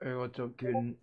Hey, what's up, kid?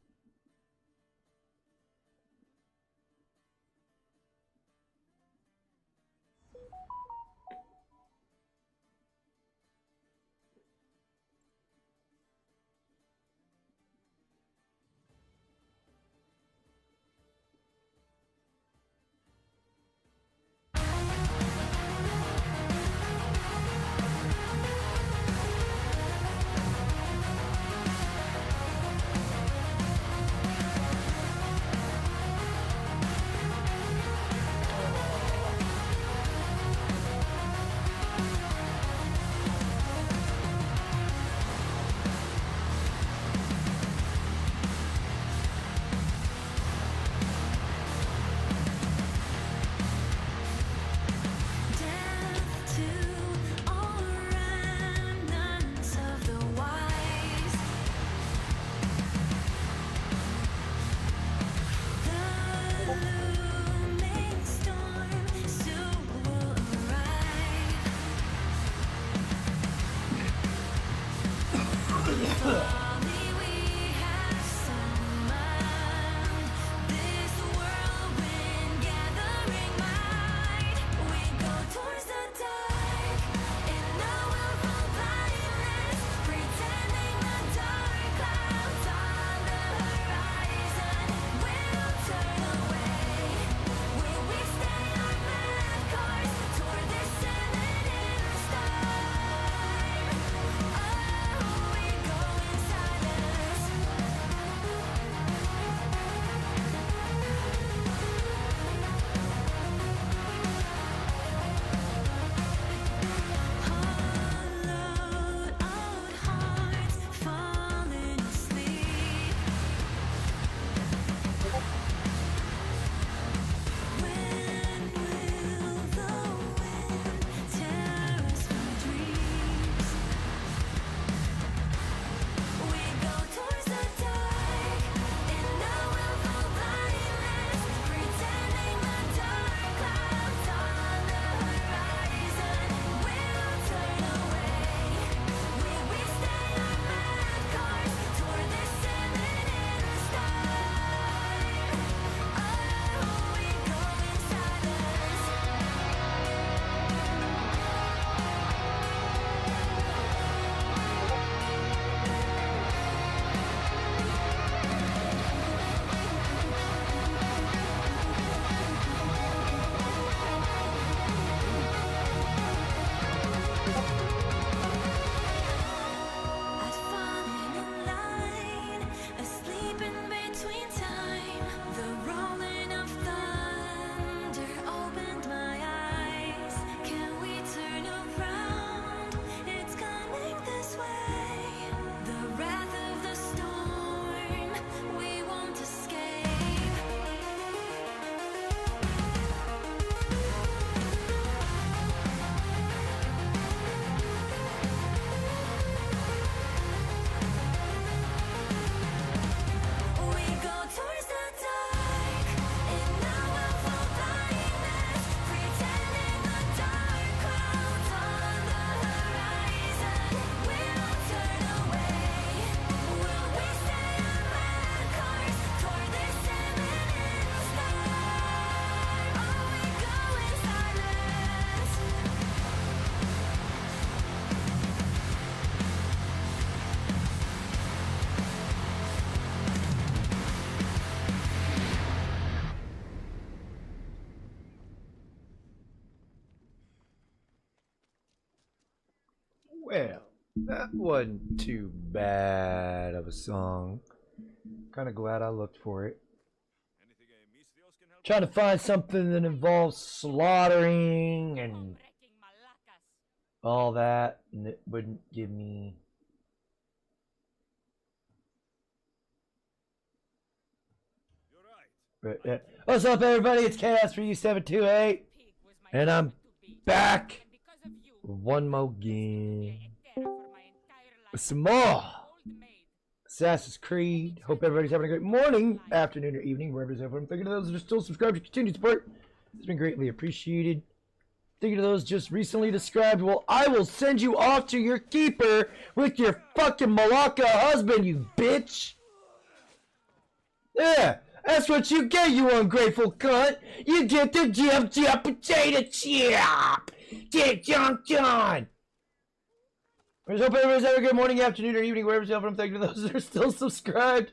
Well, that wasn't too bad of a song. Kind of glad I looked for it. Trying to find something that involves slaughtering and all that, and it wouldn't give me. But, what's up, everybody? It's Chaos for U728, and I'm back with one more game. With some more Assassin's Creed. Hope everybody's having a great morning, afternoon, or evening, wherever it's at. I'm thinking of those that are still subscribed to continued support. It's been greatly appreciated. Thinking of those just recently described. Well, I will send you off to your keeper with your fucking Malacca husband, you bitch. Yeah, that's what you get, you ungrateful cunt. You get the jump potato chip. Dick John John. I just hope everyone's having a good morning, afternoon, or evening, wherever you're from. Thank you to those that are still subscribed.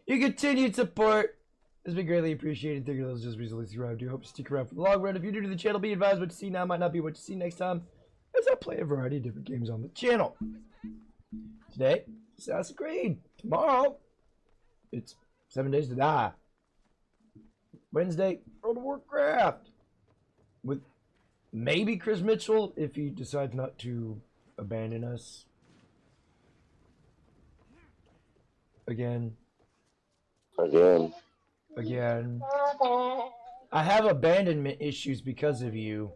Your continued support has been greatly appreciated. Thank you to those just recently subscribed. I hope you stick around for the long run. If you're new to the channel, be advised what you see now might not be what you see next time, as I play a variety of different games on the channel. Today, Assassin's Creed. Tomorrow, it's 7 Days to Die. Wednesday, World of Warcraft. With maybe Chris Mitchell if he decides not to abandon us. Again. I have abandonment issues because of you.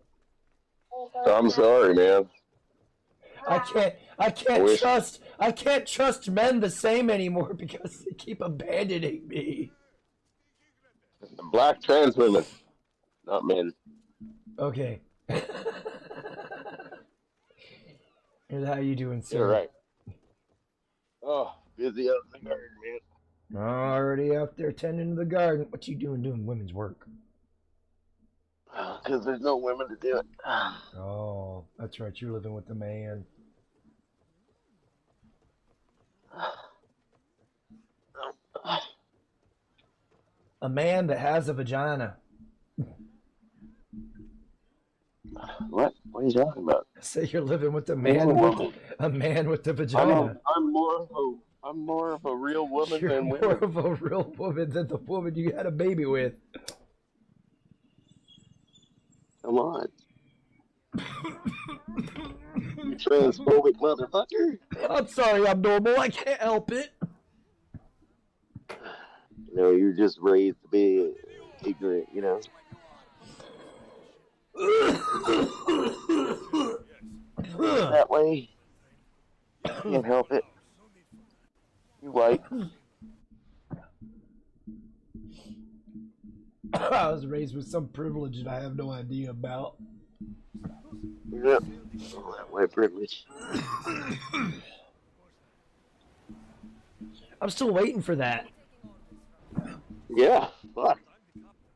I'm sorry, man. I can't trust men the same anymore because they keep abandoning me. Black trans women, not men. Okay. And how you doing, sir? You're right. Oh, busy out in the garden, man. Already out there tending to the garden. What you doing women's work? Because there's no women to do it. Oh, that's right. You're living with the man. A man that has a vagina. What? What are you talking about? Say you're living with a man with a vagina. I'm more of a real woman You're than more women. of a real woman than the woman you had a baby with. Come on. You transphobic motherfucker. I'm sorry, I'm normal. I can't help it. No, you're just raised to be ignorant, you know. That way, can't help it. You white. I was raised with some privilege that I have no idea about. Yep. Oh, that white privilege. I'm still waiting for that. Yeah, fuck.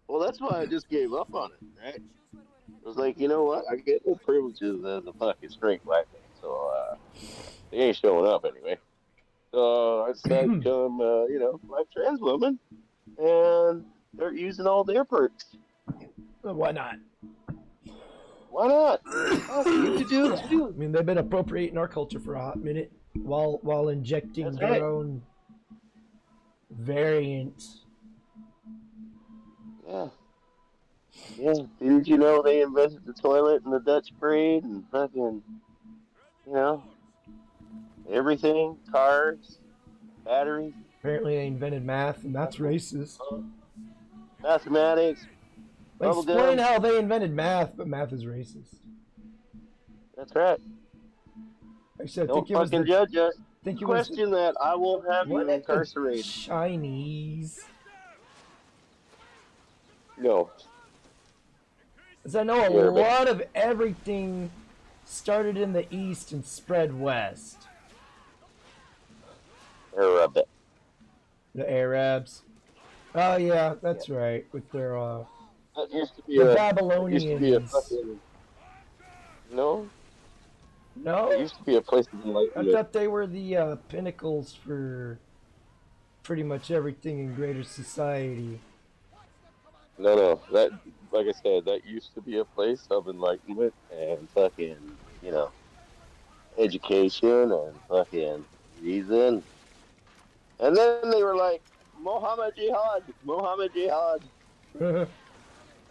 Well, that's why I just gave up on it, right? I was like, you know what? I get no privileges as a fucking straight black man, so they ain't showing up anyway. So I decided to become, black trans woman, and they're using all their perks. Why not? Why not? Oh, you could do it too. I mean, they've been appropriating our culture for a hot minute while injecting That's their right. own variants. Yeah. Yeah. Didn't you know they invented the toilet and the Dutch braid and fucking, everything, cars, batteries. Apparently they invented math, and that's racist. Mathematics. Explain how they invented math, but math is racist. That's right. Actually, Don't fucking judge us. Question that, I will have you incarcerated. Chinese. No. Because I know a lot of everything started in the East and spread west. Arabic. The Arabs. Oh yeah, that's right. With their that used to be the Babylonians. Used to be a fucking... No. No. It used to be a place of enlightenment. I thought they were the pinnacles for pretty much everything in greater society. No. That, like I said, that used to be a place of enlightenment and fucking, education and fucking reason. And then they were like, Muhammad Jihad.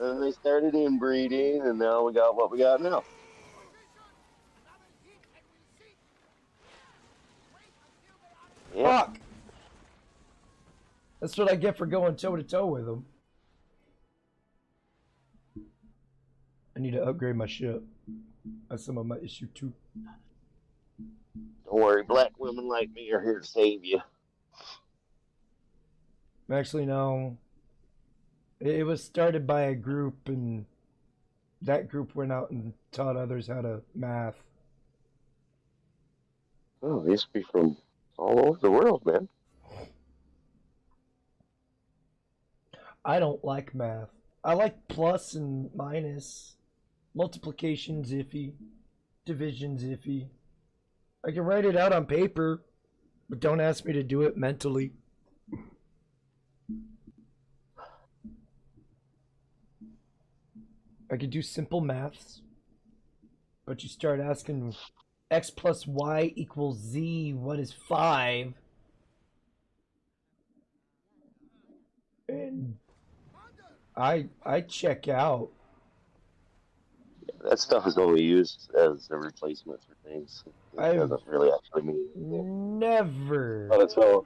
And they started inbreeding, and now we got what we got now. Yeah. Fuck! That's what I get for going toe-to-toe with them. I need to upgrade my ship. That's some of my issue, too. Don't worry, black women like me are here to save you. Actually, no. It was started by a group, and that group went out and taught others how to math. Oh, they used to be from all over the world, man. I don't like math. I like plus and minus. Multiplication's iffy. Division's iffy. I can write it out on paper, but don't ask me to do it mentally. I could do simple maths, but you start asking x plus y equals z, what is 5? And I check out. That stuff is only used as a replacement for things. It doesn't really actually mean anything. Never On its own.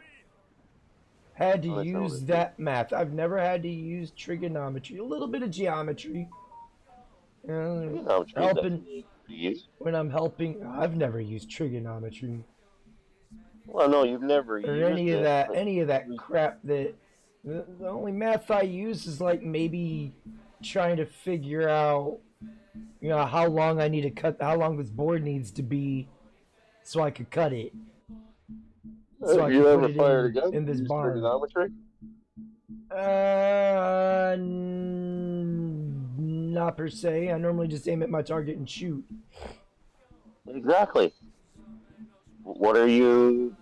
had to use that math. I've never had to use trigonometry. A little bit of geometry. Helping when I'm helping. I've never used trigonometry. Well, no, you've never or used any of it, that but- any of that crap that the only math I use is like maybe trying to figure out how long I need to cut, how long this board needs to be so I could cut it. So Have I you can ever put it fired a gun in this used barn. trigonometry? Not per se. I normally just aim at my target and shoot. Exactly. What are you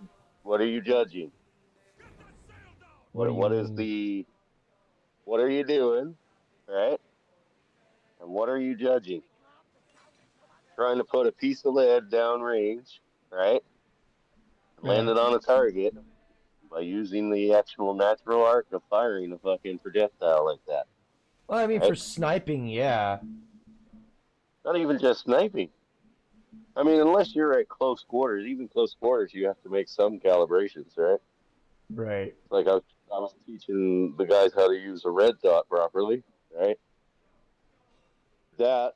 judging? What are you doing, right? And what are you judging? Trying to put a piece of lead downrange, right? And land it on a target by using the actual natural arc of firing a fucking projectile like that. Well, I mean, right? for sniping, yeah. Not even just sniping. I mean, unless you're at close quarters, even close quarters, you have to make some calibrations, right? Right. Like I was teaching the guys how to use a red dot properly, right? That,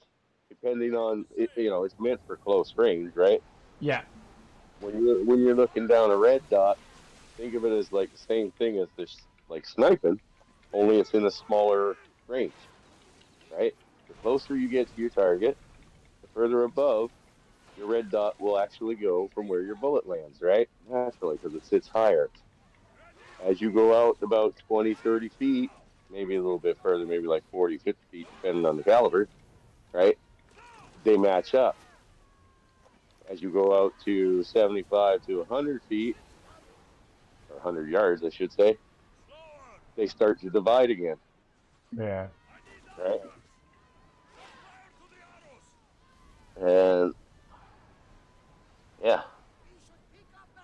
depending on it, it's meant for close range, right? Yeah. When you're looking down a red dot, think of it as like the same thing as this, like sniping, only it's in a smaller range, right? The closer you get to your target, the further above your red dot will actually go from where your bullet lands, right? Naturally, because it sits higher. As you go out about 20, 30 feet, maybe a little bit further, maybe like 40, 50 feet, depending on the caliber, right? They match up. As you go out to 75 to 100 feet, or 100 yards, I should say, they start to divide again. Yeah. Right? And, yeah.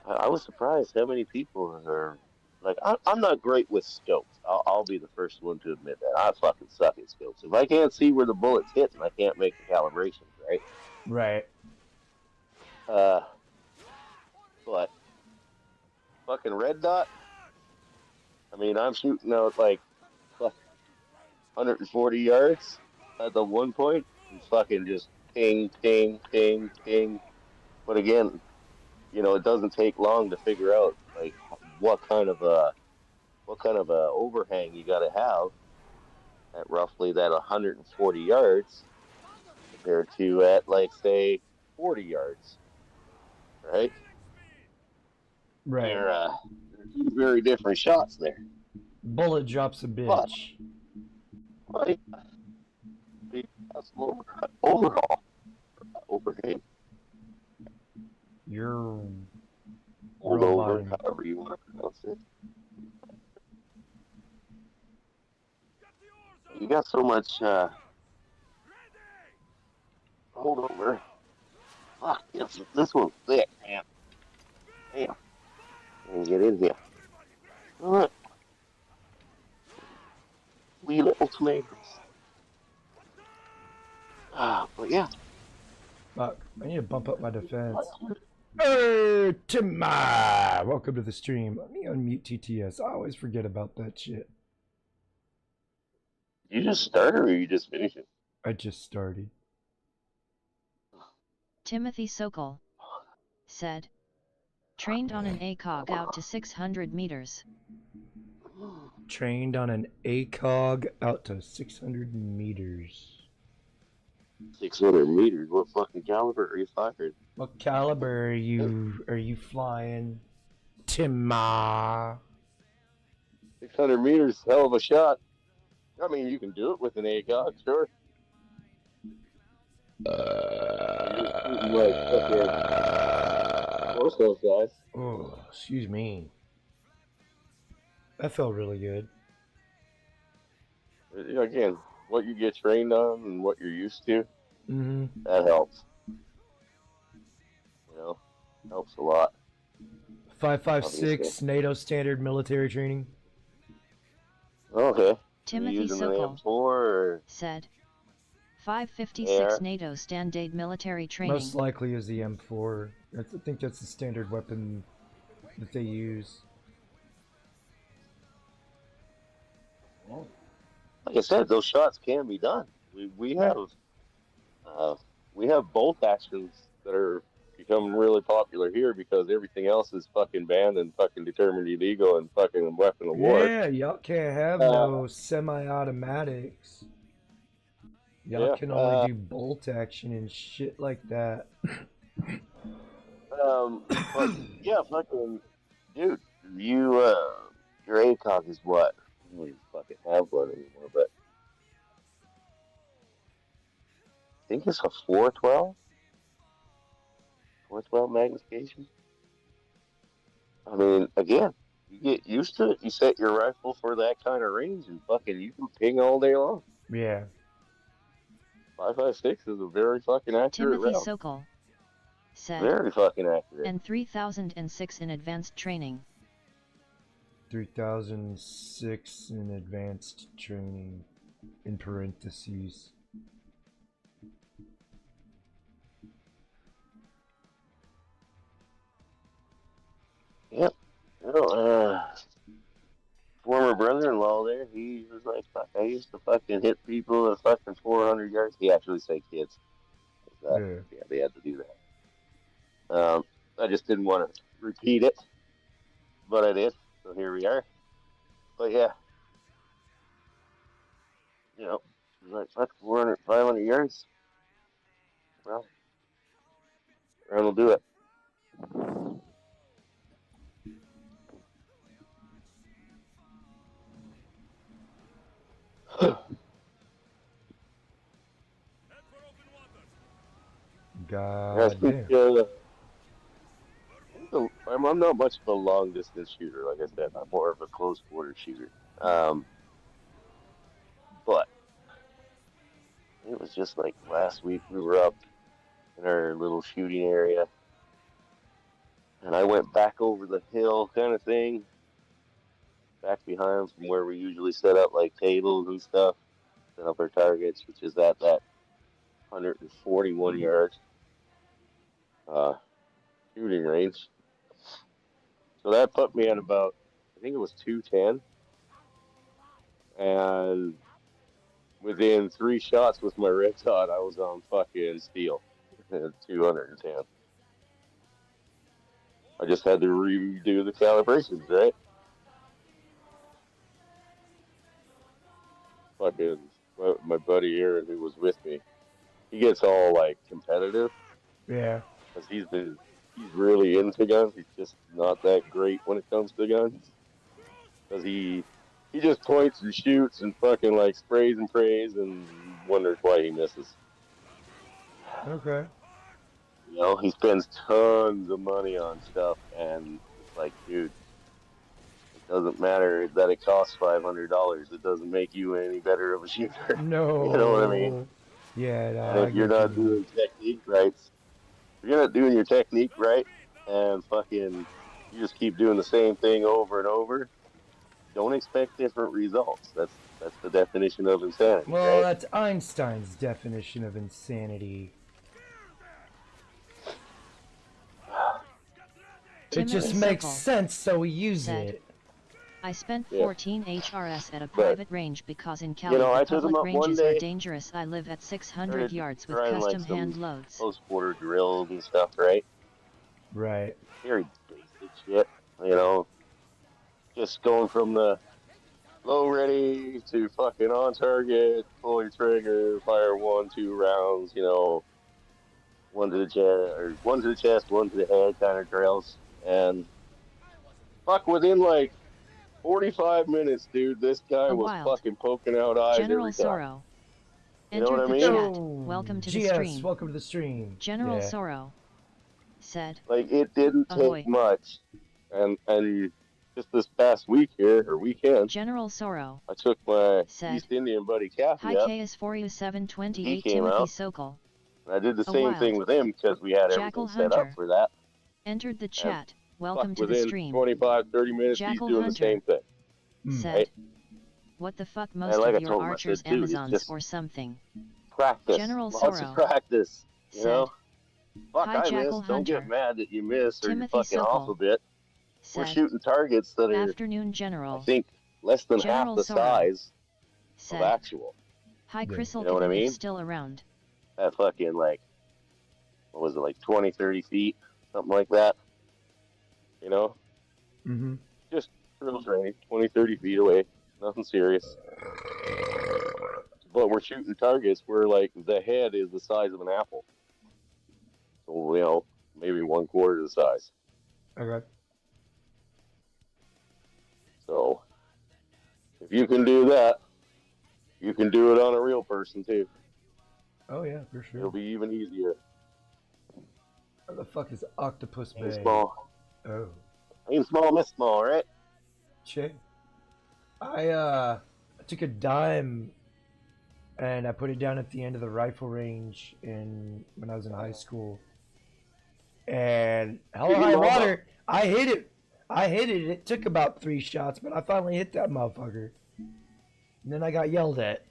I was surprised how many people are, like, I'm not great with scopes. I'll be the first one to admit that. I fucking suck at scopes. If I can't see where the bullet's hitting, I can't make the calibrations, right? Right. But fucking red dot, I mean, I'm shooting out like 140 yards at the one point and fucking just ping, ping, ping, ping. But again, it doesn't take long to figure out like what kind of a overhang you got to have at roughly that 140 yards compared to at like say 40 yards, right? Right. They're two very different shots there. Bullet drops a bitch. But that's overall overhang. You're Hold over, however you want to pronounce it. You got so much hold over. Fuck, this one's thick, man. Damn. Let me get in here. Alright. Wee little tomatoes. But yeah. Fuck, I need to bump up my defense. Hey, Timmy! Welcome to the stream. Let me unmute TTS. I always forget about that shit. You just started or you just finished it? I just started. Timothy Sokol said, trained on an ACOG out to 600 meters. Trained on an ACOG out to 600 meters. 600 meters? What fucking caliber are you firing? What caliber are you flying, Timma? 600 meters, hell of a shot. I mean, you can do it with an ACOG, sure. You're shooting like fucking most of those guys. Oh, excuse me. That felt really good. Again, what you get trained on and what you're used to, Mm-hmm. that helps. Helps a lot. Obviously. 556 NATO standard military training. Okay. Are you Timothy using an Sokol AM4 or said. 556 AR? NATO standard military training. Most likely is the M4. I think that's the standard weapon that they use. Well, like I said, those shots can be done. Uh, we have bolt actions that are becoming really popular here because everything else is fucking banned and fucking determined illegal and fucking weapon of war. Yeah, y'all can't have Uh, no semi-automatics. Y'all yeah. can only do bolt action and shit like that. But yeah, fucking dude, you your ACOG is what? I don't even fucking have one anymore, but I think it's a 412. 412 magnification. I mean, again, you get used to it. You set your rifle for that kind of range, and fucking you can ping all day long. Yeah. 5.56 is a very fucking accurate Timothy round. Sokol said. Very fucking accurate. And 3006 in advanced training. 3006 in advanced training, in parentheses. Yep. Former brother-in-law there, he was like, fuck, I used to fucking hit people at fucking 400 yards. He actually said kids. Yeah. Yeah, they had to do that. I just didn't want to repeat it, but I did. So here we are. But yeah, like fuck 400, 500 yards. Well, round will do it. God damn. I'm not much of a long distance shooter. Like I said, I'm more of a close quarter shooter. But it was just like last week we were up in our little shooting area, and I went back over the hill, kind of thing, back behind from where we usually set up like tables and stuff, set up our targets, which is at that 141 yard shooting range. So that put me at about, I think it was 210, and within 3 shots with my red dot, I was on fucking steel at 210. I just had to redo the calibrations, right? Fucking my buddy Aaron, who was with me, he gets all like competitive. Yeah. Because he's really into guns. He's just not that great when it comes to guns. Because he just points and shoots and fucking like sprays and prays and wonders why he misses. Okay. He spends tons of money on stuff, and it's like, dude, it doesn't matter that it costs $500. It doesn't make you any better of a shooter. No. You know what I mean? Yeah, no, And if you're not doing technique right, if you're not doing your technique right, and fucking you just keep doing the same thing over and over, don't expect different results. That's the definition of insanity, well, right? that's Einstein's definition of insanity. It just makes sense, so we use it. I spent 14 HRS at a private range because in Cali the public ranges are dangerous. I live at 600 yards with custom hand loads. Close quarter drills and stuff, right? Right. Very basic shit, just going from the low ready to fucking on target, pull your trigger, fire 1, 2 rounds, one to the chest, one to the head kind of drills. And fuck, within like 45 minutes, dude. This guy was fucking poking out eyes General every time. Sorrow. You know what I mean? Chat. Welcome to the stream. Welcome to the stream. General Sorrow said. Like, it didn't take much. And just this past week here, or weekend, General Sorrow. I took my East Indian buddy Kathy up. Hi KS4U728 He came Timothy out. Sokol. And I did the same thing with him because we had everything set up for that. Entered the chat. Welcome to the stream. 25, 30 minutes, he's doing the same thing. Said. Right? What the fuck, most of your archers Amazons or something. Practice. General Lots Sorrow. of practice. You know? Fuck, Hi, I Jackal miss. Don't get mad that you miss or Timothy you're fucking Sokol off a bit. Said. We're shooting targets that are, Afternoon General. I think, less than General half the Sorrow size said. of actual. Hi, Crystal. You know what I mean? Still around. At fucking, like, what was it, like 20, 30 feet? Something like that. You know? Mm-hmm. Just drill training, 20, 30 feet away. Nothing serious. But we're shooting targets where, like, the head is the size of an apple. So, you know, maybe 1/4 the size. Okay. So, if you can do that, you can do it on a real person, too. Oh, yeah, for sure. It'll be even easier. Where the fuck is Octopus Bay? Ain't small. Oh. Ain't small, miss small, right? Che. I took a dime and I put it down at the end of the rifle range when I was in high school. And hell or high water, I hit it. It took about 3 shots, but I finally hit that motherfucker. And then I got yelled at.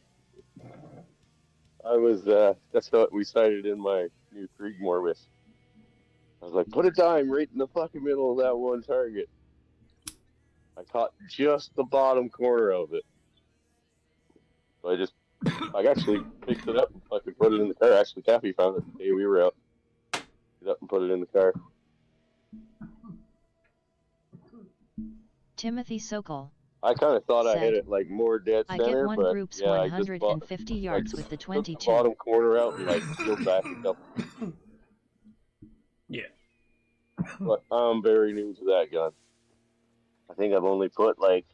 I was, that's what we sighted in my new Creedmoor with. I was like, put a dime right in the fucking middle of that one target. I caught just the bottom corner of it. So I actually picked it up and fucking put it in the car. Actually, Kathy found it the day we were out. Picked it up and put it in the car. Timothy Sokol. I kind of thought said, I hit it like more dead center, I get one but group's yeah, 150 yards with the 22. Took the bottom corner out and like peeled back a couple. Yeah. But I'm very new to that gun. I think I've only put like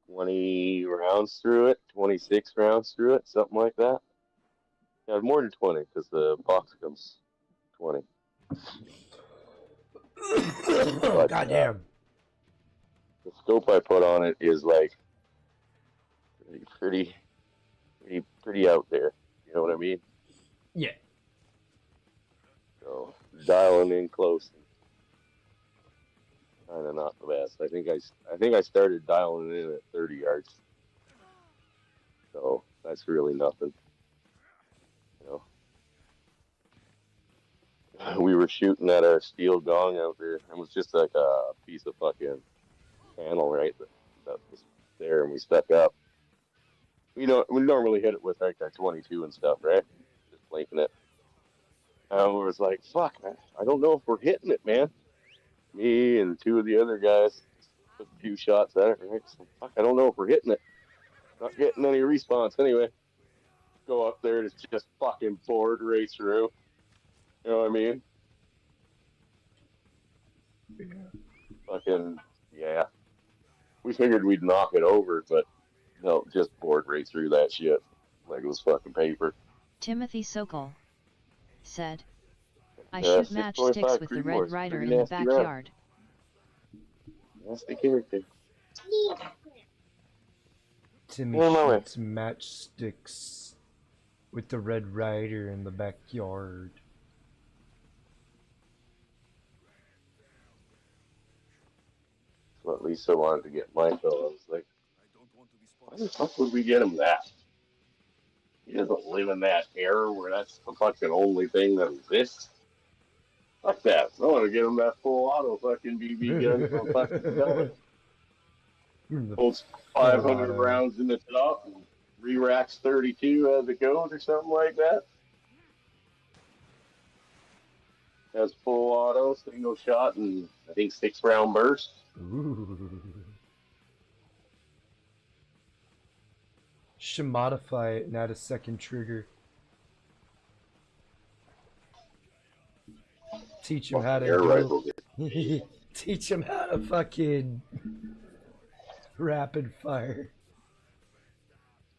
20 rounds through it, 26 rounds through it, something like that. Yeah, more than 20 because the box comes 20. But, goddamn. The scope I put on it is like pretty out there. You know what I mean? Yeah. So dialing in close, kind of not the best. I think I started dialing in at 30 yards. So that's really nothing. You know, we were shooting at our steel gong out there. It was just like a piece of fucking panel, right? That was there, and we stuck up. We normally hit it with like our 22 and stuff, right? Just blinking it. And it was like, fuck, I don't know if we're hitting it, man. Me and 2 of the other guys took a few shots at it, right? So, fuck, I don't know if we're hitting it. Not getting any response anyway. Go up there and it's just fucking bored right through. You know what I mean? Yeah. Fucking, yeah. We figured we'd knock it over, but no, just bored right through that shit. Like it was fucking paper. Timothy Sokol said, I shoot matchsticks with the Red Rider in the backyard. Nasty character. Timmy shoots matchsticks with the Red Rider in the backyard. So at least I wanted to get my fellow. I was like, why the fuck would we get him that? He doesn't live in that era where that's the fucking only thing that exists. Fuck that. I want to get him that full auto fucking BB gun from fucking pellet. Holds 500 rounds in the top and re-racks 32 as it goes or something like that. Has full auto, single shot, and I think 6-round burst. Ooh. Should modify it and add a second trigger. Teach him how to air rifle. Teach them how to fucking rapid fire.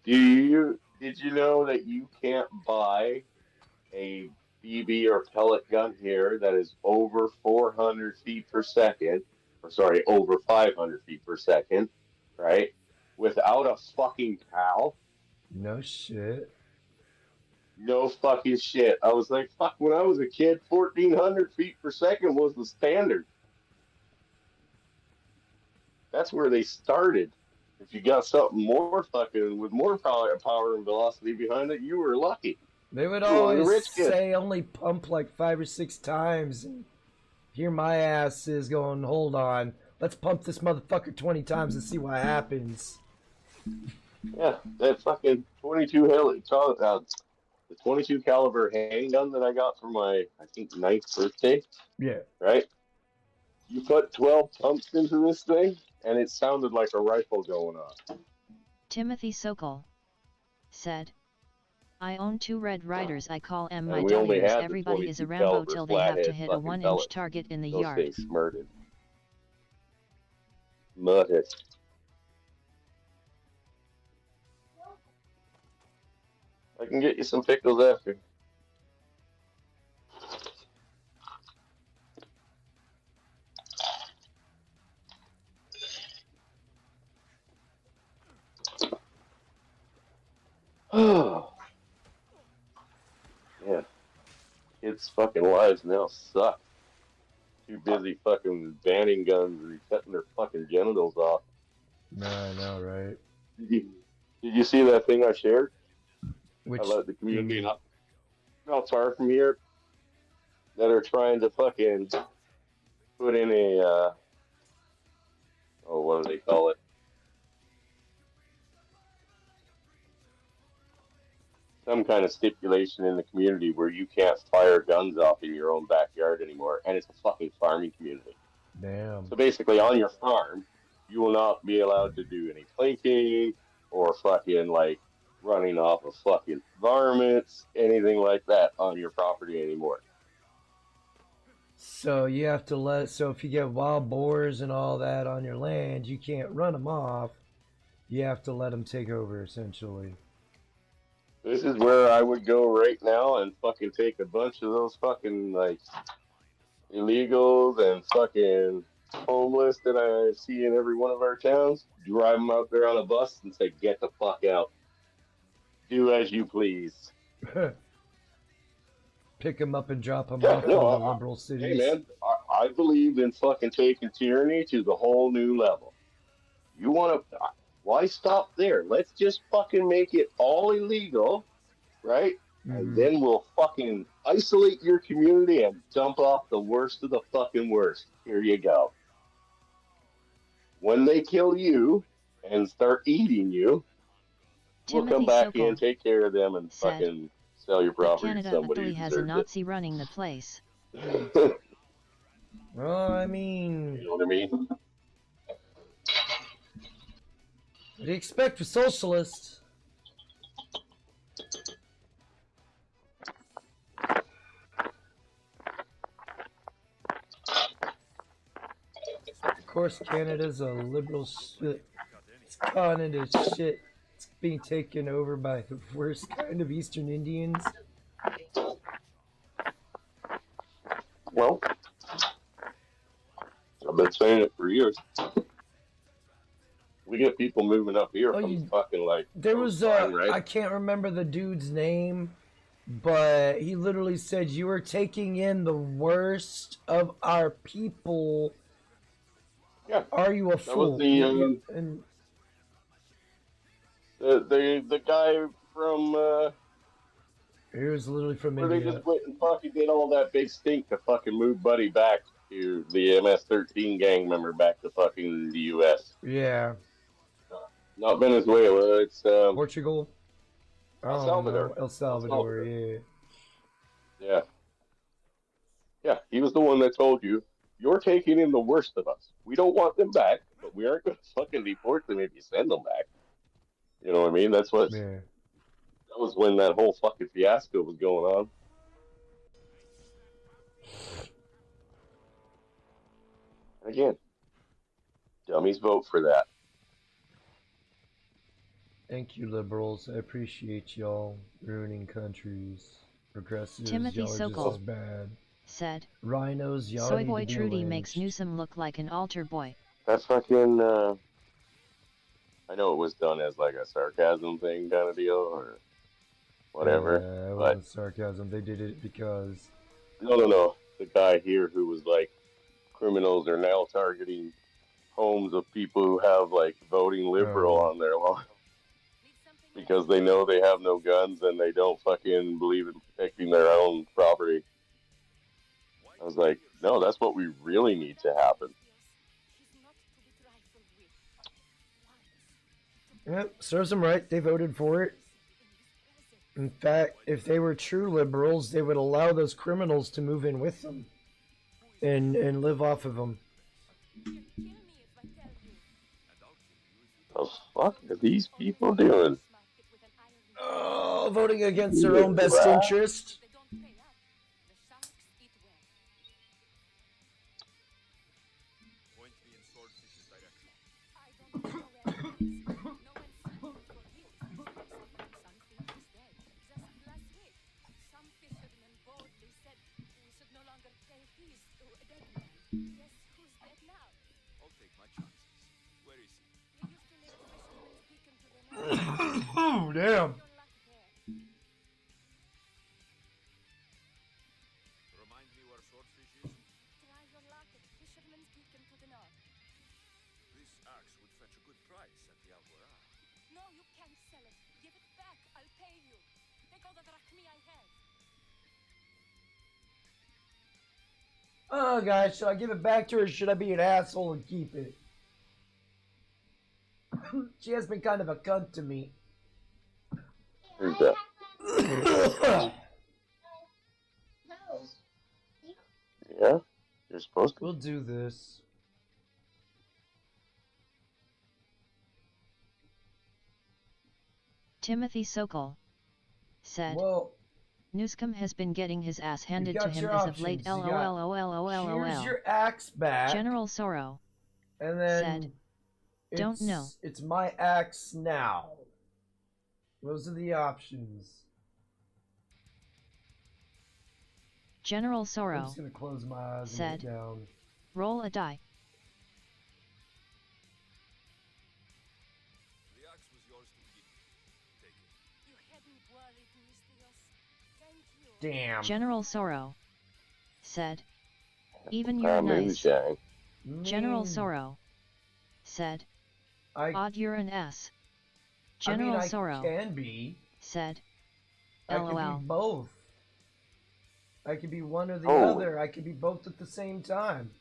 Did you know that you can't buy a BB or pellet gun here that is over 400 feet per second, or sorry, over 500 feet per second, right? Without a fucking PAL? No shit. No fucking shit. I was like, fuck, when I was a kid, 1,400 feet per second was the standard. That's where they started. If you got something more fucking with more power and velocity behind it, you were lucky. They would You were the always rich kid. say only pump like 5 or 6 times. And here my ass is going, hold on, let's pump this motherfucker 20 times and see what happens. Yeah, that fucking 22 the 22 caliber handgun that I got for my, I think, 9th birthday. Yeah. Right? You put 12 pumps into this thing, and it sounded like a rifle going off. Timothy Sokol said, I own 2 Red Riders. I call them my Dahlias. Everybody is a Rambo till they have to hit a 1-inch target in the yard. Those things smarted. Mutted. I can get you some pickles after. Oh, yeah. Kids' fucking lives now suck. Too busy fucking banning guns and cutting their fucking genitals off. No, I know, right? Did you see that thing I shared? Which about the community not far from here that are trying to fucking put in a what do they call it? Some kind of stipulation in the community where you can't fire guns off in your own backyard anymore, and it's a fucking farming community. Damn. So basically, on your farm, you will not be allowed to do any planting or fucking like running off of fucking varmints, anything like that on your property anymore. So you have to so if you get wild boars and all that on your land, you can't run them off. You have to let them take over, essentially. This is where I would go right now and fucking take a bunch of those fucking, like, illegals and fucking homeless that I see in every one of our towns, drive them out there on a bus and say, get the fuck out. Do as you please. Pick them up and drop them off in the liberal cities. Hey, man, I believe in fucking taking tyranny to the whole new level. You want to... Why stop there? Let's just fucking make it all illegal, right? Mm-hmm. And then we'll fucking isolate your community and dump off the worst of the fucking worst. Here you go. When they kill you and start eating you, we'll come back in, take care of them, and fucking sell your property Canada to somebody actually has a Nazi running the place. Well, I mean... You know what I mean? What do you expect for socialists? Of course, Canada's a liberal shit. It's gone into shit. It's being taken over by the worst kind of Eastern Indians. Well, I've been saying it for years. We get people moving up here from fucking like... There was right? I can't remember the dude's name, but he literally said, you are taking in the worst of our people. Yeah. Are you a fool? Was the guy from... he was literally from India. India. They just went and fucking did all that big stink to fucking move Buddy back to the MS-13 gang member back to fucking the U.S. Yeah. Not Venezuela, it's... Portugal? El Salvador. El Salvador, yeah. Yeah. Yeah, he was the one that told you, you're taking in the worst of us. We don't want them back, but we aren't going to fucking deport them if you send them back. You know what I mean? That's what... Yeah. That was when that whole fucking fiasco was going on. Again, dummies vote for that. Thank you, liberals. I appreciate y'all ruining countries. Progressives, Timothy y'all are Sokol just as bad. Said. Rhinos, y'all Soy need boy to be Trudy lynched. makes Newsom look like an altar boy. That's fucking, I know it was done as like a sarcasm thing kind of deal or whatever. It but wasn't sarcasm. They did it because... No. The guy here who was like, criminals are now targeting homes of people who have like voting liberal on their lawn because they know they have no guns and they don't fucking believe in protecting their own property. I was like, no, that's what we really need to happen. Yep, serves them right. They voted for it. In fact, if they were true liberals, they would allow those criminals to move in with them and live off of them. The fuck are these people doing? Oh, voting against their own best interest. Oh, damn. Remind me where swordfish is? Try your luck at Fisherman's Beacon to the north. This axe would fetch a good price at the Algora. No, you can't sell it. Give it back. I'll pay you. Take all the drachmi I have. Oh, guys, should I give it back to her or should I be an asshole and keep it? She has been kind of a cunt to me. Who's that? Yeah, you're supposed to. We'll do this. Timothy Sokol said. Well, Newsom has been getting his ass handed got to him your as of late. options. You got- LOL. Here's your axe back. General Sorrow And then said, "Don't know. It's my axe now. Those are the options. General I'm Sorrow just gonna close my eyes said, and get down. Roll a die. The axe was yours to begin with. Take it. You had me worried, Mistios. Thank you. Damn. General Sorrow said, even you're Maybe nice. Shang. General Sorrow said, odd you're an ass. General I Sorrow can be. said, I can LOL. be both. I can be one or the Oh. other. I can be both at the same time.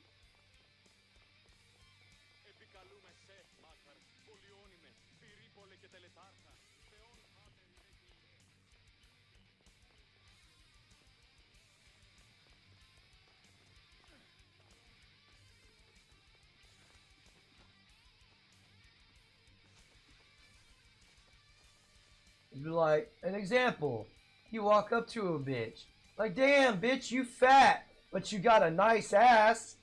It'd be like, an example. You walk up to a bitch. Like, damn, bitch, you fat, but you got a nice ass.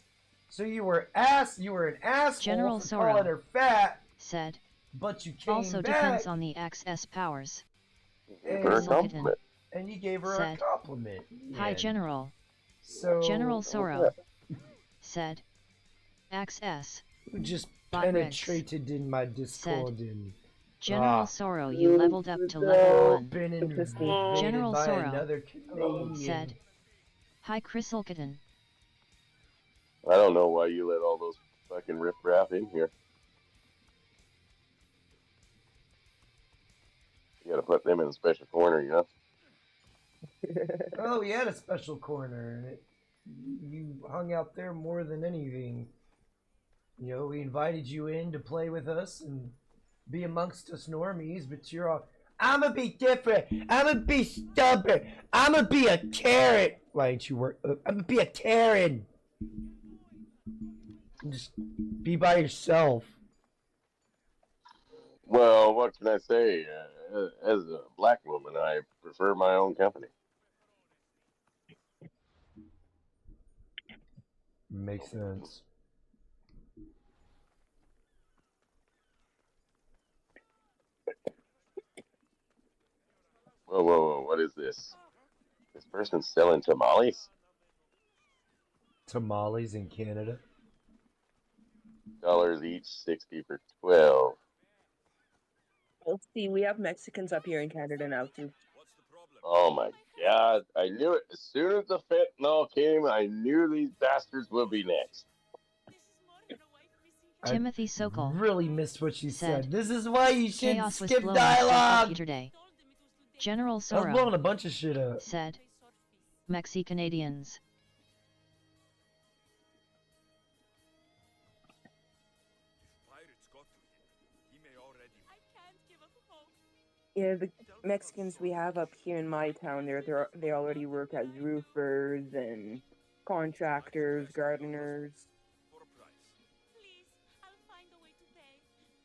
So you were an asshole General for Sorrow calling her fat, said, but you came also back depends on the XS powers. Give her a compliment. and you gave her Said, a compliment. Hi Yeah. General. So General Sorrow said, XS. who just Bot Rex penetrated in my Discord and General Sorrow, you leveled up to level 1. been invaded General by Sorrow another Canadian. said, Hi Chrysalkitten. I don't know why you let all those fucking riffraff in here. You gotta put them in a special corner, you know? Oh, we had a special corner, and you hung out there more than anything. You know, we invited you in to play with us and be amongst us normies, but you're all, I'm gonna be different. I'm gonna be stubborn. I'm gonna be a carrot. Why didn't you work? I'm gonna be a Karen. Just be by yourself. Well, what can I say? As a black woman, I prefer my own company. Makes sense. Whoa, whoa, whoa! What is this? This person's selling tamales. Tamales in Canada. Dollars each, 60 for 12. Well, see, we have Mexicans up here in Canada now too. Oh my God! I knew it. As soon as the fentanyl came, I knew these bastards would be next. Timothy Sokol Really missed what she said. said, This is why you should Chaos was skip blowing stuff up dialogue. yesterday. General I was blowing Soro a bunch of shit up. said, Mexi-Canadians. Pirates got to him. He may already. I can't give up hope. Yeah, the Mexicans we have up here in my town, they already work as roofers and contractors, gardeners, For a price. Please, I'll find a way to pay.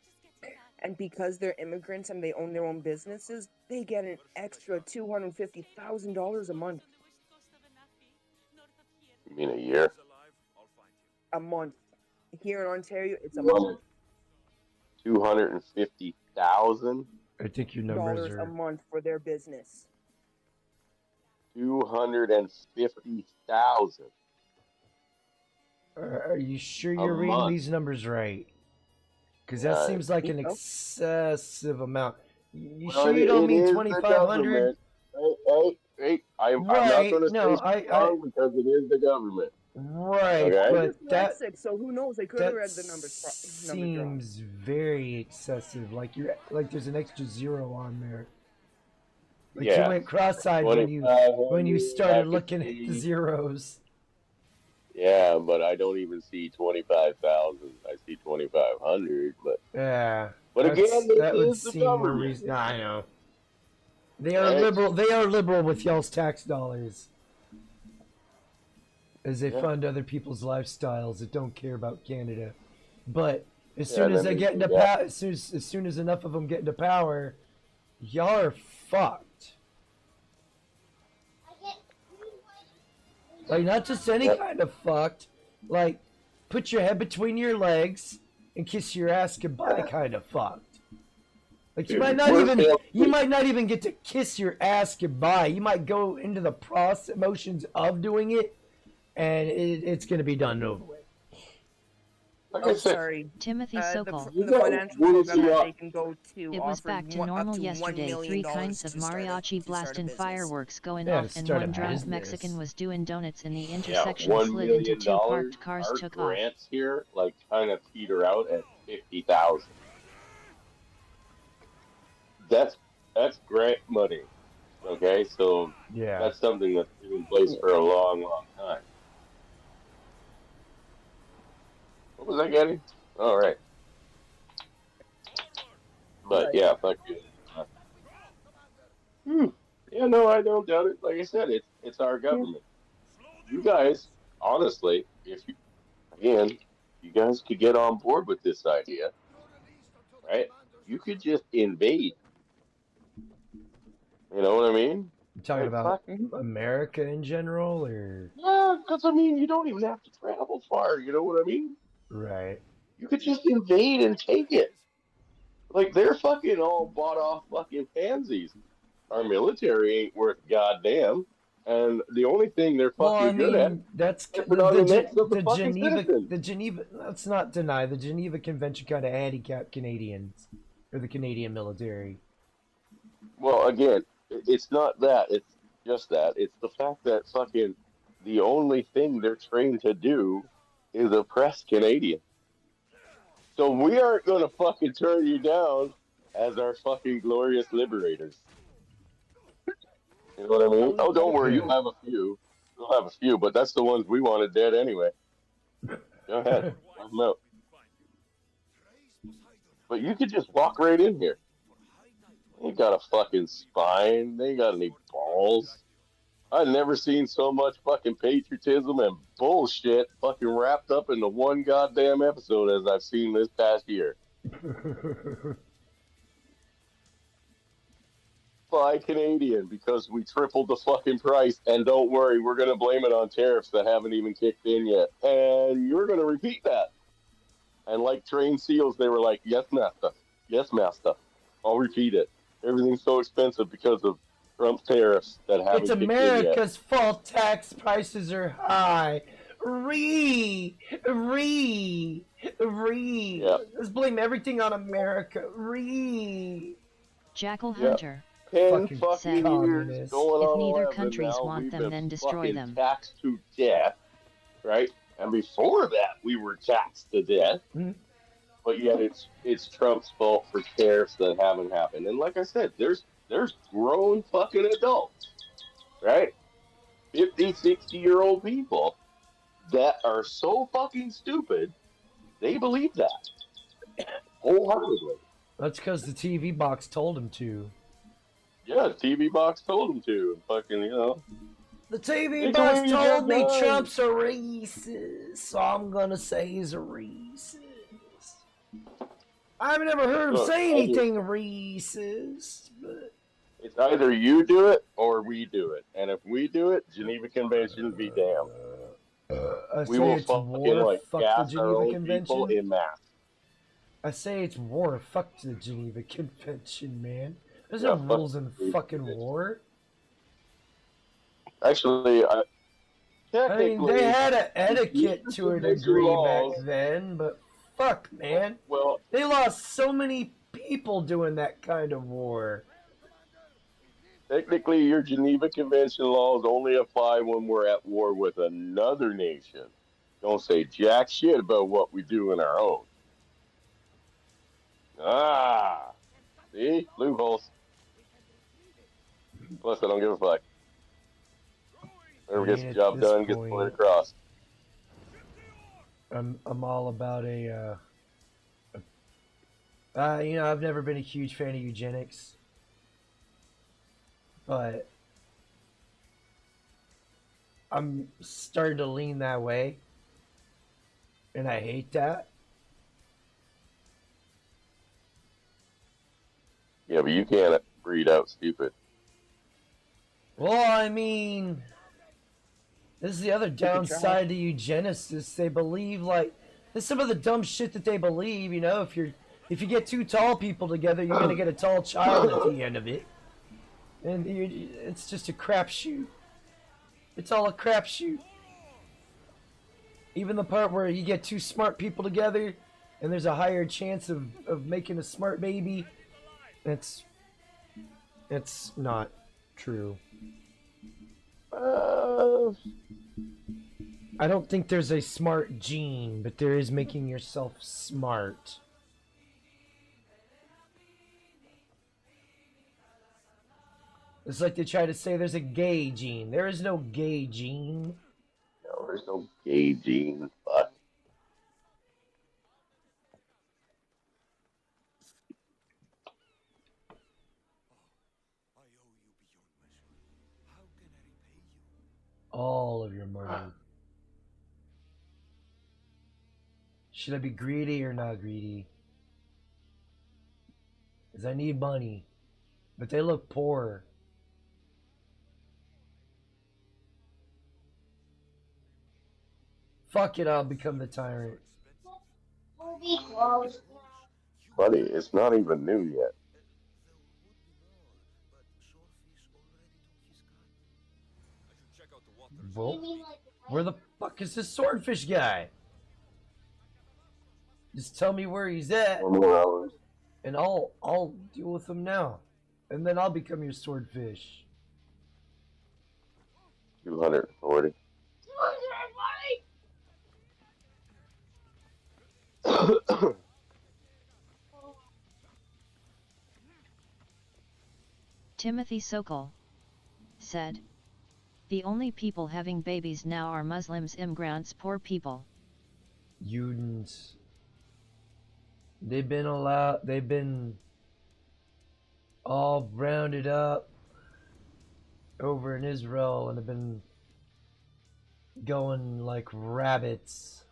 Just get it done. and because they're immigrants and they own their own businesses, they get an extra $250,000 a month. You mean a year? He's alive. I'll find him. A month. Here in Ontario, it's a month. 250,000. I think your numbers Dollars a are. month for their business. 250,000. Are you sure A you're reading month. these numbers right? Because that Right. seems like an Nope. excessive amount. You Well, sure you don't it mean is the 2,500? government. Hey, I'm not Right, going to no, say strong because it is the government. Right, Okay. but that Dyslexic, so who knows? They could have that read the numbers wrong. seems very excessive. Like there's an extra zero on there. Like you Yeah. went cross-eyed when you 2,500, started I could looking at the see- zeros. Yeah, but I don't even see 25,000. I see 2,500. Yeah. But that's- again, this that would is the seem more government. reason. I know. They are Right. liberal. They are liberal with y'all's tax dollars, as they Yeah. fund other people's lifestyles that don't care about Canada. But as Yeah, soon as that they makes get me into mad. power, as soon as enough of them get into power, y'all are fucked. Like not just any Yep. kind of fucked. Like put your head between your legs and kiss your ass goodbye kind of fucked. Like you Dude, might not we're even failed. you might not even get to kiss your ass goodbye. You might go into the process motions of doing it, and it's gonna be done and over with. Like Oh, I said, sorry. Timothy Sokol. You The got financial Odyssey program that up. they can go to It was offers back to up normal to $1 yesterday. million 3 kinds of to start a- mariachi to start a blasting business. fireworks going Yeah, to off, and start a one drunk business. Mexican was doing donuts in the Yeah, intersection, $1 slid into million. 2 parked cars, Our took off. grants here, like, kind of peter out at 50,000. That's grant money. Okay, so Yeah. that's something that's been in place for a long, long time. What was I getting? All right. But yeah, fuck you. Yeah, no, I don't doubt it. Like I said, it's our government. You guys, honestly, if you guys could get on board with this idea, right? You could just invade. You know what I mean? You talking Like, about fuck. America in general, or Yeah, because I mean, you don't even have to travel far. You know what I mean? right? You could just invade and take it. Like they're fucking all bought off fucking pansies. Our military ain't worth goddamn, and the only thing they're Well, fucking I good at mean, that's is put on the necks of the fucking citizens. the Geneva. Let's not deny the Geneva Convention kind of handicapped Canadians or the Canadian military. Well, again, it's not that. It's just that. It's the fact that fucking the only thing they're trained to do is oppress Canadians. So we aren't gonna fucking turn you down as our fucking glorious liberators. You know what I mean? Oh, don't worry, you'll have a few. You'll have a few, but that's the ones we wanted dead anyway. Go ahead, let 'em out. But you could just walk right in here. They ain't got a fucking spine. They ain't got any balls. I've never seen so much fucking patriotism and bullshit fucking wrapped up into one goddamn episode as I've seen this past year. Buy Canadian because we tripled the fucking price, and don't worry, we're gonna blame it on tariffs that haven't even kicked in yet. And you're gonna repeat that. And like trained seals, they were like, "Yes, master. Yes, master. I'll repeat it. Everything's so expensive because of Trump tariffs that haven't It's kicked in yet. America's fault. Tax prices are high. Yeah. Let's blame everything on America. Jackal Yeah. Hunter. 10 Fucking fucking years communist. going If on neither 11 countries now. want We've them, been then destroy fucking them. taxed to death, right? And before that, we were taxed to death. Hmm? But yet, it's Trump's fault for tariffs that haven't happened. And like I said, there's grown fucking adults, right? 50, 60-year-old people that are so fucking stupid, they believe that wholeheartedly. That's because the TV box told him to. Yeah, the TV box told them to. And fucking, The TV Take box away your told me guns. Trump's a racist, so I'm gonna say he's a racist. I've never heard him Look, say anything racist, but it's either you do it or we do it. And if we do it, Geneva Convention be damned. I We say will it's fucking war. Fuck the gas our Geneva own people Convention. in mass. I say it's war. Fuck the Geneva Convention, man. There's Yeah, no fuck rules in the fucking Convention. war. Actually, I technically, mean, they had an etiquette to a Convention degree laws- back then, but fuck, man. well, They lost so many people doing that kind of war. technically, your Geneva Convention laws only apply when we're at war with another nation. Don't say jack shit about what we do in our own. Ah, see? Loopholes. Plus, I don't give a fuck. Whoever gets the At job this done gets point- pointed across. I'm all about I've never been a huge fan of eugenics, but I'm starting to lean that way, and I hate that. Yeah, but you can't breed out stupid. Well, I mean, this is the other downside to eugenicists. They believe there's some of the dumb shit that they believe. You know, if you get two tall people together, you're gonna get a tall child at the end of it, and it's just a crapshoot. It's all a crapshoot. Even the part where you get two smart people together, and there's a higher chance of making a smart baby. It's not true. I don't think there's a smart gene, but there is making yourself smart. It's like they try to say there's a gay gene. There is no gay gene. No, there's no gay gene. Fuck. I owe you beyond measure. How can I repay you? All of your money. Should I be greedy or not greedy? Because I need money. But they look poor. Fuck it, I'll become the tyrant. Buddy, it's not even new yet. Well, where the fuck is this swordfish guy? Just tell me where he's at, 4 more hours. and I'll deal with him now, and then I'll become your swordfish. 240. Timothy Sokol said, "The only people having babies now are Muslims, immigrants, poor people." Students. They've been all rounded up over in Israel and have been going like rabbits.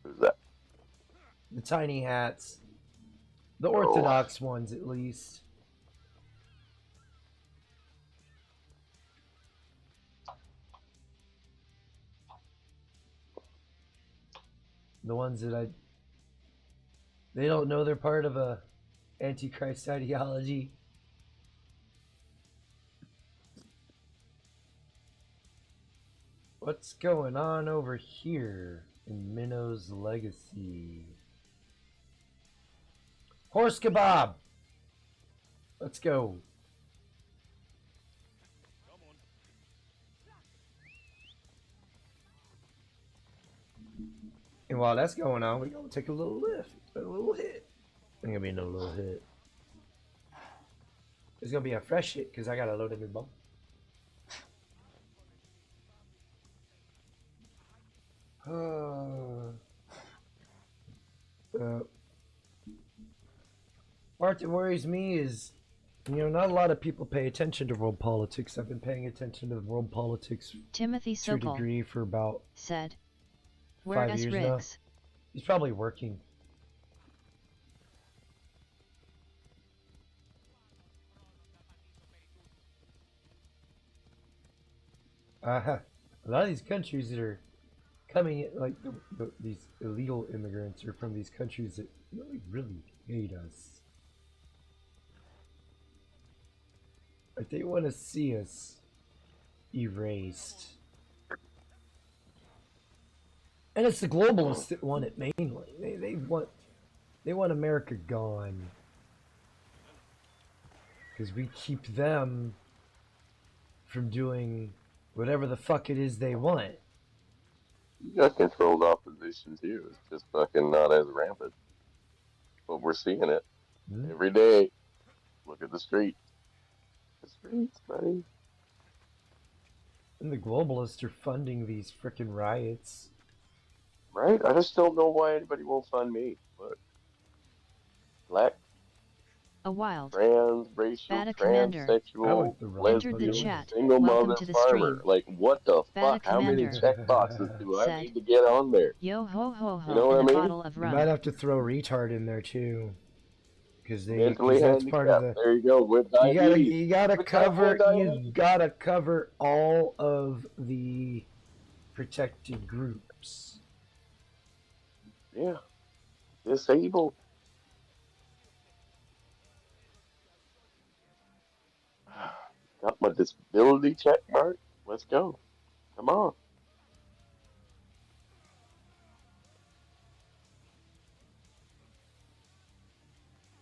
Who's that? The tiny hats. The Orthodox ones, at least. The ones that they don't know they're part of a Antichrist ideology. What's going on over here in Minnow's Legacy? Horse kebab! Let's go. Come on. And while that's going on, we're gonna take a little lift, a little hit. Ain't gonna be no little hit. It's gonna be a fresh hit because I got a loaded new bump. Part that worries me is, not a lot of people pay attention to world politics. I've been paying attention to world politics Timothy to a Sokol degree for about said, 5 "Whereas years now. Riggs, He's probably working. A lot of these countries that are coming in, like these illegal immigrants are from these countries that really, really hate us. Like they want to see us erased. And it's the globalists that want it mainly. They want America gone. Because we keep them from doing whatever the fuck it is they want. You got controlled opposition too. It's just fucking not as rampant. But we're seeing it every day. Look at the streets. The streets, buddy. And the globalists are funding these frickin' riots. Right? I just don't know why anybody won't fund me. Look. Black, a wild, transracial, Bata Commander, transsexual, entered the lesbian, chat. single Welcome mother to the farmer. stream. Like, what the Bata fuck? How many Commander check boxes do I said, need to get on there? Yo ho ho ho, You know what and I a mean? bottle of You rum. might have to throw retard in there too. Because Mentally that's part of handicapped. the. There you go. With diabetes. You gotta With type 1 diabetes. you gotta cover all of the protected groups. Yeah. Disabled. Got my disability check mark. Let's go. Come on.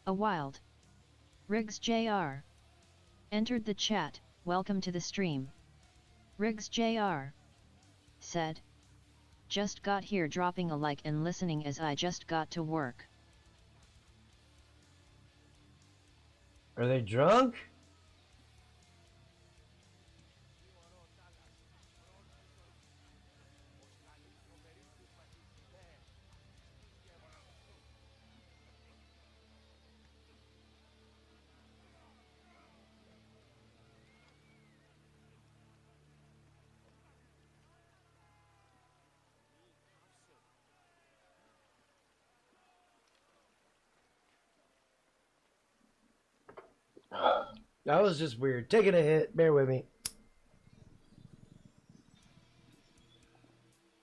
A wild, Riggs Jr. entered the chat. Welcome to the stream. Riggs Jr. said, just got here, dropping a like and listening as I just got to work. Are they drunk? That was just weird. Taking a hit. Bear with me.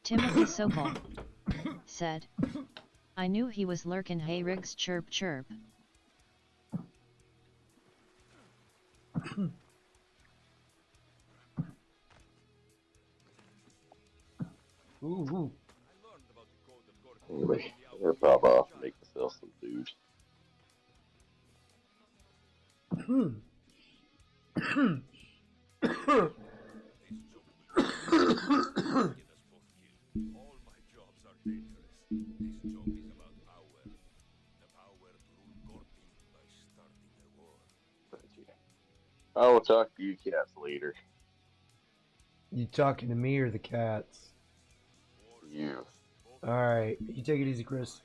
Timothy Sokol said, I knew he was lurking. Hey Riggs, chirp chirp. Ooh. Anyway, they're probably off to make themselves some food. All my jobs are dangerous. This job is about power. The power to rule Gorpin by starting a war. I will talk to you cats later. You talking to me or the cats? You. Alright. You take it easy, Chris.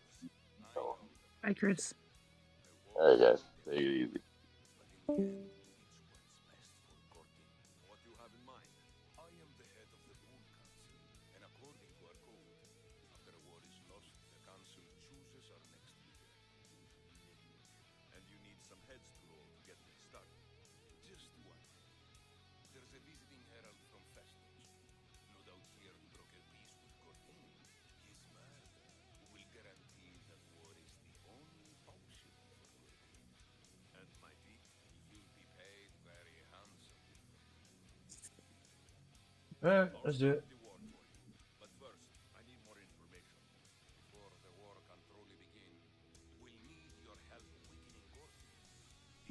Oh. Hi, Chris. Alright, guys. Take it easy. What you have in mind? I am the head of the Moon Council, and according to our code, after a war is lost, the council chooses our next leader. And you need some heads to roll to get things started. Just one. There's a visiting herald from Festus. No doubt here to broker peace with Gorpin. His murder will guarantee that war is the only option for Gorpin. Alright, let's do it. The war for you. But first, I need more information. Before the war can truly begin, we'll need your help weakening Gordon.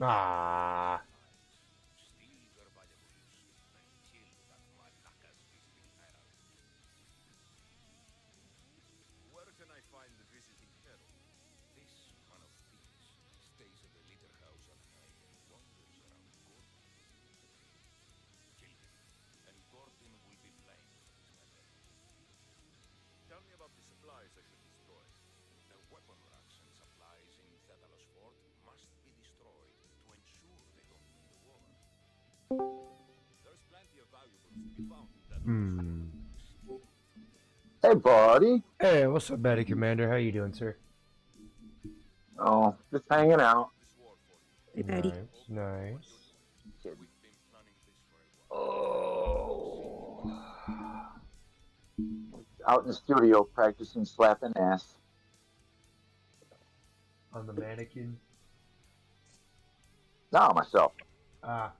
Ah. Steal your valuables and kill that Malaka's visiting herald. Where can I find the visiting herald? This man of peace stays at the Litter House on high and wanders around Gordon. Kill him, and Gordon will be blamed for his method. Tell me about the supplies I should destroy. The weapon racks and supplies in Thetalos Fort must be destroyed to ensure they don't win the war. There's plenty of valuables to be found in Thetalos Fort. Hey, buddy. Hey, what's up, Batty Commander? How you doing, sir? Oh, just hanging out. This war for you. Hey, Patty. Nice. We've been planning this for a while. Oh. Out in the studio practicing slapping ass. On the mannequin. Not myself. Ah.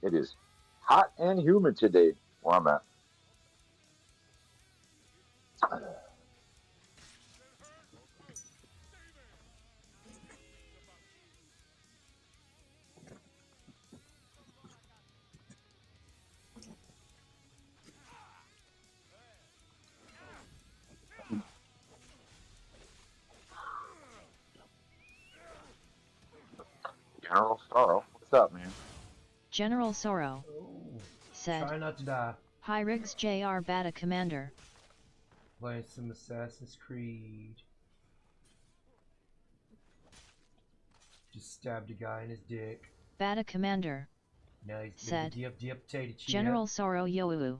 It is hot and humid today where I'm at. General Sorrow, what's up, man? General Sorrow Oh. said, Try not to die. Hi Riggs Jr. Bata Commander. Playing some Assassin's Creed. Just stabbed a guy in his dick. Bata Commander Now he's said, dip potato chip. General Sorrow Youu.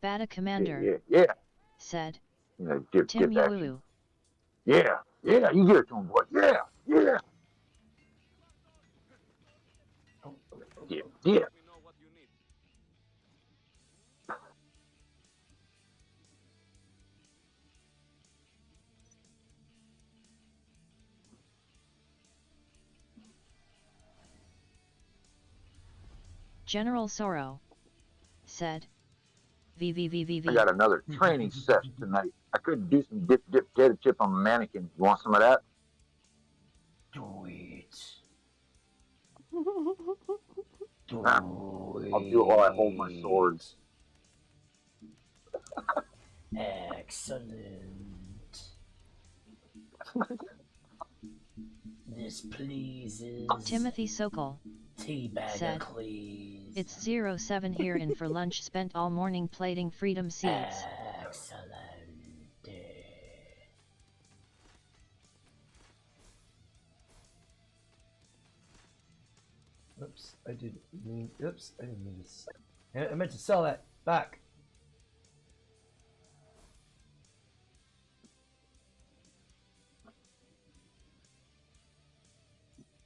Bata Commander Yeah. said, You know, dip Tim action. Youu. Yeah, you get it to him, boy. Yeah. Oh, Yeah. Let me know what you need. General Sorrow said, VVVVV. I got another training session tonight. I couldn't do some dip potato chip on the mannequin. You want some of that? do it. Huh? I'll do it while I hold my swords. Excellent. This pleases Timothy Sokol Teabagger, said, please. It's 07 here and for lunch spent all morning plating freedom seeds. Excellent. Oops, I didn't mean to. I meant to sell that back.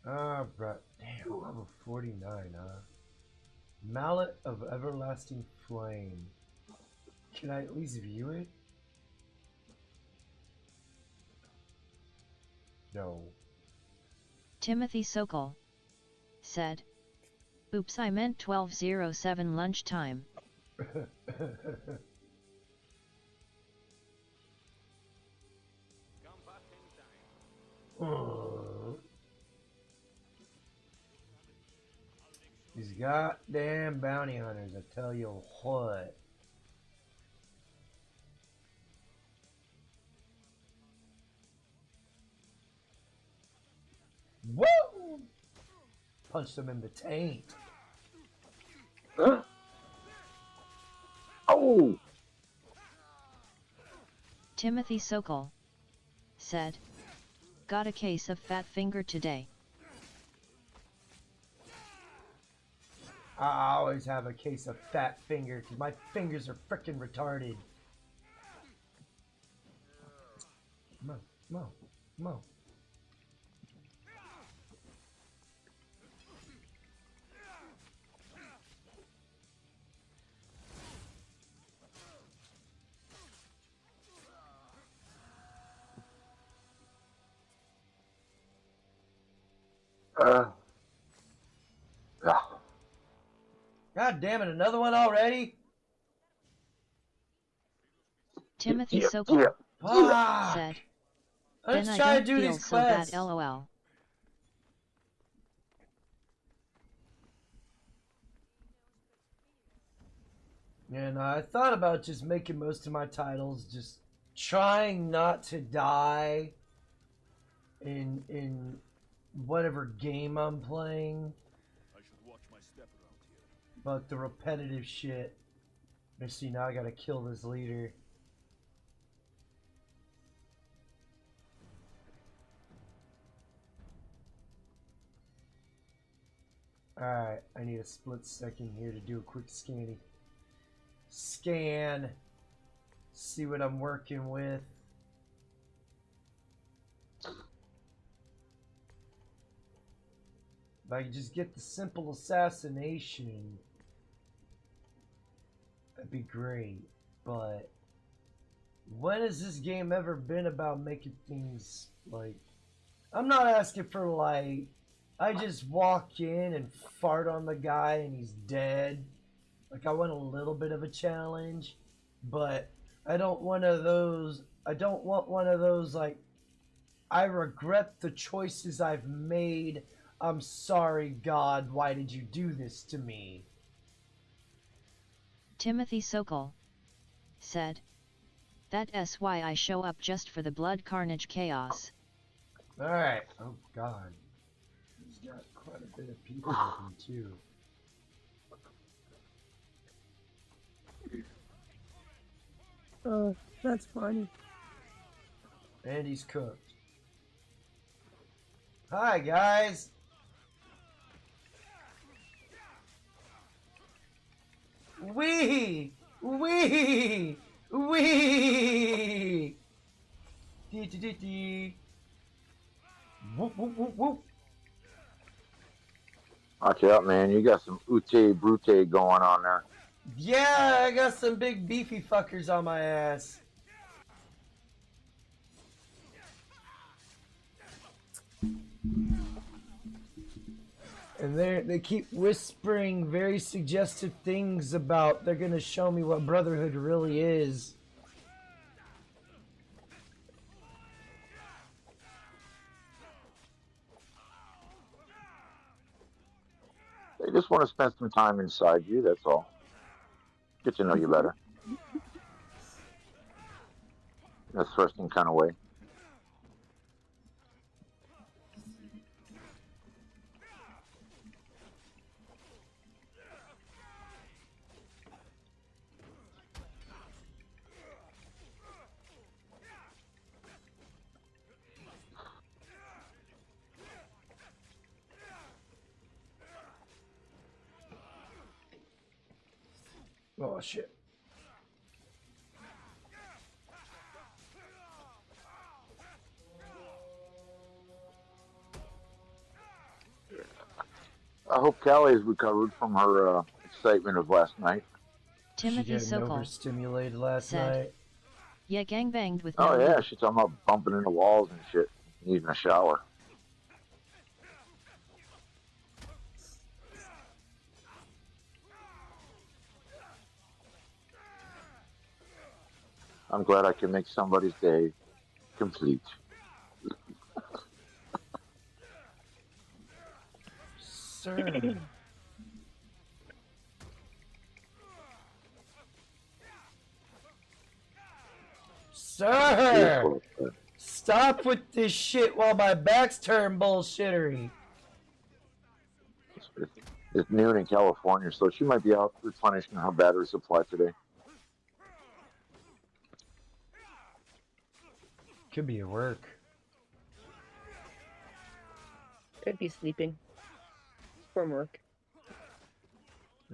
Alright. Damn, level 49, huh? Mallet of Everlasting Flame. Can I at least view it? No. Timothy Sokol said, Oops, I meant 12:07 lunchtime. Come back anytime. These goddamn bounty hunters, I tell you what. Woo! Punched him in the taint. Huh? Oh! Timothy Sokol said, Got a case of fat finger today. I always have a case of fat finger because my fingers are freaking retarded. Come on. Yeah. God damn it, another one already? Timothy Yeah. Sokol Yeah. Fuck! said. Let's Then I try to don't do feel these so bad, quests. lol. And I thought about just making most of my titles just trying not to die in whatever game I'm playing, I should watch my step around here. but the repetitive shit. Let's see, now I gotta kill this leader. Alright, I need a split second here to do a quick scanning. Scan. See what I'm working with. If I could just get the simple assassination, that'd be great. But when has this game ever been about making things like... I'm not asking for like... I just walk in and fart on the guy and he's dead. Like, I want a little bit of a challenge, but I don't want one of those... I don't want one of those, like, I regret the choices I've made. I'm sorry, God, why did you do this to me? Timothy Sokol said. That's why I show up just for the blood carnage chaos. Alright. Oh, God. He's got quite a bit of people with him, too. Oh, that's funny. And he's cooked. Hi, guys! Wee! Wee! Wee! Dee dee dee dee. Whoop whoop whoop whoop. Watch out, man. You got some ute brute going on there. Yeah, I got some big beefy fuckers on my ass. And they keep whispering very suggestive things about they're gonna show me what brotherhood really is. They just want to spend some time inside you, that's all. Get to know you better. In a thrusting kind of way. Oh shit. I hope Callie's recovered from her excitement of last night. Timothy She getting Sokol overstimulated last said. night. Yeah, gangbanged with no Oh yeah, loot. she's talking about bumping into walls and shit. Needing a shower. I'm glad I can make somebody's day complete. Sir. Sir! Stop with this shit while my back's turned bullshittery. It's noon in California, so she might be out replenishing her battery supply today. Could be at work. Could be sleeping from work.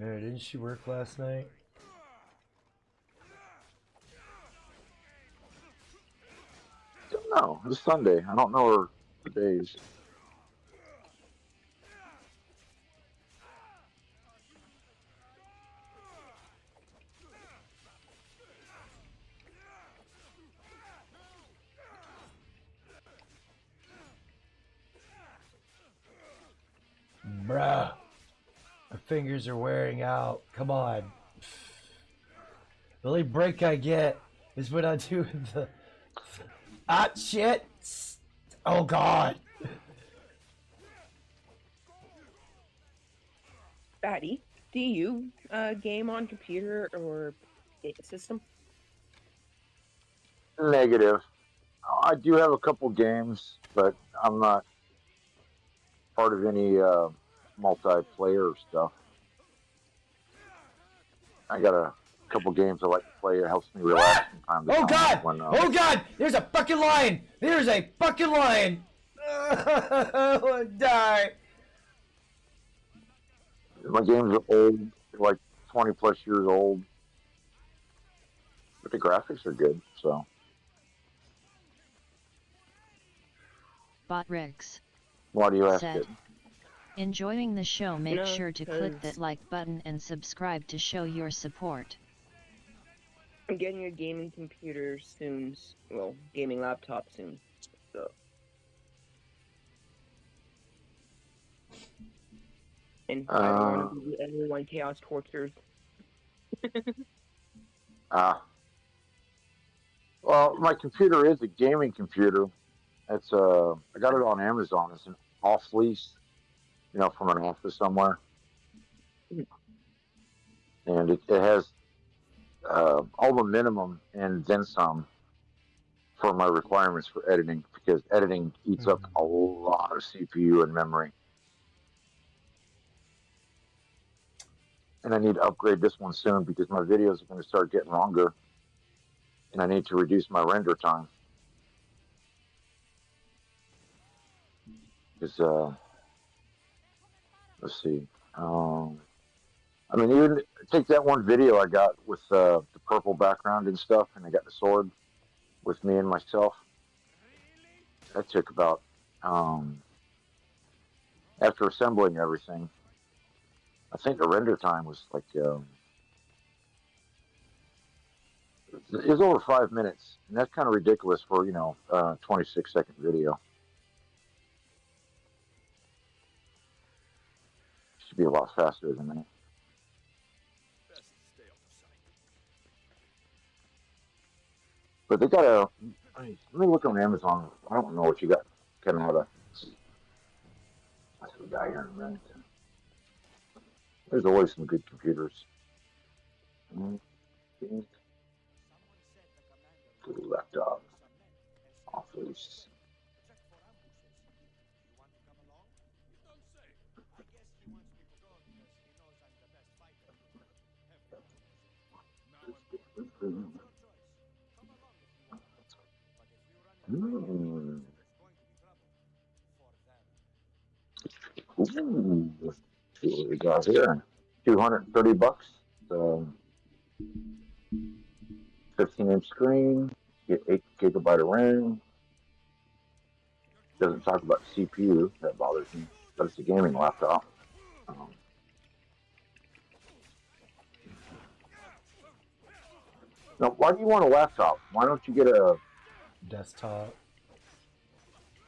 Yeah, didn't she work last night? No, it's Sunday. I don't know her days. fingers are wearing out. Come on. The only break I get is when I do the... Ah, shit! Oh, God! Batty, do you game on computer or system? Negative. I do have a couple games, but I'm not part of any multiplayer stuff. I got a couple games I like to play. It helps me relax from time to Oh, time. God! When, Oh, God! There's a fucking lion! There's a fucking lion! Oh, die! My games are old, they're like 20 plus years old, but the graphics are good. So Bot Riggs why do you ask said, it? enjoying the show, make No, sure to click 'cause- that like button and subscribe to show your support. I'm getting a gaming computer soon. Well, gaming laptop soon. So. And I don't want to be anyone chaos tortures. Well, my computer is a gaming computer. It's I got it on Amazon. It's an off lease, from an office somewhere, and it has all the minimum and then some for my requirements for editing, because editing eats up a lot of CPU and memory. And I need to upgrade this one soon because my videos are going to start getting longer, and I need to reduce my render time. Because let's see, even take that one video I got with the purple background and stuff, and I got the sword with me and myself. That took about after assembling everything, I think the render time was like it was over 5 minutes, and that's kind of ridiculous for 26-second video. Should be a lot faster than that. But they got let me look on Amazon. I don't know what you got coming out of. That's the guy here in Remington. There's always some good computers. Good laptop. Office. Mm. Ooh, let's see what we got here. $230. 15-inch screen. Get 8 GB of RAM. Doesn't talk about CPU. That bothers me. But it's a gaming laptop. Now, why do you want a laptop? Why don't you get a desktop?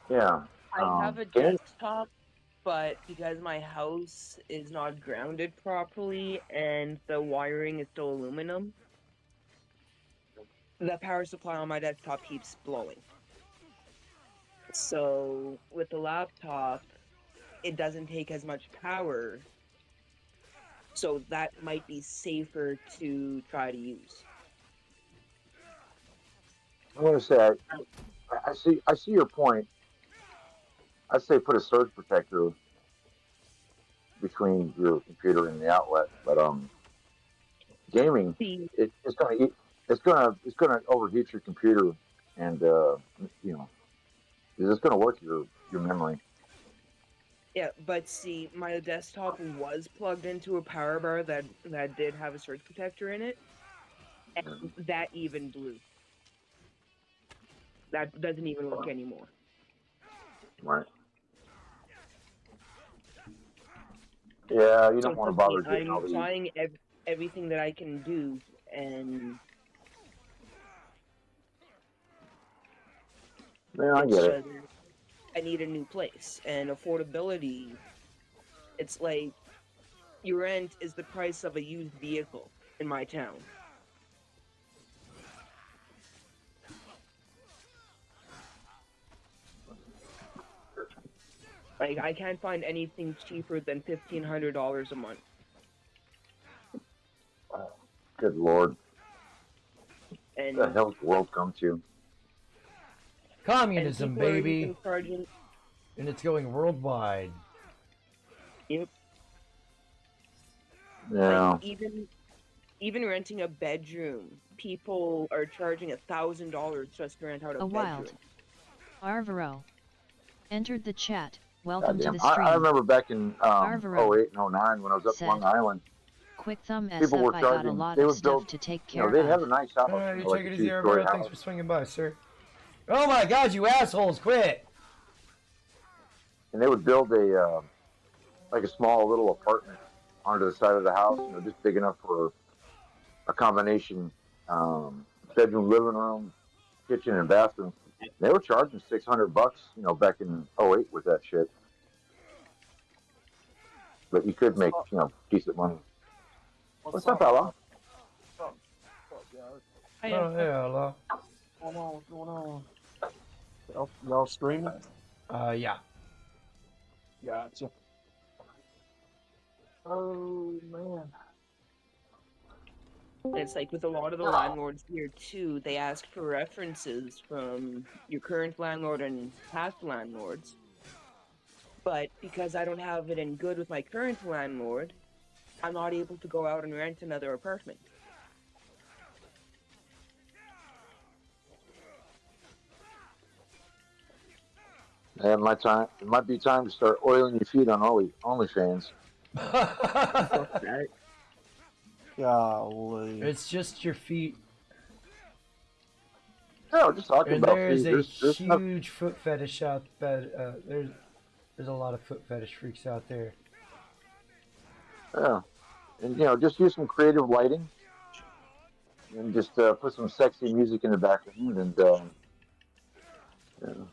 Yeah. I have a desktop, but because my house is not grounded properly and the wiring is still aluminum, the power supply on my desktop keeps blowing. So with the laptop, it doesn't take as much power. So that might be safer to try to use. I want to say I see your point. I'd say put a surge protector between your computer and the outlet, but gaming it's gonna overheat your computer, and it's gonna work your memory. Yeah, but see, my desktop was plugged into a power bar that did have a surge protector in it, and that even blew. That doesn't even work anymore. Right. Yeah, you don't want to bother getting all I'm these. trying everything that I can do, and Yeah, I get it. I need a new place, and affordability. It's like your rent is the price of a used vehicle in my town. Like, I can't find anything cheaper than $1,500 a month. Good lord. And What the hell's the world come to? Communism, people are baby. even charging. And it's going worldwide. Yep. Yeah. Like, even renting a bedroom, people are charging $1,000 just to rent out a A bedroom. wild. Arvaro. Entered the chat. Welcome to Goddamn. the stream. I remember back in Arvaro 08 and 09 when I was up said, Long Island. Quick thumb S People up. were I got a charging. lot They of would stuff build. to take You know, care they'd have a of. nice house. You like take a it easy, two-story Arvaro. Thanks house. for swinging by, sir. Oh my God, you assholes! Quit. And they would build a like a small little apartment onto the side of the house. You know, just big enough for a combination bedroom, living room, kitchen, and bathroom. They were charging $600, you know, back in '08 with that shit. But you could make, you know, decent money. What's up, Ella? Oh yeah, hello. What's going on? Y'all streaming? Yeah. Gotcha. Oh man. It's like with a lot of the landlords here too, they ask for references from your current landlord and past landlords. But because I don't have it in good with my current landlord, I'm not able to go out and rent another apartment. And it might be time to start oiling your feet on OnlyFans. Fuck that. Golly. It's just your feet. No, just talking And about there's feet. a huge foot fetish out there. There's a lot of foot fetish freaks out there. Yeah. And, you know, just use some creative lighting. And just put some sexy music in the background and you know,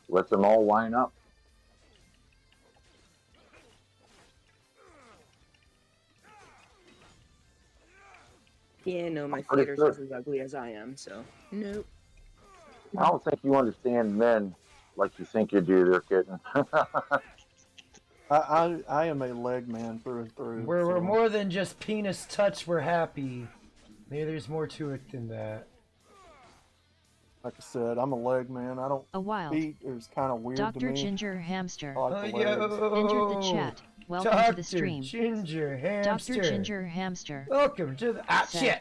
let them all line up. Yeah, no, my Pretty feet are good. just as ugly as I am, so nope. I don't think you understand men like you think you do there, kitten. I am a leg man through and through. We're so- more than just penis touch. We're happy. Maybe there's more to it than that. Like I said, I'm a leg man. I don't. A wild. Feet is kind of weird to Dr. me. Ginger Hamster. I like the legs. Entered the chat. Welcome Dr. to the stream. Ginger Hamster. Dr. Ginger Hamster. Welcome to the Said, shit.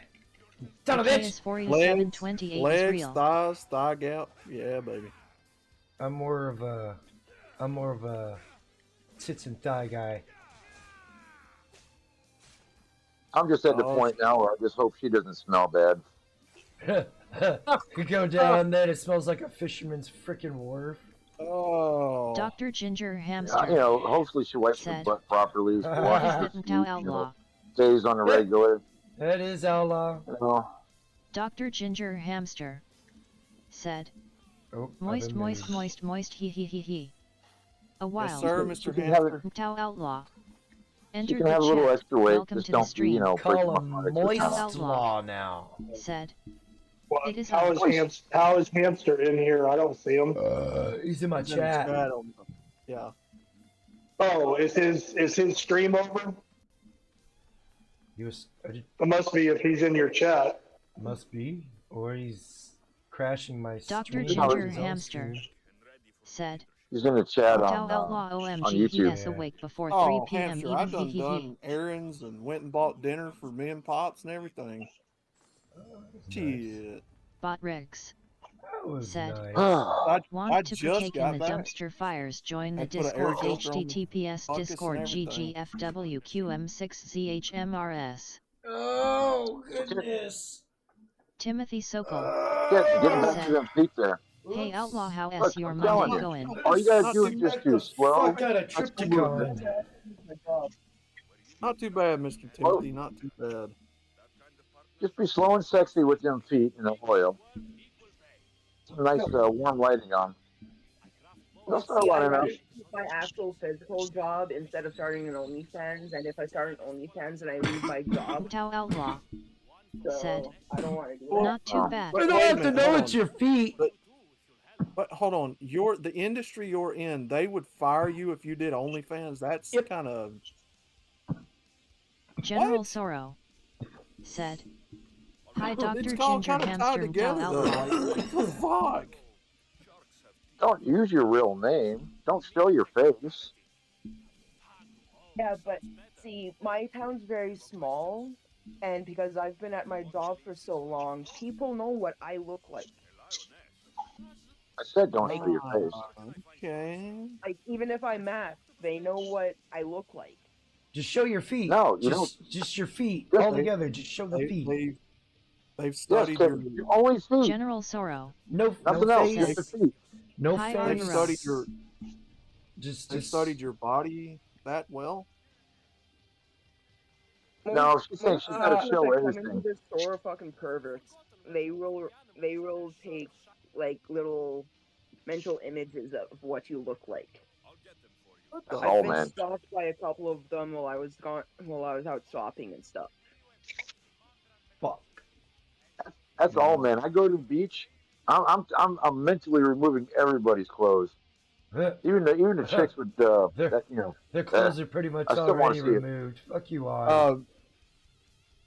Son of a AK bitch. is 4728 is Legs, real. thighs, thigh gap. Yeah, baby. I'm more of a tits and thigh guy. I'm just at the Oh. point now where I just hope she doesn't smell bad. You go down there, it smells like a fisherman's frickin' wharf. Oh. Dr. Ginger Hamster. You know, hopefully she wipes her Said, butt properly. It is washes her written feet, Tau you know, Outlaw. stays on the regular. That is outlaw. You know. Dr. Ginger Hamster. Said, Oh, moist, I've been moist, moved. moist, moist, he he he he. A Yes, wild. sir, She Mr. can have Hamster. Tau Outlaw. She Entered can the have a little chat. extra weight. Welcome Just to the don't be, you stream. know, breaking Call my him heart at moist your Tau house. Outlaw. law now. Said, Well, it is how is Hamster in here? I don't see him. He's in my He's in the chat. chat on the- Yeah. Oh, is his stream over? He was. It must be if he's in your chat. Must be, or he's crashing my Dr. stream. Ginger his own Hamster. stream. Said, He's in the chat Tau on Outlaw OMG he YouTube. is awake before 3 Oh, p.m. Hamster, even I've he done he he. done errands and went and bought dinner for me and Pops and everything. Shit. Bot Riggs. That was Said, nice. I Want to just partake in got the back. dumpster fires? Join the I put an air Discord filter on the https buckets and Discord everything. ggfwqm6zhmrs. Oh goodness. Timothy Sokol. Get back Said, to them feet there. Hey Outlaw, how Look, is your I'm telling Monday you. going? All you gotta Not do too is just Back do the slow. fuck out of Let's move Tripticon. it. Not too bad, Mr. Timothy. Not too bad. Just be slow and sexy with them feet in the oil. Some nice warm lighting on. They'll Well, start see, I'd lining up. rather keep my actual physical job instead of starting an OnlyFans. And if I start an OnlyFans and I lose my job, Tao Outlaw said, so I don't want to do Well, that. not too bad. We don't wait a have to minute, know hold it's on. your feet. But hold on, the industry you're in, they would fire you if you did OnlyFans. That's Yep. kind of General What? Sorrow said, Hi it's Dr. all Ginger kind of tied Hamster Tao together though. Outlaw. Like, what the fuck? Don't use your real name. Don't show your face. Yeah, but see, my town's very small, and because I've been at my job for so long, people know what I look like. I said don't show your face. Okay. Like, even if I'm masked, they know what I look like. Just show your feet. No, you don't. Just your feet Just- all together. Just show the feet. They've Yes, studied your Kevin, you only feet. General Sorrow No, Nothing no else. face. Just the feet. No Hi, face. they've Arturo. studied your Just they've studied your body that well. No, she's saying Most she's people got to that show come into everything. this store are fucking perverts. They will take like little mental images of what you look like. What the Oh, I've been man. stalked by a couple of them while I was out shopping and stuff. fuck. That's all, man. I go to the beach. I'm mentally removing everybody's clothes. Even the chicks with Their- that, you know. Their clothes are pretty much I still wanna already see it. removed. Fuck you, on.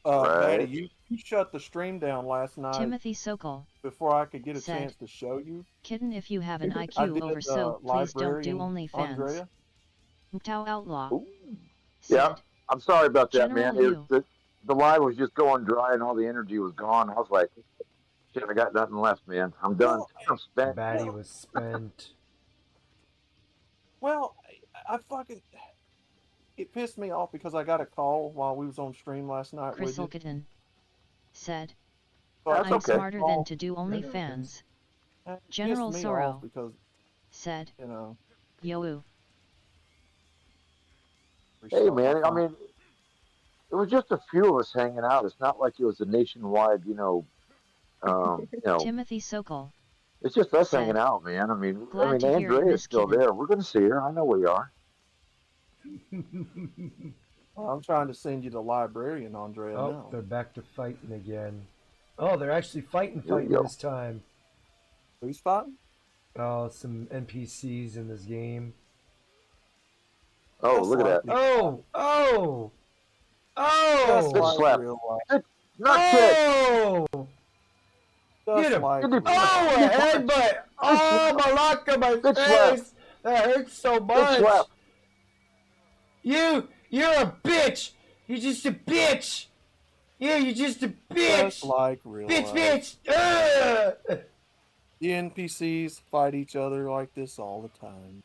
Right. Maddie, you shut the stream down last night Timothy Sokol before I could get a said, chance to show you. Kitten, if you have an I IQ did over so, please don't do Librarian OnlyFans. Andrea. Tao Outlaw Ooh. said, Yeah, I'm sorry about that, General man. Yu. The live was just going dry and all the energy was gone. I was like, shit, I got nothing left, man. I'm done. I'm spent. Batty was spent. Well, I fucking it pissed me off because I got a call while we was on stream last night with you. Chrysalkitten said, So I That's I'm took okay. the smarter call. than to do OnlyFans. It pissed General me Sorrow off because said, you know. Yo. Hey, man. I mean, it was just a few of us hanging out. It's not like it was a nationwide, Timothy Sokol it's just us said, hanging out, man. I mean, Glad to hear it, Andrea's Miss still Kitten. there. We're gonna see her. I know we are. I'm trying to send you the librarian, Andrea. Oh, now. they're back to fighting again. Oh, they're actually fighting Here we go. this time. Who's fighting? Oh, some NPCs in this game. Oh, Just look at like that. Oh! Oh! Just Oh! like slap. real life. Not kidding. Oh! Just Get him. like Get him. real life. Oh, a headbutt! Oh, Malaka, my Good slap. face! That hurts so Good much! slap. You're a bitch! You're just a bitch! Yeah, you're just a bitch! Just like real Bitch, life. bitch! Ugh! The NPCs fight each other like this all the time.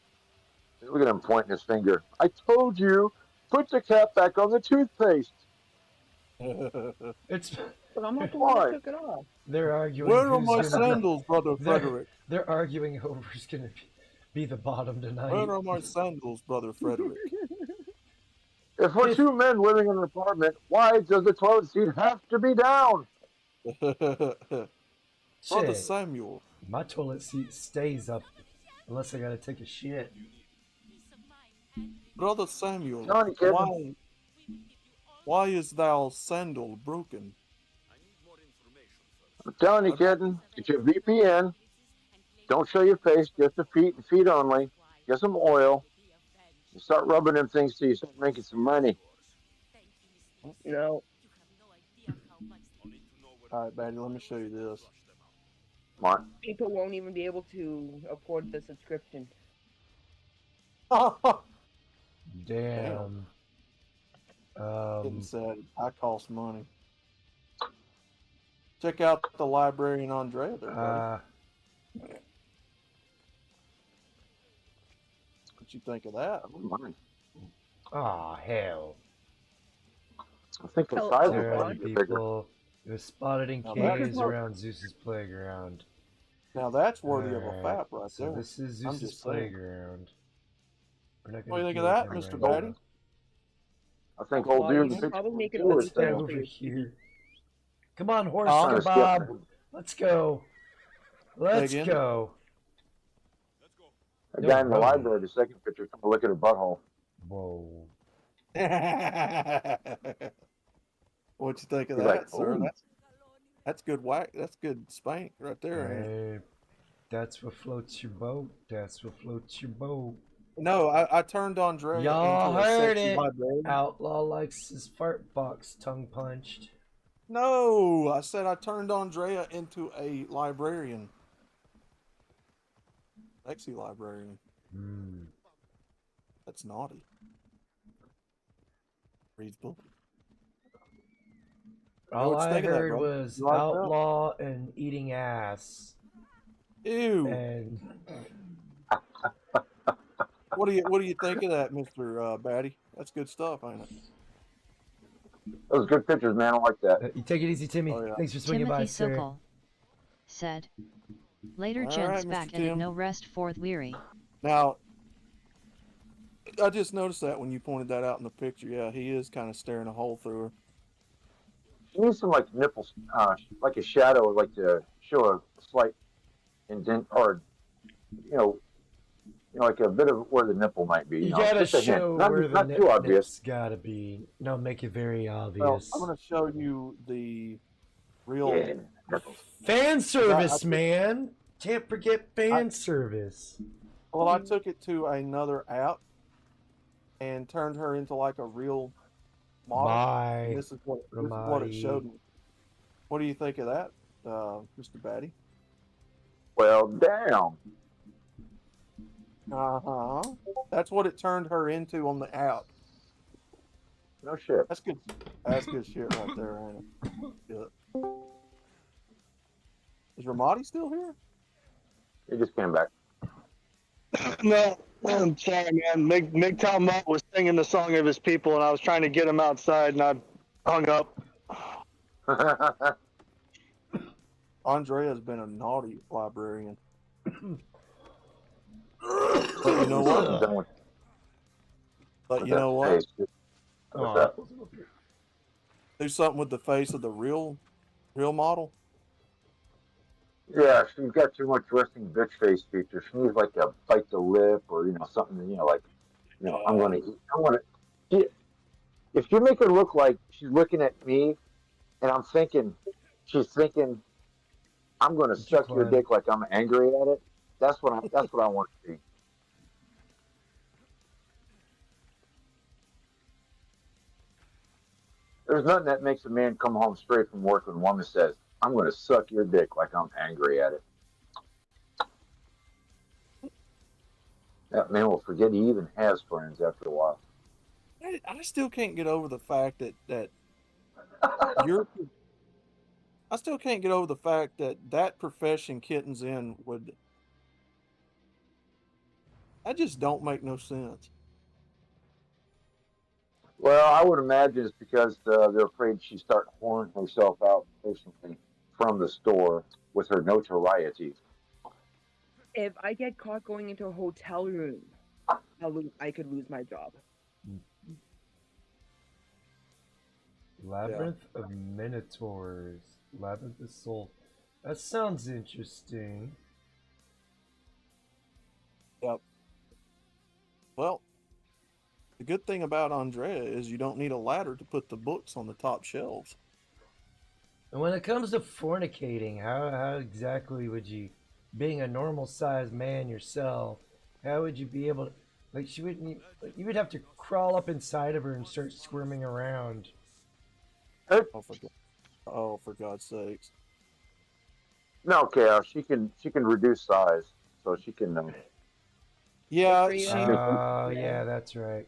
Look at him pointing his finger. I told you, put the cap back on the toothpaste. It's But I'm not the one Why? that took it off. they're arguing. Where are who's my gonna be- sandals, brother They're, Frederick? they're arguing over who's gonna be the bottom tonight. Where are my sandals, brother Frederick? If we're two men living in an apartment, why does the toilet seat have to be down? Brother Shit, Samuel. my toilet seat stays up unless I gotta take a shit. Brother Samuel. Johnny, Kevin. Why is thou sandal broken? I'm telling you, kitten, get your VPN. Don't show your face, just the feet and feet only. Get some oil. And start rubbing them things so you start making some money. No. Alright, Batty, let me show you this. Come on. People won't even be able to afford the subscription. Damn. Getting sad. I cost money. Check out the librarian Andrea there, buddy. What you think of that? Money. Aw, hell. I think the Tell- size tell is There are going the to be bigger. people. It was spotted in Now that- caves around Zeus's playground. Now that's worthy of a Alright, fap right so there. this is I'm Zeus's just saying. playground. We're not What do you gonna think of deal that, with him Mr. right Batty? now. I think old Well, dude you in the can picture probably make it too look is Let's stay better. over here. Come on, horse Huh? trying to skip kebab. that. Let's go. Let's again? go. A No, guy in the really. library, the second picture, come look at her butthole. Whoa. What you think of He's that, like, sir? ooh. That's good whack. That's good spank right there. Ain't it? Hey, that's what floats your boat. That's what floats your boat. No, I turned Andrea Y'all into a heard sexy it. librarian. Outlaw likes his fart box tongue punched. No, I said I turned Andrea into a librarian. Sexy librarian. Hmm. That's naughty. Reads book. All What'd you I think of that, heard bro? was You like that? outlaw and eating ass. Ew. And What do you think of that, Mr. Batty? That's good stuff, ain't it? Those good pictures, man. I like that. you take it easy, Timmy. Oh, yeah. Thanks for swinging by, Timothy sir. Sokol said. Later All gents right, Mr. back at it, Tim. no rest forth weary. Now, I just noticed that when you pointed that out in the picture. Yeah, he is kind of staring a hole through her. She needs some like nipples, like a shadow, like to show a slight indent, or like a bit of where the nipple might be. You gotta Just a hint. show where the Not too obvious. nip's gotta be. No, make it very Well, obvious. I'm going to show you the real Yeah, nipples. Fan service, I took- man. Can't forget fan service. Well, I took it to another app and turned her into like a real model. Bye. And this is what it Ramadi. showed me. What do you think of that, Mr. Batty? Well, damn. Uh-huh. That's what it turned her into on the app. No shit. That's good. That's good shit right there, ain't it? Yeah. Is Ramadi still here? He just came back. No, I'm sorry, man. MGTOW Mutt was singing the song of his people, and I was trying to get him outside, and I hung up. Andrea's been a naughty librarian. But you know what? But you know what? What's that? Do something with the face of the real model. Yeah, she's got too much resting bitch face feature. She needs like a bite the lip, or something. I'm gonna eat. If you make her look like she's looking at me, and she's thinking, I'm gonna suck your dick like I'm angry at it. That's what I want to see. There's nothing that makes a man come home straight from work when a woman says, I'm going to suck your dick like I'm angry at it. That man will forget he even has friends after a while. I still can't get over the fact that you're. I still can't get over the fact that profession Kitten's in would. That just don't make no sense. Well, I would imagine it's because they're afraid she's starting to whoring herself out personally from the store with her notoriety. If I get caught going into a hotel room, I could lose my job. Labyrinth of Minotaurs. Labyrinth of Soul. That sounds interesting. Yep. Well, the good thing about Andrea is you don't need a ladder to put the books on the top shelves. And when it comes to fornicating, how exactly would you, being a normal sized man yourself, how would you be able to, like, she wouldn't, you would have to crawl up inside of her and start squirming around. Oh, for God's sakes! No, Chaos. She can reduce size, so she can. Yeah, yeah, that's right.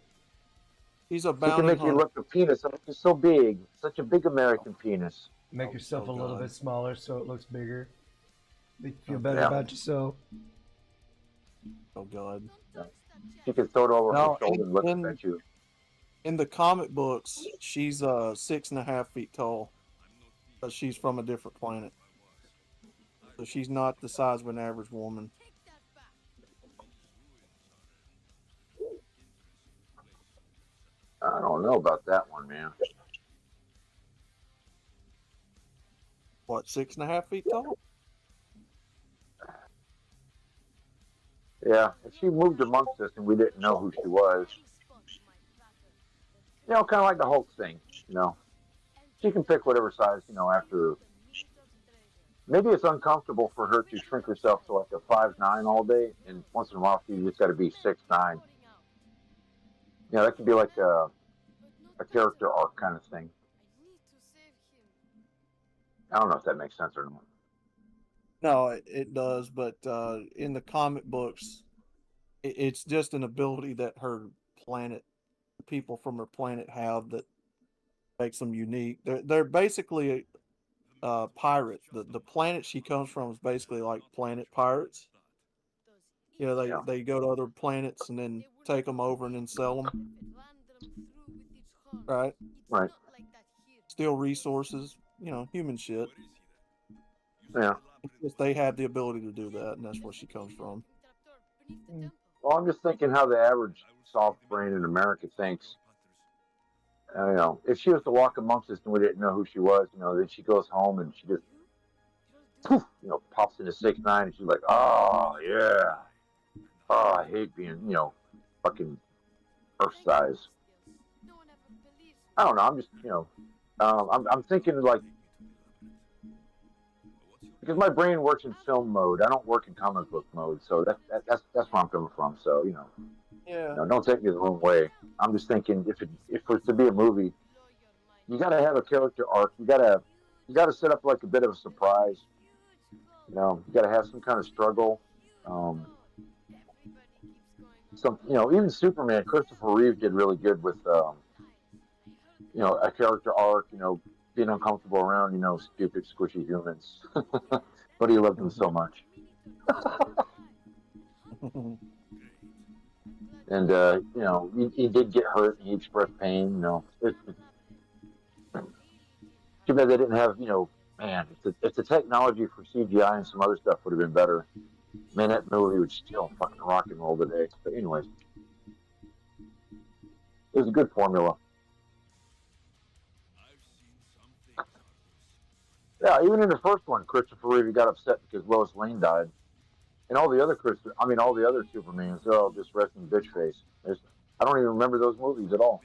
He's a She bounty can make hunter. you look a penis. It's so big, such a big American penis. Make yourself a little God. bit smaller so it looks bigger. Make you feel Okay. better Yeah. about yourself. Oh God! She can throw it over No, her shoulder and look in- at you. In the comic books, she's 6.5 feet tall, but she's from a different planet, so she's not the size of an average woman. I don't know about that one, man. What, 6.5 feet tall? Yeah, if she moved amongst us and we didn't know who she was, kind of like the Hulk thing, you know, she can pick whatever size, after. Maybe it's uncomfortable for her to shrink herself to like a 5'9" all day, and once in a while she just got to be 6'9". That could be like a character arc kind of thing. I don't know if that makes sense or not. No, it does, but in the comic books, it's just an ability that her planet, people from her planet have that makes them unique. They're basically pirates. The planet she comes from is basically like planet pirates. Yeah. They go to other planets and then take them over and then sell them. Right? Right. Steal resources, human shit. Yeah. It's just they have the ability to do that, and that's where she comes from. Well, I'm just thinking how the average soft brain in America thinks. If she was to walk amongst us and we didn't know who she was, then she goes home and she just, poof, pops into 6'9", and she's like, oh yeah, oh I hate being, fucking Earth size. I don't know. I'm just, I'm thinking like, because my brain works in film mode. I don't work in comic book mode, so that's where I'm coming from. So Yeah. don't take me the wrong way. I'm just thinking if it's to be a movie, you got to have a character arc. You got to set up like a bit of a surprise. You got to have some kind of struggle. Even Superman, Christopher Reeve did really good with a character arc. Being uncomfortable around stupid squishy humans, but he loved them so much. And he did get hurt. He expressed pain. Too bad they didn't have. Man, if the technology for CGI and some other stuff would have been better, man, that movie would still fucking rock and roll today. But anyways, it was a good formula. Yeah, even in the first one, Christopher Reeve got upset because Lois Lane died, and all the other Supermans, they're all just resting bitch face. I don't even remember those movies at all.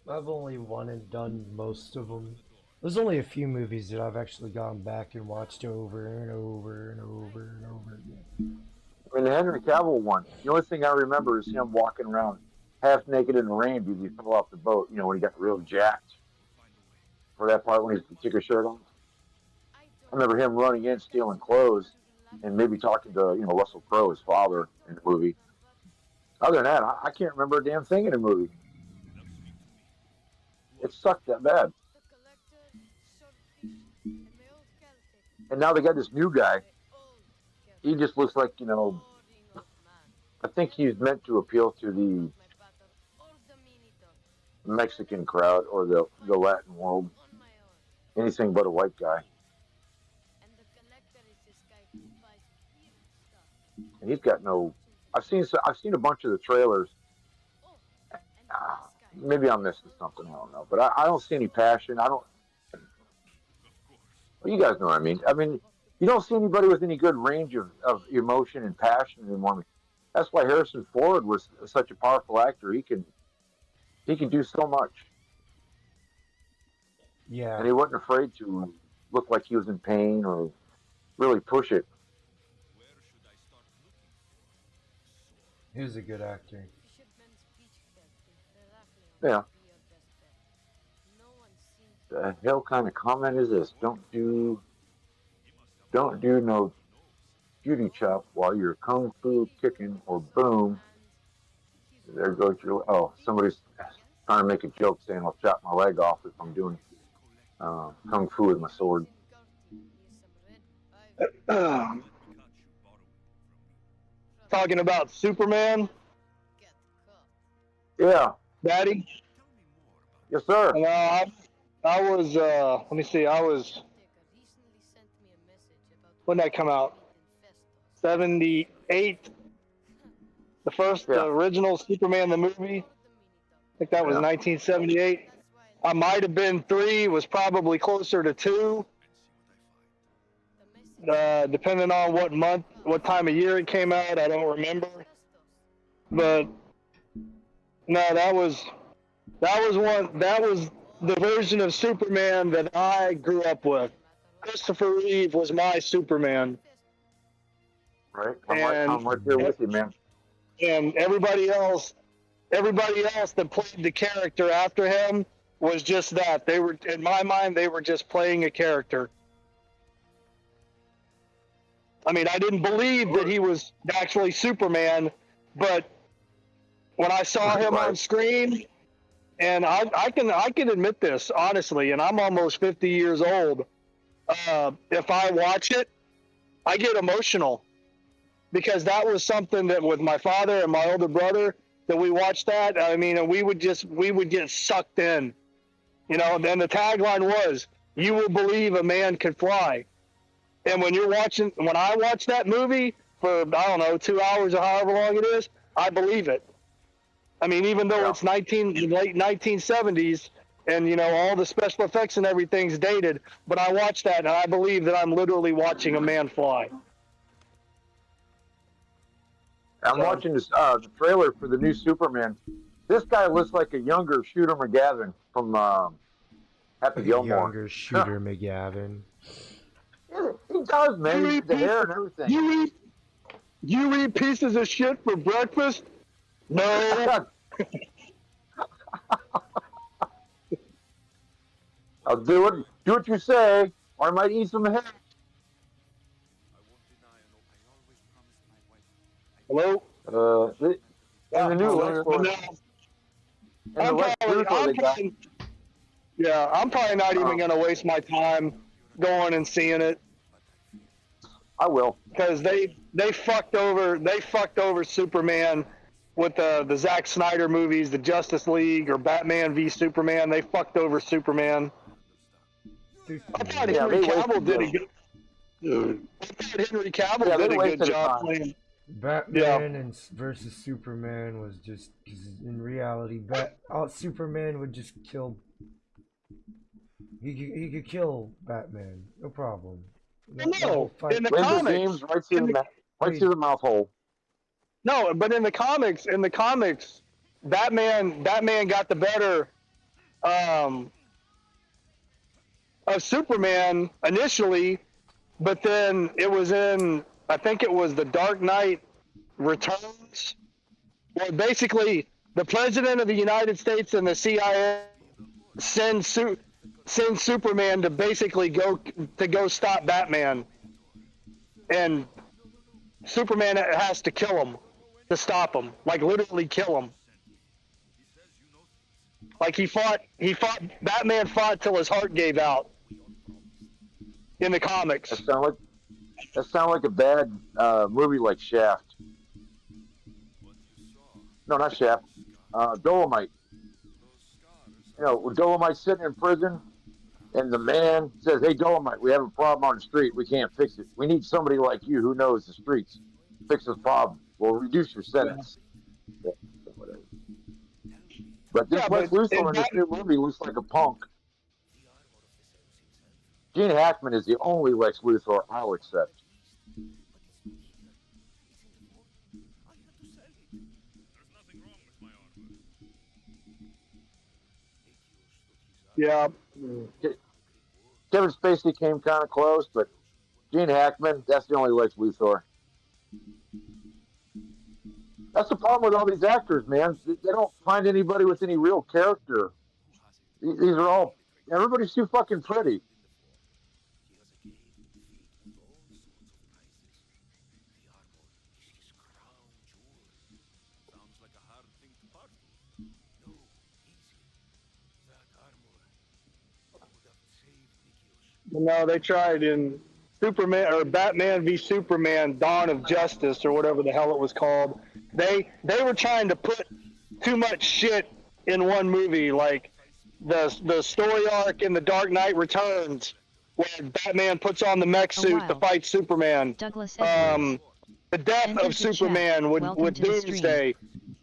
I've only one and done most of them. There's only a few movies that I've actually gone back and watched over and over and over and over again. I mean, the Henry Cavill one, the only thing I remember is him walking around half naked in the rain because he fell off the boat, when he got real jacked. For that part when he took his shirt off. I remember him running in, stealing clothes, and maybe talking to, Russell Crowe, his father, in the movie. Other than that, I can't remember a damn thing in the movie. It sucked that bad. And now they got this new guy. He just looks like, I think he's meant to appeal to the Mexican crowd or the Latin world. Anything but a white guy. And he's got no. I've seen a bunch of the trailers. Maybe I'm missing something. I don't know, but I don't see any passion. I don't. Well, you guys know what I mean. I mean, you don't see anybody with any good range of emotion and passion anymore. That's why Harrison Ford was such a powerful actor. He can do so much. Yeah. And he wasn't afraid to look like he was in pain or really push it. He was a good actor. Yeah. The hell kind of comment is this? Don't do no beauty chop while you're kung fu kicking or boom. There goes your. Oh, somebody's trying to make a joke saying I'll chop my leg off if I'm doing kung fu with my sword. Talking about Superman. Yeah. Daddy. Yes, sir. I was. Let me see. When did that come out? 78. The first, the original Superman the movie. I think that was 1978. I might have been 3. Was probably closer to 2. depending on what month, what time of year it came out. I don't remember, but no, that was the version of Superman that I grew up with. Christopher Reeve was my Superman. Right, I'm right there with you, man. And everybody else that played the character after him was just that. They were, in my mind, they were just playing a character. I mean, I didn't believe that he was actually Superman, but when I saw him on screen, and I can admit this honestly, and I'm almost 50 years old. If I watch it, I get emotional because that was something that with my father and my older brother that we watched that. I mean, and we would get sucked in, you know. And then the tagline was, "You will believe a man could fly." And when I watch that movie for, I don't know, 2 hours or however long it is, I believe it. I mean, even though it's late 1970s and, you know, all the special effects and everything's dated, but I watch that and I believe that I'm literally watching a man fly. I'm watching this the trailer for the new Superman. This guy looks like a younger Shooter McGavin from Happy Gilmore. Younger Shooter McGavin. He does, man. The hair and everything. You eat pieces of shit for breakfast? No. I'll do what you say, or I might eat some hair. Hello? In the new Lex Luthor, I'm probably not even going to waste my time going and seeing it. I will, because they fucked over Superman with the Zack Snyder movies, the Justice League or Batman v Superman. They fucked over Superman. I thought Henry Cavill did a good job playing. Batman and versus Superman was just, because in reality, Superman would just kill. He could kill Batman, no problem. No, in the comics, right through the mouth hole. No, but in the comics, Batman got the better of Superman initially, but then it was I think it was the Dark Knight Returns, where basically the President of the United States and the CIA send Superman to basically go stop Batman, and Superman has to kill him to stop him, like literally kill him. Like Batman fought till his heart gave out in the comics. That sound like a bad movie like Shaft. No, not Shaft. Dolomite. You know, Dolomite's sitting in prison, and the man says, "Hey, Dolomite, we have a problem on the street. We can't fix it. We need somebody like you who knows the streets. Fix this problem. We'll reduce your sentence." Yeah, whatever. But this Lex Luthor in this new movie looks like a punk. Gene Hackman is the only Lex Luthor I'll accept. Yeah. Kevin Spacey came kind of close, but Gene Hackman, that's the only Lex Luthor. That's the problem with all these actors, man. They don't find anybody with any real character. These are all, everybody's too fucking pretty. No, they tried in Superman or Batman v Superman: Dawn of Justice or whatever the hell it was called. They were trying to put too much shit in one movie, like the story arc in The Dark Knight Returns, where Batman puts on the mech suit to fight Superman. The death of Superman with Doomsday.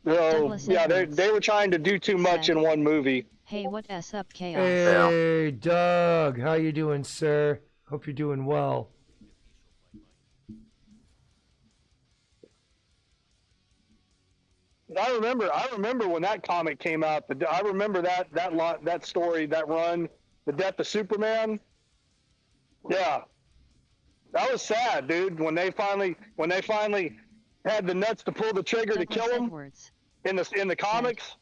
So yeah, they were trying to do too much in one movie. Hey, what's up, Chaos? Hey, Doug. How you doing, sir? Hope you're doing well. remember when that comic came out. I remember that story, that run, the death of Superman. Yeah, that was sad, dude. When they finally had the nuts to pull the trigger to Douglas kill him Edwards in the comics.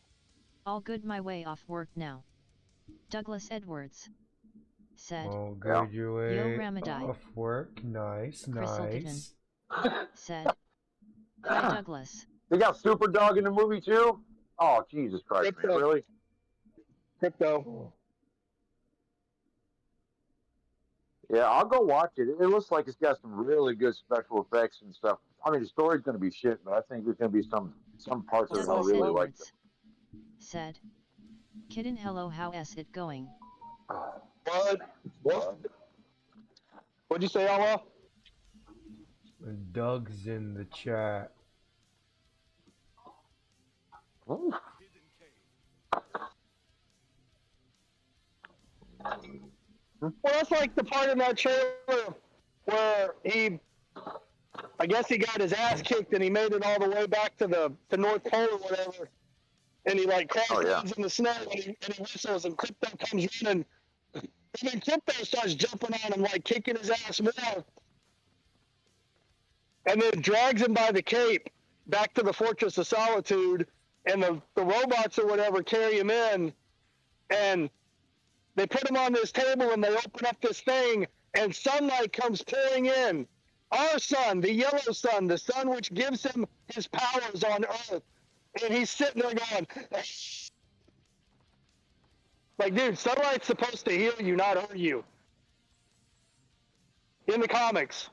All good, my way off work now. Douglas Edwards said. Oh, good your way Yo Ramadai. off work. Nice, Crystal nice. said. Hi Douglas. They got Super Dog in the movie too. Oh Jesus Christ, man, really? Crypto. Yeah, I'll go watch it. It looks like it's got some really good special effects and stuff. I mean, the story's going to be shit, but I think there's going to be some parts of it I Douglas really like. Edwards said. Kidden, hello, how's it going? What? What'd you say, Allah? Doug's in the chat. Ooh. Well, that's like the part in that trailer where I guess he got his ass kicked and he made it all the way back to the North Pole or whatever, and he like crashes in the snow and he whistles and Crypto comes running, and then Crypto starts jumping on him like kicking his ass more, and then drags him by the cape back to the Fortress of Solitude, and the robots or whatever carry him in, and they put him on this table and they open up this thing and sunlight comes pouring in. Our sun, the yellow sun, the sun which gives him his powers on Earth. And he's sitting there going, like, dude, sunlight's supposed to heal you, not hurt you. In the comics.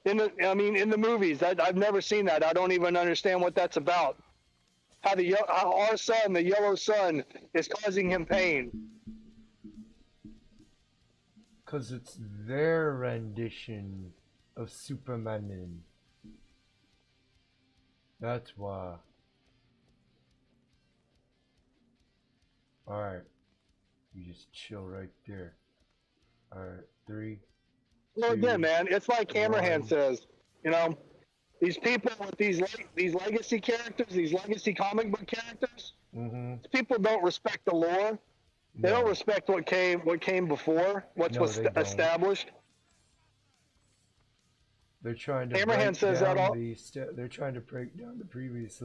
In the movies. I've never seen that. I don't even understand what that's about. How our sun, the yellow sun, is causing him pain. Because it's their rendition of Superman. That's why. Alright. You just chill right there. Alright, 3. Well, again, man, it's like Hammerhand says, you know, these people with these legacy characters, these legacy comic book characters, people don't respect the lore. They don't respect what came before, was established. They're trying to Hammerhand says that all. They're trying to break down the previous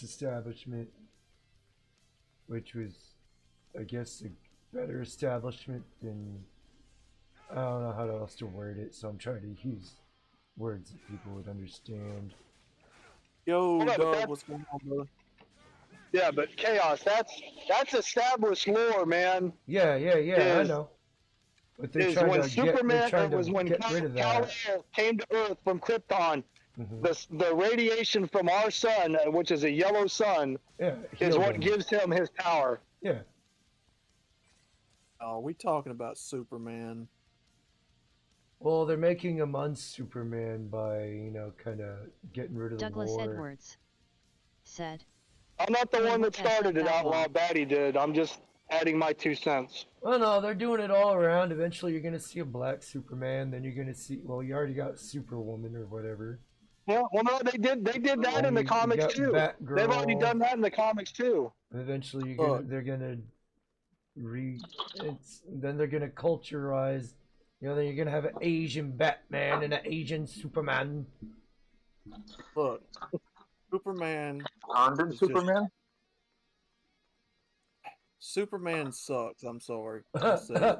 establishment, which was, I guess, a better establishment than. I don't know how else to word it, so I'm trying to use words that people would understand. Yo, Doug, what's going on, brother? Yeah, but Chaos, that's established lore, man. Yeah, I know. But they're trying to Superman, get rid of that. Kal-El came to Earth from Krypton. The radiation from our sun, which is a yellow sun, is what gives him his power. Yeah. Oh, we talking about Superman. Well, they're making him un-Superman by, kind of getting rid of Douglas the lore. Edwards said. I'm not the one that started it, Outlaw Batty did. I'm just adding my 2 cents. Well, no, they're doing it all around. Eventually, you're going to see a black Superman. Then you're going to see, well, you already got Superwoman or whatever. Yeah, well, no, they did that in the comics too. Batgirl. They've already done that in the comics too. And eventually, they're going to then they're going to culturize. Then you're going to have an Asian Batman and an Asian Superman. Look, Superman. Superman? Superman sucks. I'm sorry. I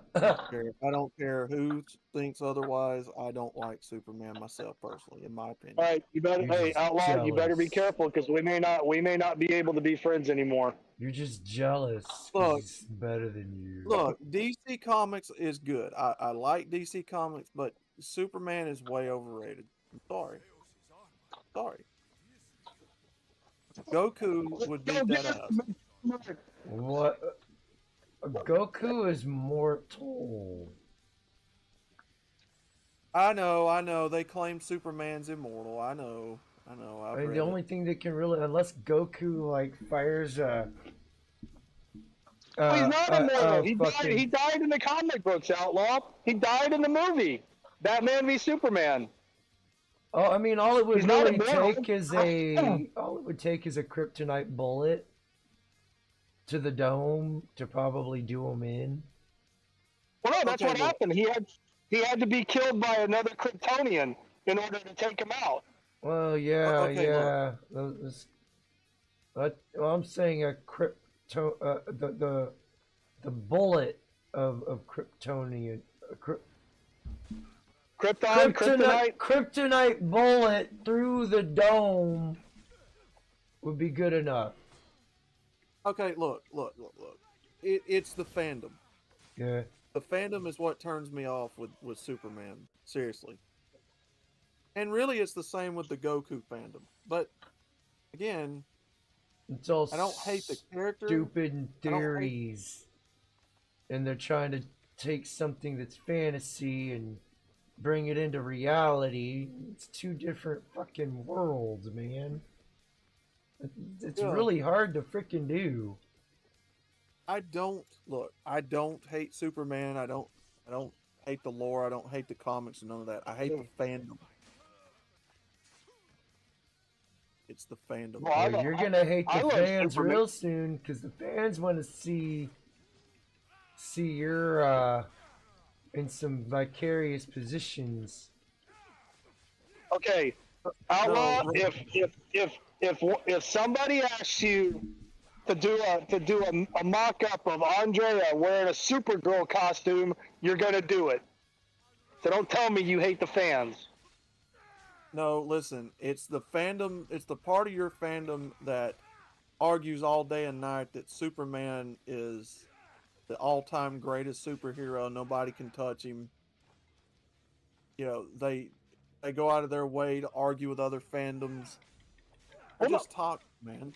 don't care who thinks otherwise. I don't like Superman myself personally, in my opinion. All right, you better, Outlaw, you better be careful because we may not be able to be friends anymore. You're just jealous. Look, he's better than you. Look, DC Comics is good. I like DC Comics, but Superman is way overrated. I'm sorry. Goku would beat that ass. What? Goku is mortal. I know. They claim Superman's immortal. I know. I mean, the only thing that can really, unless Goku fires he's not immortal. He died in the comic books, Outlaw. He died in the movie Batman v Superman. Oh, I mean, all it would He's not really immortal. take is all it would take is a kryptonite bullet to the dome to probably do him in. Well, no, that's Okay, what well- happened. He had to be killed by another Kryptonian in order to take him out. Well, yeah, Okay, yeah. Well, I'm saying a the bullet of Kryptonian. Kryptonite. Kryptonite bullet through the dome would be good enough. Okay, look. It's the fandom. Yeah. The fandom is what turns me off with Superman. Seriously. And really, it's the same with the Goku fandom. But again, It's all I don't hate the character. stupid I don't hate- theories. And they're trying to take something that's fantasy and bring it into reality. It's two different fucking worlds, man. It's Yeah. really hard to freaking do. I don't hate Superman. I don't hate the lore. I don't hate the comics and none of that. I hate the fandom. It's the fandom. Well, Well, you're gonna hate I the love fans Superman. real soon because the fans want to see your in some vicarious positions. Okay, Outlaw. No, If somebody asks you to do a mock up of Andrea wearing a Supergirl costume, you're gonna do it. So don't tell me you hate the fans. No, listen. It's the fandom. It's the part of your fandom that argues all day and night that Superman is the all-time greatest superhero. Nobody can touch him. You know, they go out of their way to argue with other fandoms. Or Well, no. just talk, man.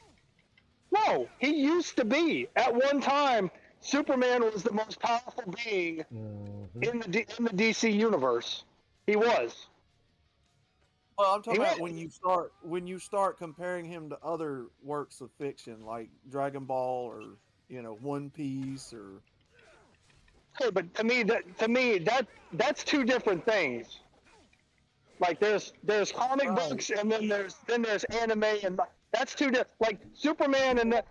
No, he used to be. At one time, Superman was the most powerful being Mhm. in the DC universe. He was. Well, I'm talking He about was. when you start comparing him to other works of fiction like Dragon Ball or One Piece or Okay, but to me that's two different things. Like there's comic Right. books and then there's anime and that's two different. Like Superman and that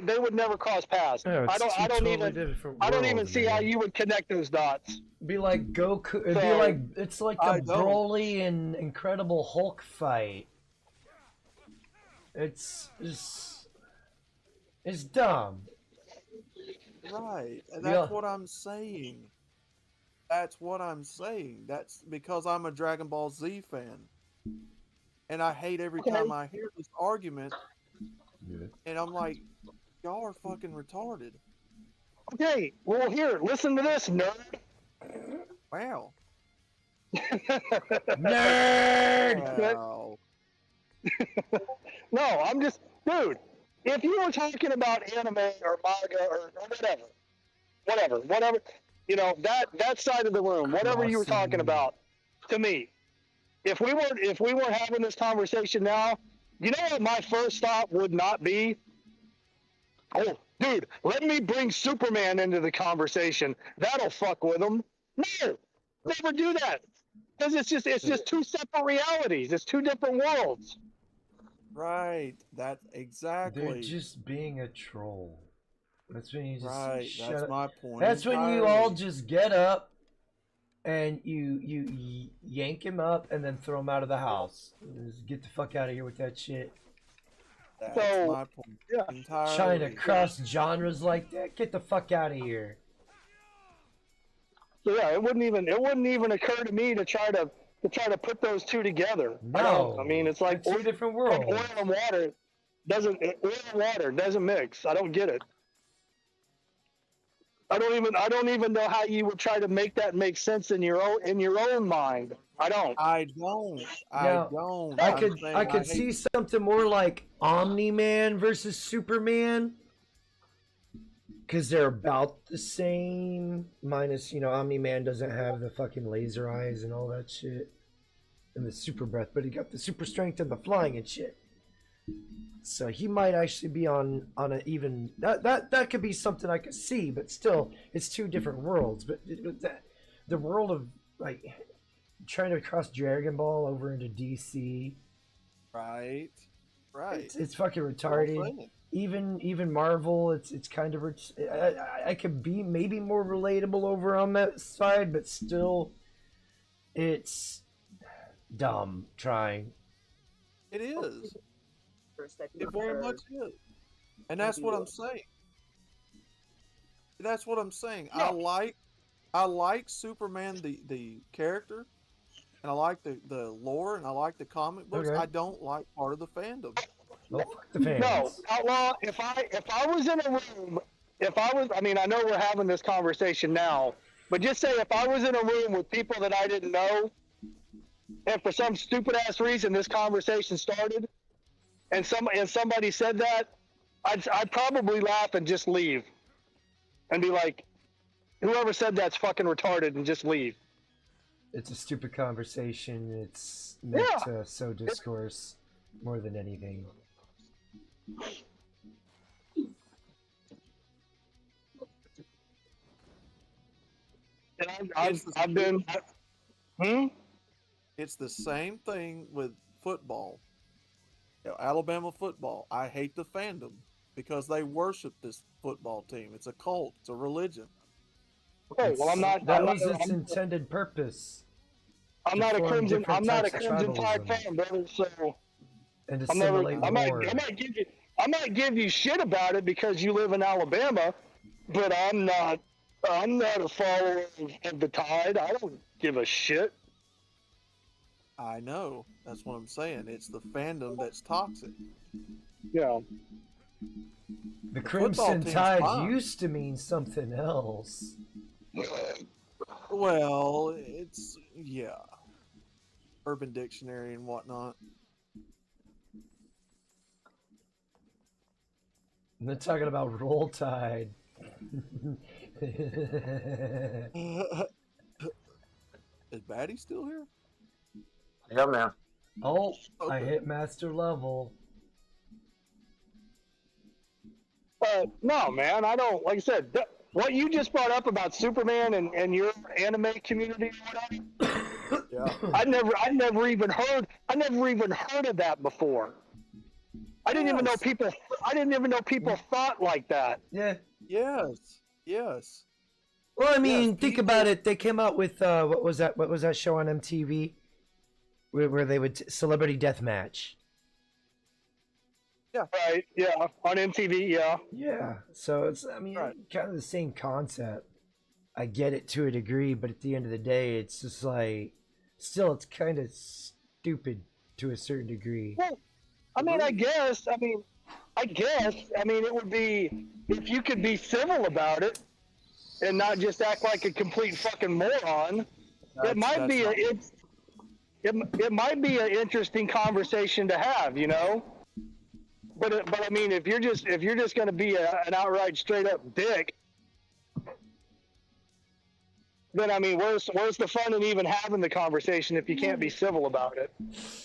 they would never cross paths. Yeah, it's I two don't totally even different I don't even worlds, see how man. you would connect those dots. Be like Goku. It'd be So, like it's like I the don't. Broly and Incredible Hulk fight. It's dumb. right. And Yeah. that's what I'm saying. That's what I'm saying. That's because I'm a Dragon Ball Z fan. And I hate every Okay. time I hear this argument Yeah. and I'm like, y'all are fucking retarded. Okay, well here, listen to this, nerd. Wow. Nerd. Wow. No, I'm just, dude. If you were talking about anime or manga or whatever, that side of the room, whatever you were talking about, to me, if we weren't having this conversation now, you know what my first thought would not be? Oh, dude, let me bring Superman into the conversation. That'll fuck with him. No, never do that. Because it's just two separate realities. It's two different worlds. Right. That's They're exactly. just being a troll. That's when you just Right. shut That's up. my point. That's when you all entirely. just get up and you yank him up and then throw him out of the house. Just get the fuck out of here with that shit. That's So, my point. yeah. Entirely. Trying to cross genres like that. Get the fuck out of here. So yeah, it wouldn't even occur to me to try to put those two together. No. I mean, it's like They're two different like worlds. oil and water doesn't mix. I don't get it. I don't even know how you would try to make that make sense in your own mind. I don't. I don't. Now, don't. I I'm could saying I could hate- see something more like Omni-Man versus Superman. Because they're about the same, minus, Omni-Man doesn't have the fucking laser eyes and all that shit. And the super breath, but he got the super strength and the flying and shit. So he might actually be on a even that could be something I could see, but still, it's two different worlds. But the world of like trying to cross Dragon Ball over into DC. Right. It's fucking That's what I'm retarded. saying. Even Marvel, it's kind of I could be maybe more relatable over on that side, but still, it's dumb trying. It is. First, I It very prefer- much is. And that's what I'm saying. That's what I'm saying. Yeah. I like Superman the character, and I like the lore, and I like the comic books. Okay. I don't like part of the fandom. Well, fuck the fans. No, Outlaw. If I was in a room, I mean, I know we're having this conversation now, but just say if I was in a room with people that I didn't know, and for some stupid ass reason this conversation started, and somebody said that, I'd probably laugh and just leave, and be like, whoever said that's fucking retarded, and just leave. It's a stupid conversation. It's meant Yeah. to sow discourse more than anything. And I've been. It's the same thing with football. You know, Alabama football. I hate the fandom because they worship this football team. It's a cult. It's a religion. Oh well, I'm not. That I'm was not, its intended purpose. I'm not a form Crimson. different I'm not a types of Crimson Tide tribalism. fan, brother. So And I'm never. assimilate I more. might give you shit about it because you live in Alabama, but I'm not a follower of the Tide. I don't give a shit. I know. That's what I'm saying. It's the fandom that's toxic. Yeah. The football Crimson team's Tide fine. used to mean something else. Well, it's Urban Dictionary and whatnot. And they're talking about Roll Tide. Is Batty still here? Yeah, man. Oh, I Okay. hit master level. No, man, I don't. Like I said, what you just brought up about Superman and your anime community, or whatever, Yeah. I never even heard of that before. I didn't even know people thought like that. Yeah. Yes. Well, I mean, Yes, think about it. They came out with what was that? What was that show on MTV where they would Celebrity Deathmatch? Right? Yeah, on MTV. Yeah. Yeah. So it's kind of the same concept. I get it to a degree, but at the end of the day, it's just like still it's kind of stupid to a certain degree. Well, I guess it would be if you could be civil about it and not just act like a complete fucking moron. It might be it might be an interesting conversation to have, you know. But I mean, if you're just going to be an outright straight up dick, then I mean, where's the fun in even having the conversation if you can't be civil about it?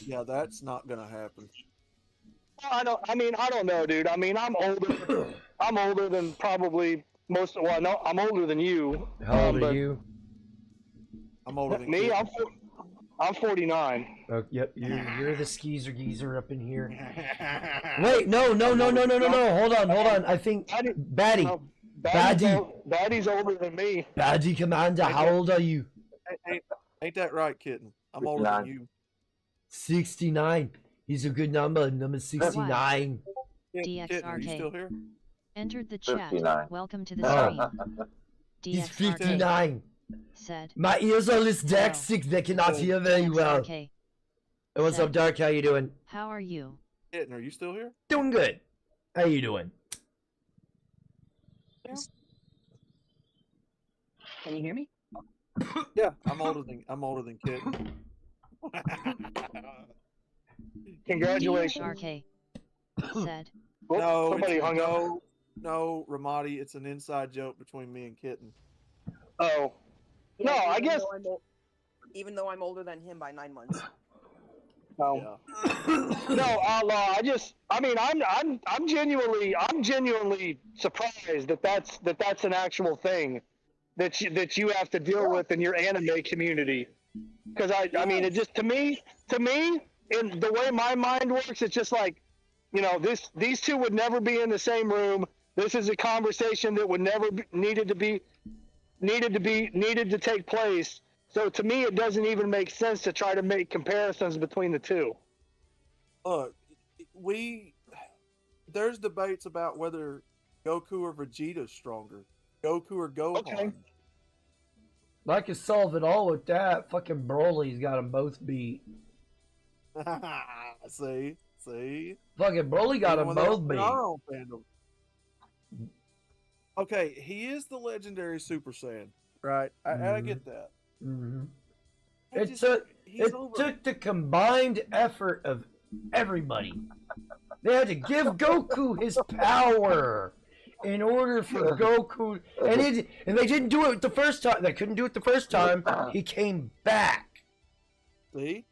Yeah, that's not gonna happen. I don't know, dude. I mean, I'm older than probably most. Well, no, I'm older than you. How old but are you? I'm older than Me, you. I'm 49. Oh, yep, you're the skeezer geezer up in here. Wait, no. Hold on. I think Batty. No, Baddy. Baddy's older than me. Baddy Commander, how old are you? Ain't that right, kitten? I'm older than you. 69. He's a good number. Number 69. Kitten, are you still DXRK. here? Entered the chat. 59. Welcome to the Oh. stream. He's DXRK 59. said. My ears are Wow. dyslexic. They cannot hear very well. DXRK. Hey, what's up, Dark? How you doing? How are you? Kitten, are you still here? Doing good. How you doing? Can you hear me? Yeah, I'm older than Kitten. Congratulations. DXRK said. Oh, No, somebody hung up. No, Ramadi, it's an inside joke between me and Kitten. Oh, no, I guess. Even though I'm older than him by 9 months. No, Yeah. no, Outlaw. I'm genuinely surprised that's an actual thing that you have to deal with in your anime community. Because I mean, it just to me, in the way my mind works, it's just like, you know, these two would never be in the same room. This is a conversation that would never needed to take place. So to me, it doesn't even make sense to try to make comparisons between the two. Look, there's debates about whether Goku or Vegeta's stronger. Goku or Gohan. Okay. I can solve it all with that. Fucking Broly's got them both beat. See? Fucking Broly got them both beat. Our own fandom. Okay, he is the legendary Super Saiyan, right? I get that. Mm-hmm. It took the combined effort of everybody. They had to give Goku his power in order for Goku, and they didn't do it the first time. They couldn't do it the first time. He came back. See?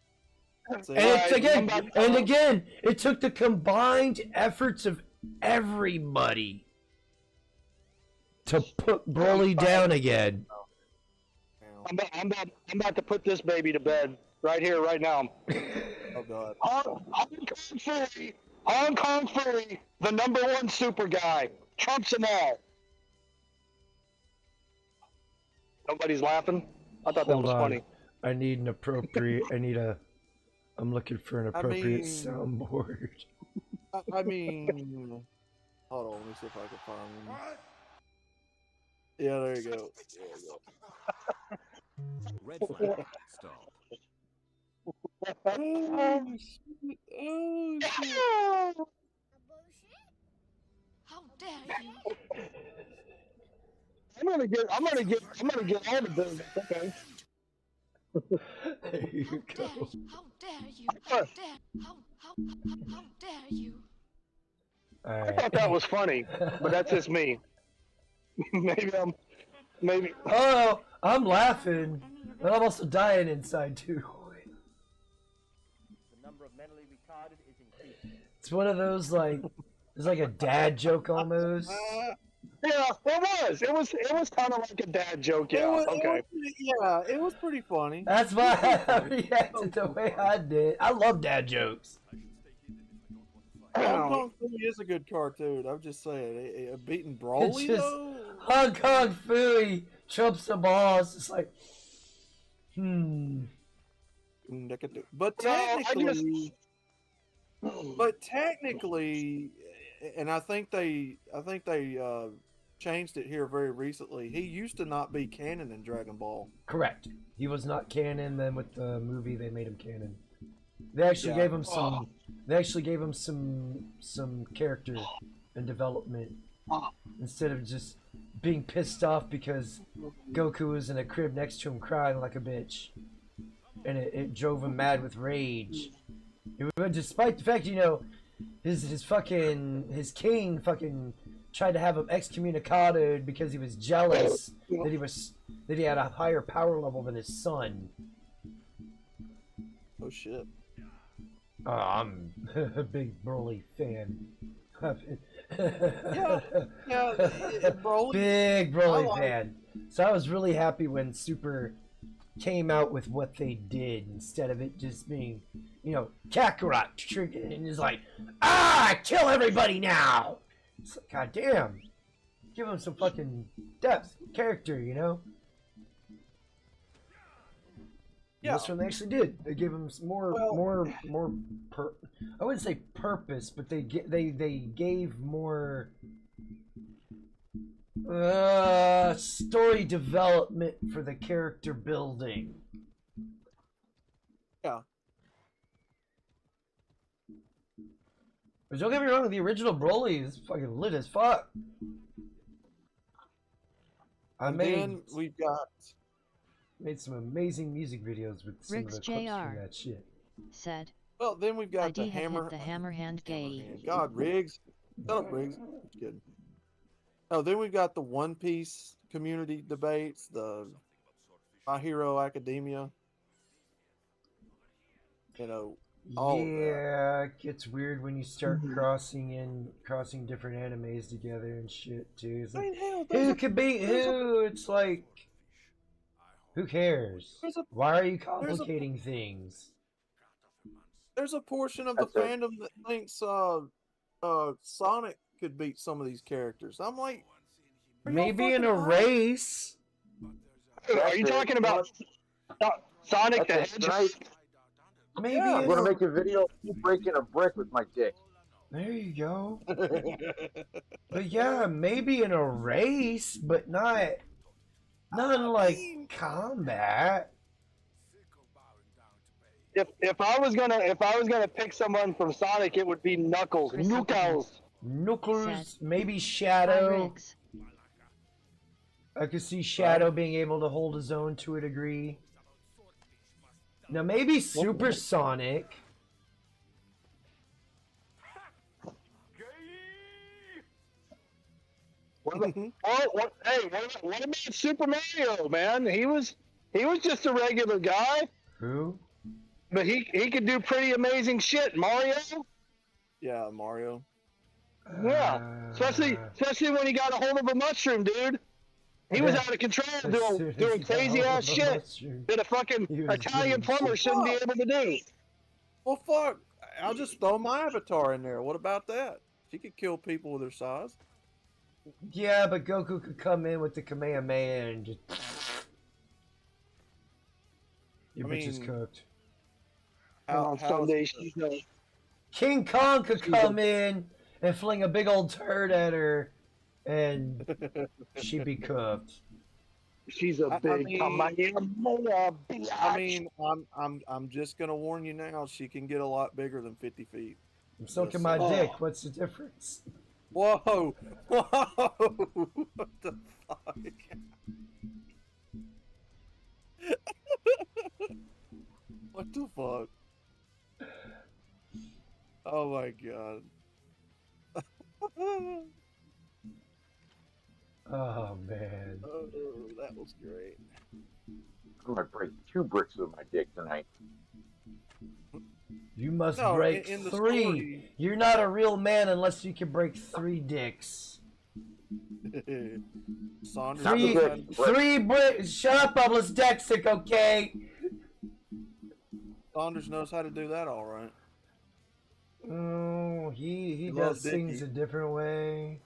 And again, it took the combined efforts of everybody to put Broly down again. I'm about to put this baby to bed right here, right now. Oh God. Hong Kong Fury, the #1 super guy, trumps them all. Nobody's laughing. I thought that was funny. I need an appropriate. I'm looking for an appropriate soundboard. I mean, hold on. Let me see if I can find one. Yeah, there you go. Red flag installed. Oh shit! How dare you? I'm gonna get all the business. Okay. There you go. How dare you? How dare you? I thought that was funny, but that's just me. maybe. Oh, I'm laughing, but I'm also dying inside too. The number of mentally retarded is increasing. It's one of those it's like a dad joke almost. Yeah, it was kind of like a dad joke. Yeah, It was pretty funny. That's why I reacted the way I did. I love dad jokes. Hong Kong Phooey is a good cartoon. I'm just saying, beating Broly though. Hong Kong Phooey trumps the balls. It's like, But technically, and I think they changed it here very recently. He used to not be canon in Dragon Ball. Correct. He was not canon. Then with the movie, they made him canon. They actually gave him some. They actually gave him some character and development instead of just being pissed off because Goku was in a crib next to him crying like a bitch, and it drove him mad with rage. Despite the fact, his king fucking tried to have him excommunicated because he was jealous that he had a higher power level than his son. Oh shit. Oh, I'm a big Broly fan. Broly. Big Broly fan. So I was really happy when Super came out with what they did instead of it just being, Kakarot and he's like, kill everybody now. It's like, god damn. Give him some fucking depth, character, Yeah. This one they actually did. They gave him some more. I wouldn't say purpose, but they gave more story development for the character building. Yeah. But don't get me wrong, the original Broly is fucking lit as fuck. We've got. Made some amazing music videos with some Riggs of the clips JR from that shit. Said. Well, then we've got ID the hammer. hit the hammerhand gay. God, Riggs. Shut up, Riggs. Just kidding. Oh, then we've got the One Piece community debates, the My Hero Academia. All it gets weird when you start crossing different animes together and shit too. It's like, who could beat who? It's like, Who cares? There's a- Why are you there's a- complicating things? There's a portion of the That's it. fandom that thinks Sonic could beat some of these characters. I'm like, are y'all Maybe in fucking a high? race. Are you talking about Sonic the That's it. Hedgehog? Tonight, Maybe Yeah, I'm in gonna a... make a video of me breaking a brick with my dick. There you go. But yeah, maybe in a race, but not in like combat. If I was gonna pick someone from Sonic, it would be Knuckles. Chris Knuckles. Knuckles, maybe Hi, Shadow. Riggs. I could see Shadow being able to hold his own to a degree. Now maybe Supersonic. What about Super Mario, man? He was just a regular guy, Who? but he could do pretty amazing shit. Mario, Yeah, Mario. yeah, especially when he got a hold of a mushroom, dude. He was out of control doing crazy ass shit that a fucking He was Italian doing plumber shouldn't be able to do. Well, fuck. I'll just throw my avatar in there. What about that? She could kill people with her size. Yeah, but Goku could come in with the Kamehameha and just... Your I bitch is mean, cooked. How, Someday how's- she's gonna. King Kong could come in and fling a big old turd at her, and she'd be cooked. She's a I big. mean- I mean, I'm just gonna warn you now. She can get a lot bigger than 50 feet. So can my dick. What's the difference? Whoa! Whoa! What the fuck? What the fuck? Oh my god. Oh man. Oh, that was great. I'm gonna break 2 bricks with my dick tonight. You must No, break in the 3. story- You're not a real man unless you can break 3 dicks. Saunders Three, knows how to- 3 bricks. Shut up, Bubbles Dexic, okay? Saunders knows how to do that all right. Oh, he loves does things dick a different way.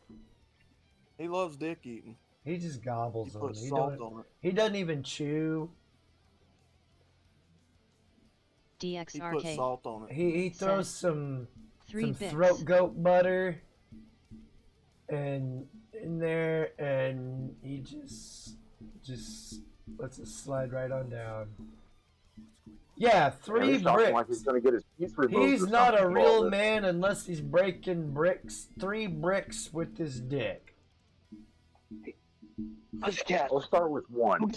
He loves dick eating. He just He gobbles them. puts salt on it. He doesn't even chew. He puts DXRK. salt on it. He throws some 3 bits. throat goat butter and in there, and he just lets it slide right on down. Yeah, 3 He's talking bricks. like he's gonna get his teeth removed. He's or not a something. real Well, man unless he's breaking bricks, 3 bricks with his dick. Pussycat. We'll start with 1.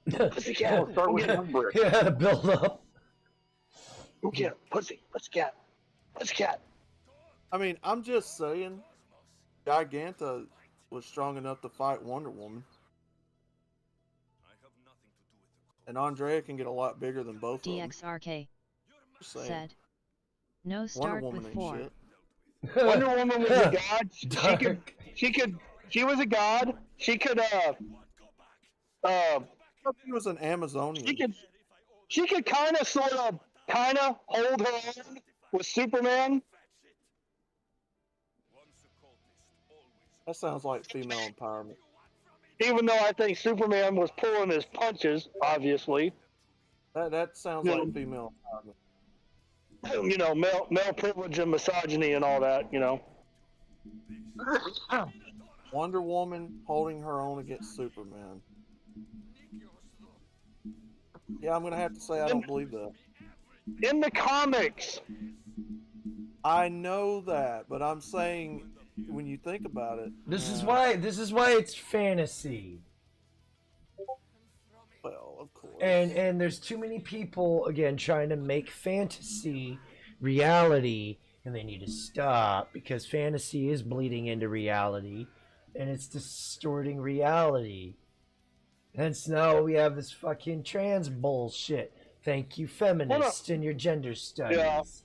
Pussycat. We'll start with 1 brick. He had to build up. Pussycat. Pussycat. Pussycat. I mean, I'm just saying, Giganta was strong enough to fight Wonder Woman. And Andrea can get a lot bigger than both of them. DXRK Just saying. said. No Wonder start Woman with ain't 4. shit. Wonder Woman was a god. Dark. She was a god. She could I thought he was an Amazonian. she could kind of hold her own with Superman. That sounds like female empowerment. Even though I think Superman was pulling his punches, obviously. That sounds Yeah. like female empowerment. You know, male privilege and misogyny and all that, you know. Wonder Woman holding her own against Superman. Yeah, I'm gonna have to say I don't believe that. In the comics, I know that, but I'm saying when you think about it, This is why it's fantasy. well, of course. And there's too many people again trying to make fantasy reality, and they need to stop because fantasy is bleeding into reality and it's distorting reality. Hence now we have this fucking trans bullshit. Thank you, feminists, and your gender studies.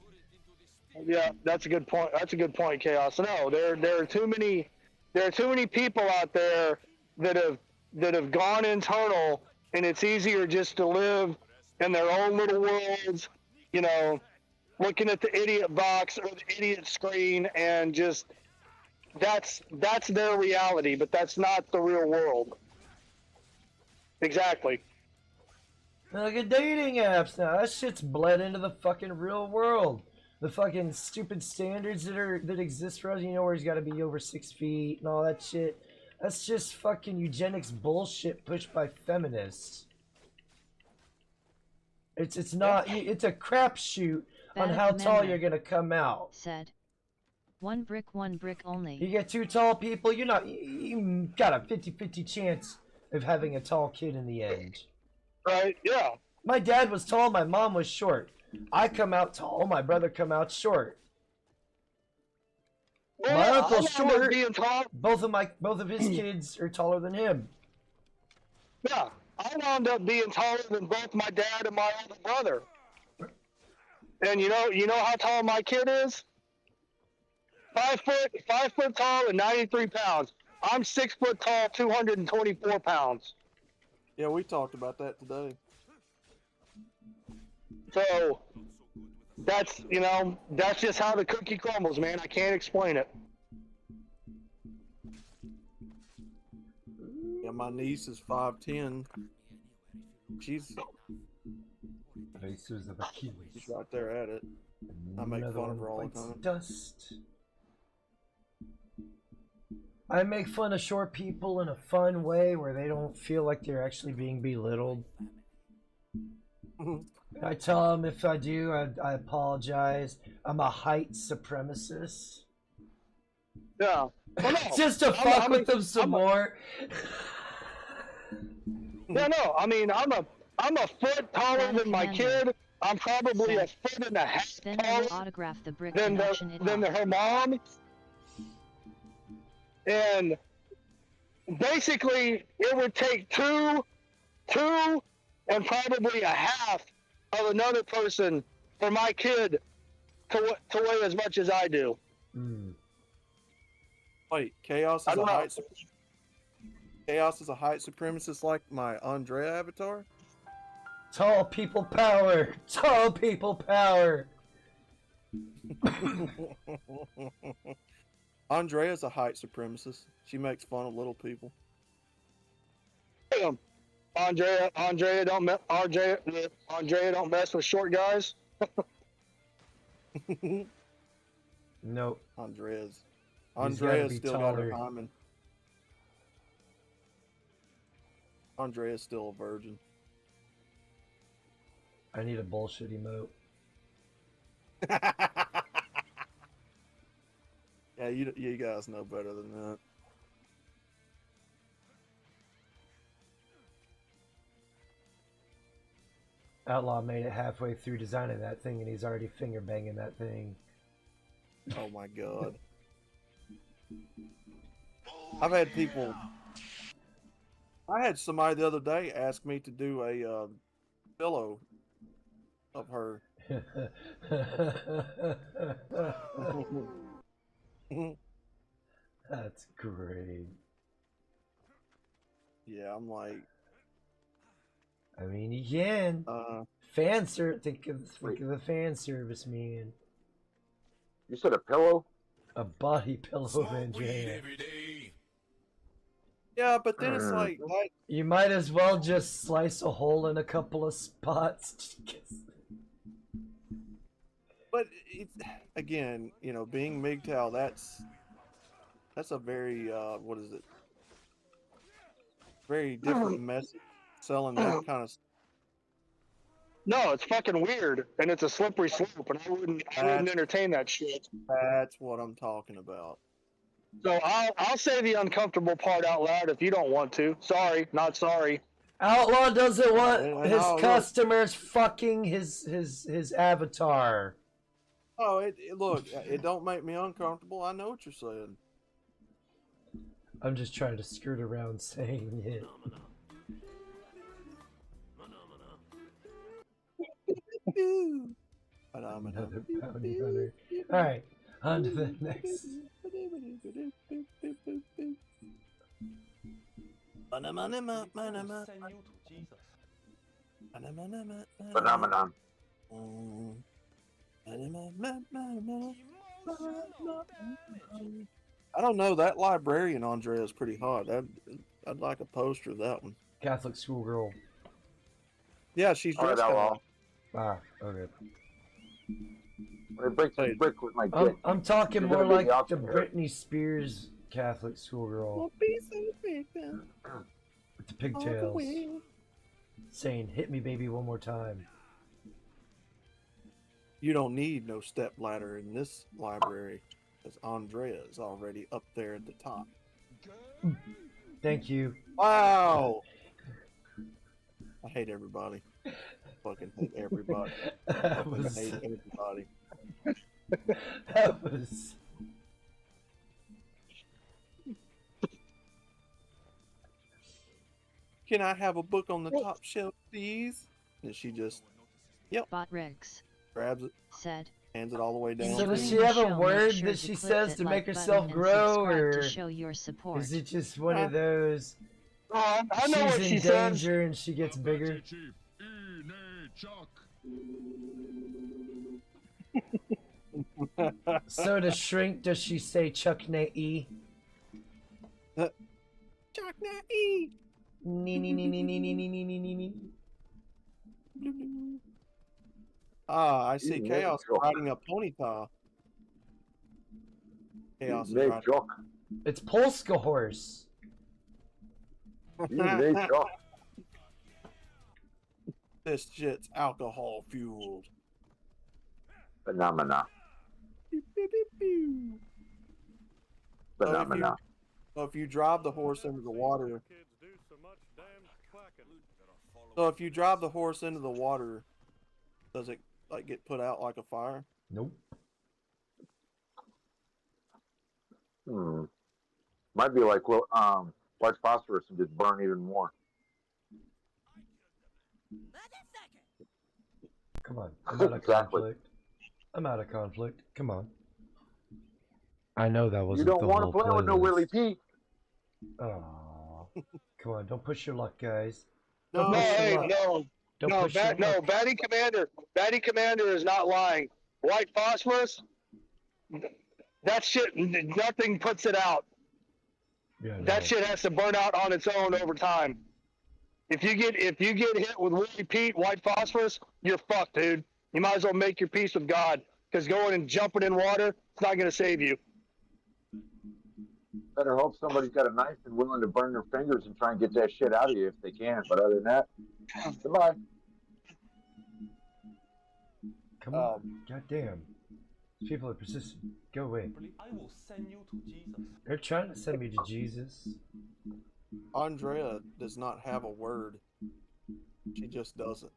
yeah, that's a good point. That's a good point, Chaos. No, there are too many people out there that have gone internal and it's easier just to live in their own little worlds, you know, looking at the idiot box or the idiot screen, and just that's their reality, but that's not the real world. Exactly. Look at dating apps now. That shit's bled into the fucking real world. The fucking stupid standards that exist for us, you know, where he's got to be over 6 feet and all that shit. That's just fucking eugenics bullshit pushed by feminists. It's not. It's a crapshoot on how tall you're gonna come out. Said. One brick only. You get 2 tall people, you're not. You got a 50-50 chance of having a tall kid in the end. Right? Yeah. My dad was tall. My mom was short. I come out tall. My brother come out short. Well, My yeah, uncle's I wound up short. being tall. Both of his kids are taller than him. Yeah, I wound up being taller than both my dad and my older brother. And you know how tall my kid is? 5 foot tall and 93 pounds. I'm 6 foot tall, 224 pounds. Yeah, we talked about that today. So that's that's just how the cookie crumbles, man. I can't explain it. Yeah, my niece is 5'10". She's right there at it. I make fun of her all the time. Dust. I make fun of short people in a fun way where they don't feel like they're actually being belittled. I tell them if I do, I apologize. I'm a height supremacist. Yeah. Well, no. Just to fuck with them some more. Yeah, no. I mean, I'm a foot taller than my kid. I'm probably a foot and a half taller Autograph the brick than her mom. And basically, it would take two and probably a half of another person for my kid to weigh as much as I do. Wait, Chaos is a height supremacist like my Andrea avatar? Tall people power. Tall people power. Andrea's a height supremacist. She makes fun of little people. Damn. Andrea don't mess with short guys. Nope. Andrea's be still taller. got her hymen. Andrea's still a virgin. I need a bullshit emote. Yeah, you guys know better than that. Outlaw made it halfway through designing that thing and he's already finger banging that thing. Oh my god. I've had people. I had somebody the other day ask me to do a pillow of her. That's great. Yeah, I'm like. I mean, you can. Think of the fan service, man. You said a pillow? A body pillow, man. Yeah, but then it's like you might as well just slice a hole in a couple of spots. But again, being MGTOW, that's a very what is it? Very different message. Selling that kind of. No, it's fucking weird, and it's a slippery slope, and I wouldn't entertain that shit. That's what I'm talking about. So I'll say the uncomfortable part out loud if you don't want to. Sorry, not sorry. Outlaw doesn't want his customers fucking his avatar. Oh, look, it don't make me uncomfortable. I know what you're saying. I'm just trying to skirt around saying it. Another bounty hunter. Alright, on to the next. Banana. Send you to Jesus. Phenomenon. I don't know. That librarian Andrea is pretty hot. I'd like a poster of that one. Catholic schoolgirl. Yeah, she's All right, dressed kind of. Outlaw. Ah, okay. When I break this brick with my dick. I'm talking You're more gonna be like the the option here. Britney Spears Catholic schoolgirl with the pigtails, saying "Hit me, baby, one more time." You don't need no step ladder in this library, because Andrea is already up there at the top. Thank you. Wow! I hate everybody. Fucking hate everybody. That Fucking was. hate everybody. That was. Can I have a book on the top shelf, please? And she just, Bot Riggs grabs it, said. hands it all the way down. So does During she the have a show, make word sure that to she click says that to like make herself button and grow, subscribe or to show your support. is it just one of those? I know what She's she in says. danger and she gets bigger. So to shrink, does she say Chuck Na E? Chuck Na E. Ah, I see. Chaos is riding a ponytail. Chaos is riding. It's Polska horse. This shit's alcohol fueled. Phenomena. Phenomena. So if you drive the horse into the water, does it like get put out like a fire? Nope. Might be like white phosphorus and just burn even more. Come on. I'm out of conflict. I'm out of conflict. Come on. I know that wasn't You don't the want to whole play with no playlist. Willie Pete. Aw. Come on, don't push your luck, guys. No, Don't push your hey, luck. no. Don't No, push your luck. Batty Commander is not lying. White phosphorus, that shit, nothing puts it out. Yeah, no. That shit has to burn out on its own over time. If you get hit with Willie Pete, white phosphorus, you're fucked, dude. You might as well make your peace with God, because going and jumping in water, it's not going to save you. Better hope somebody's got a knife and willing to burn their fingers and try and get that shit out of you if they can. But other than that, goodbye. Come on. Goddamn. These people are persistent. Go away. I will send you to Jesus. They're trying to send me to Jesus. Andrea does not have a word. She just doesn't.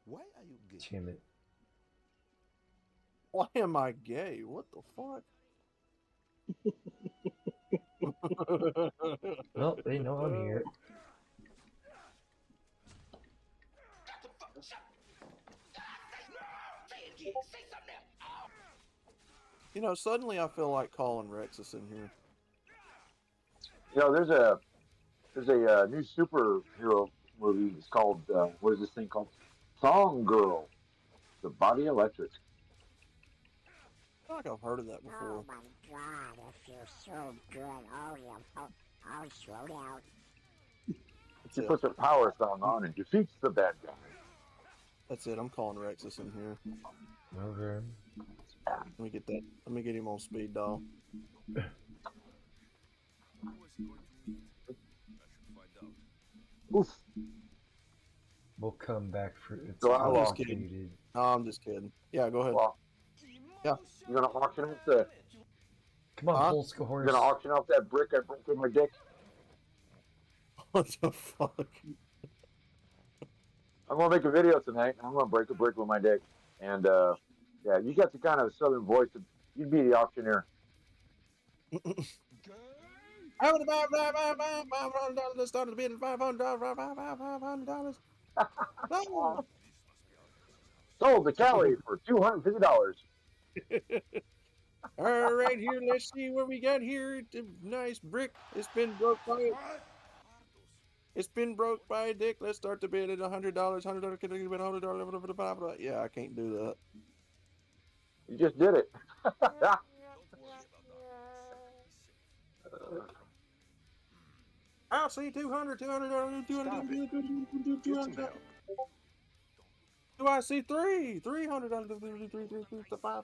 Why are you gay? Damn it. Why am I gay? What the fuck? Well, they know I'm here. You know, suddenly I feel like calling Rexus in here. You know, there's a new superhero movie. It's called what is this thing called? Song Girl, the Body Electric. I feel like I've heard of that before. Oh my god, that feels so good. Oh yeah, oh slow down. She puts her power song on and defeats the bad guy. That's it. I'm calling Rexus in here. Okay. Let me get that. Let me get him on speed dial. Oof. We'll come back for it's So how long? Just kidding. complicated. No, I'm just kidding. Yeah, go ahead. Well, Yeah. you're gonna auction off the. Come on, Huh? Polska You're horse. gonna auction off that brick I broke with my dick. What the fuck? I'm gonna make a video tonight. I'm gonna break a brick with my dick, and yeah, you got the kind of southern voice. You'd be the auctioneer. $500 started bidding $500. Sold to Cali for $250. All right, here, let's see what we got here. The nice brick. It's been broke by a dick. Let's start the bid at $100. $100. Can I get $100? Yeah, I can't do that. You just did it. I'll see 200, 200, 200, 200. Do I see three? $300. Five.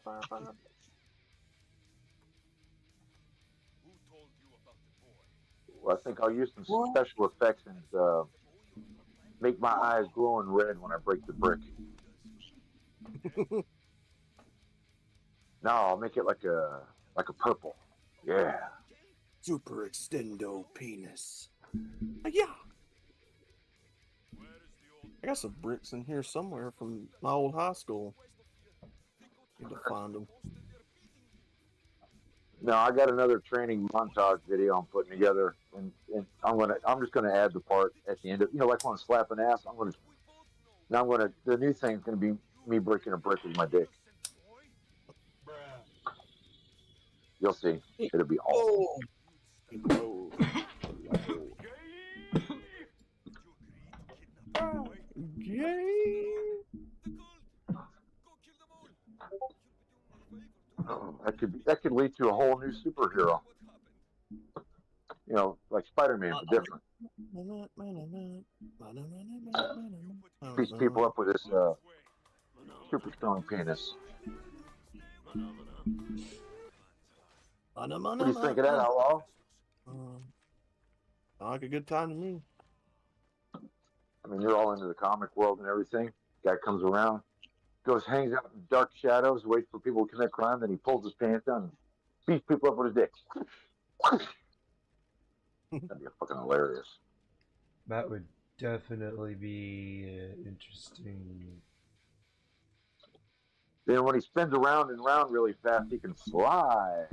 Well, I think I'll use some special effects and make my eyes glowing red when I break the brick. No, I'll make it like a purple. Yeah. Super extendo penis. Yeah. I got some bricks in here somewhere from my old high school. Need to find them. No, I got another training montage video I'm putting together, and I'm just gonna add the part at the end of, like when I'm slapping ass. The new thing's gonna be me breaking a brick with my dick. You'll see. It'll be awesome. Oh. Gay. Oh, that could lead to a whole new superhero. Like Spider-Man, but different. Beats people up with his super strong penis. What do you think of that, Outlaw? Like a good time to me. I mean, you're all into the comic world and everything. Guy comes around, hangs out in dark shadows, waits for people to commit crime, then he pulls his pants down and beats people up with his dick. That'd be fucking hilarious. That would definitely be interesting. Then when he spins around and around really fast, he can fly.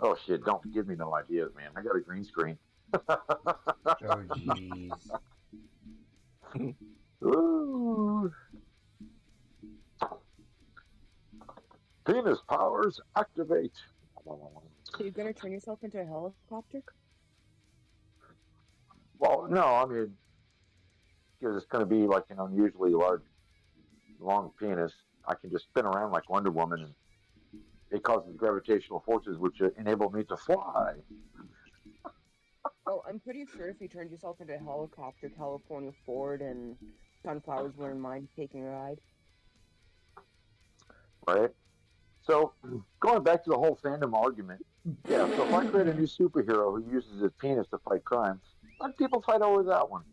Oh shit, don't give me no ideas, man. I got a green screen. Oh jeez. Ooh. Penis powers activate. So you're gonna turn yourself into a helicopter? Well, no, I mean, because it's going to be like an unusually large, long penis. I can just spin around like Wonder Woman, and it causes gravitational forces which enable me to fly. Oh, I'm pretty sure if you turned yourself into a helicopter, California Ford and Sunflowers wouldn't mind taking a ride. Right? So, going back to the whole fandom argument, yeah, so if I create a new superhero who uses his penis to fight crime, let people fight over that one.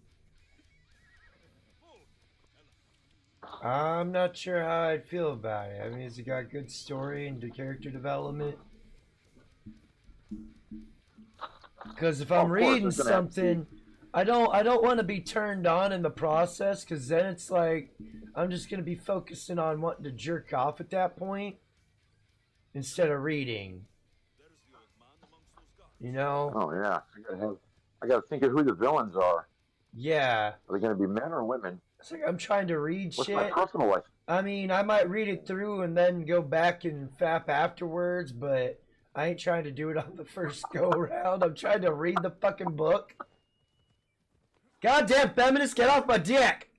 I'm not sure how I'd feel about it. I mean, has it got good story and character development? Because if I'm reading something, I don't want to be turned on in the process, because then it's like I'm just gonna be focusing on wanting to jerk off at that point instead of reading. You know? Oh yeah, I gotta think of who the villains are. Yeah. Are they gonna be men or women? It's like I'm trying to read What's shit. my personal life? I mean, I might read it through and then go back and fap afterwards, but I ain't trying to do it on the first go round. I'm trying to read the fucking book. Goddamn feminist, get off my dick!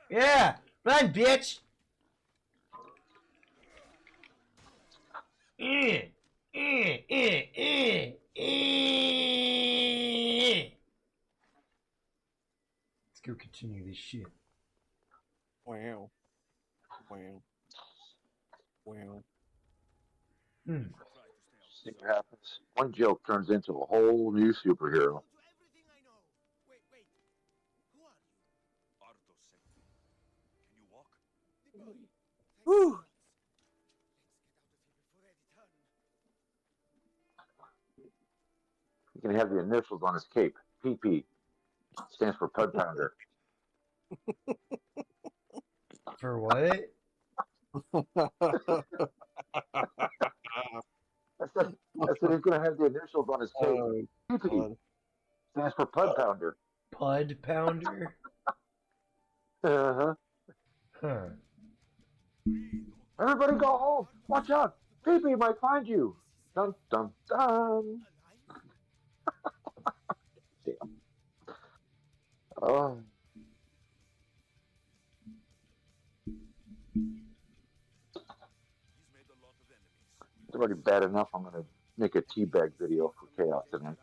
Yeah, run, bitch! Let's go continue this shit. Wow. See what happens. One joke turns into a whole new superhero. Woo! He can have the initials on his cape. PP stands for Pud Pounder. For what? I said he's going to have the initials on his cape. PP stands for Pud Pounder. Pud Pounder? Uh-huh. Huh. Everybody go home. Watch out. Pee-pee might find you. Dun, dun, dun. Damn. Oh, it's already bad enough. I'm going to make a teabag video for Chaos tonight.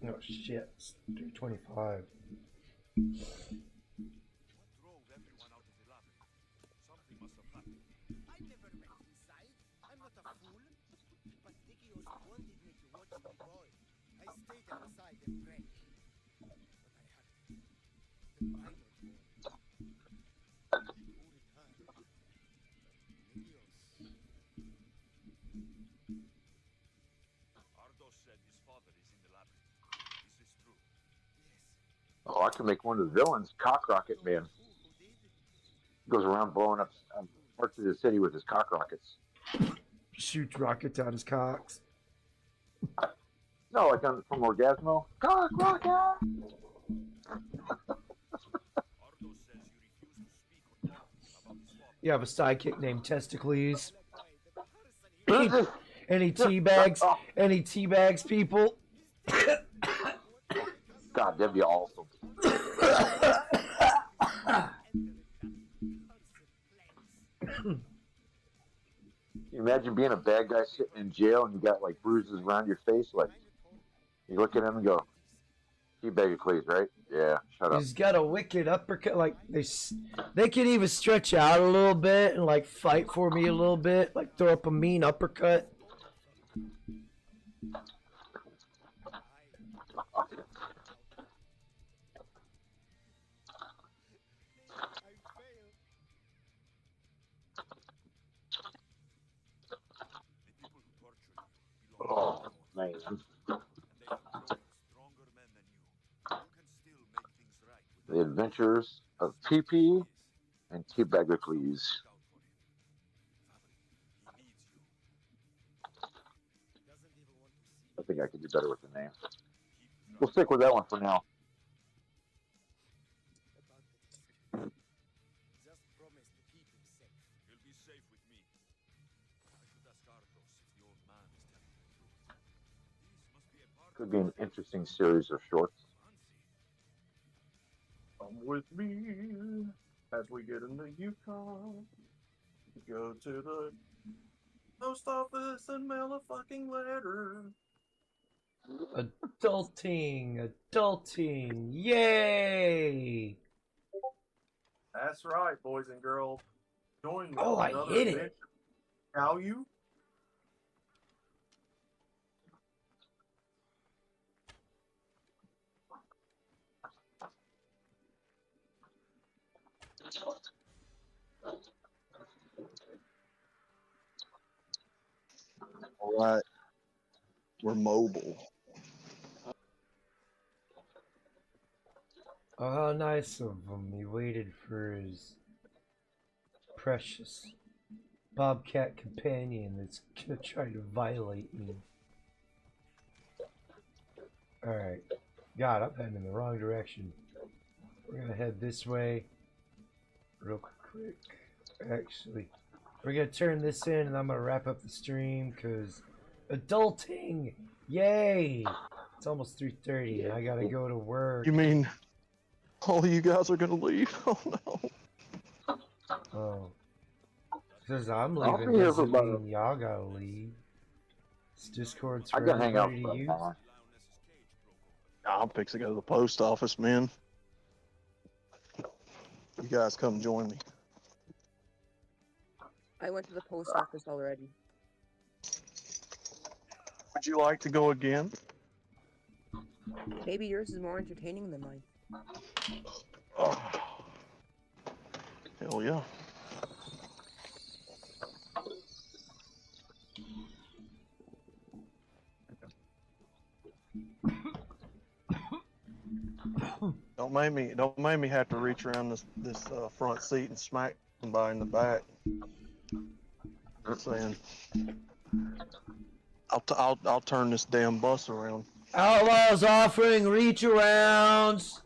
Oh shit, it's 3:25. I never went inside. I'm not a fool. But Nikios wanted me to watch the ball. I stayed outside and prayed. But I had the final ball. Who returned? Nikios. Ardos said his father is in the labyrinth. This is true. Yes. Oh, I can make one of the villains, Cock Rocket Man. Who did? Goes around blowing up parts of the city with his cock rockets. Shoots rockets out his cocks. No, like from Orgasmo. Cock Rocket! Ardos says you refuse to speak or talk about his father. You have a sidekick named Testicles. The person Any teabags? Any teabags, people? God, that'd be awesome. Can you imagine being a bad guy sitting in jail and you got like bruises around your face? Like, you look at him and go, "Teabag it, please," right? Yeah, shut up. He's got a wicked uppercut. Like they can even stretch out a little bit and like fight for me a little bit. Like throw up a mean uppercut. Oh, man. The Adventures of PP and Teabagocles. I think I could do better with the name. We'll stick with that one for now. just promised to keep him safe. He'll be safe with me. I should ask Ardos if the old man is telling the truth. This must be a part Could be an interesting series of shorts. Come with me as we get into Yukon. Go to the post office and mail a fucking letter. Adulting, adulting, yay! That's right, boys and girls. Join me. Oh, on I another hit it. adventure. How you? All right. We're mobile. Oh, how nice of him. He waited for his precious bobcat companion that's gonna try to violate me. Alright. God, I'm heading in the wrong direction. We're gonna head this way real quick. Actually, we're gonna turn this in and I'm gonna wrap up the stream because adulting! Yay! It's almost 3:30 and I gotta go to work. You mean all you guys are gonna leave? Oh no. Oh. Because I'm I'll leaving be here for doesn't about mean y'all gotta leave. This Discord's I for can hang out everybody for to an use. hour. I'm fixing to go to the post office, man. You guys come join me. I went to the post office already. Would you like to go again? Maybe yours is more entertaining than mine. Oh. Hell yeah. Don't make me have to reach around this front seat and smack Somebody in the back. Saying, I'll turn this damn bus around. Outlaws offering reach arounds.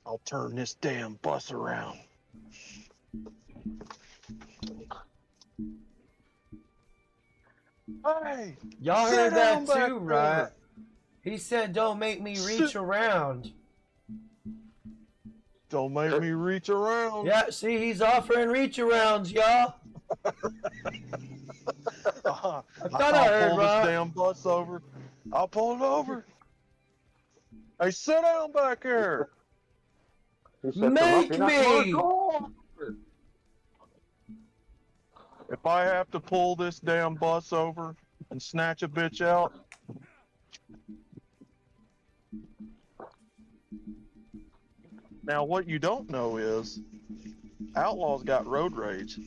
I'll turn this damn bus around. Hey, Y'all sit heard down that back too, right? there. He said, "Don't make me reach around." Don't make me reach around. Yeah, see, he's offering reach arounds, y'all. I thought I heard pull right. this damn bus over. I'll pull it over. Hey, sit down back here. Make me. If I have to pull this damn bus over and snatch a bitch out, now what you don't know is Outlaw's got road rage.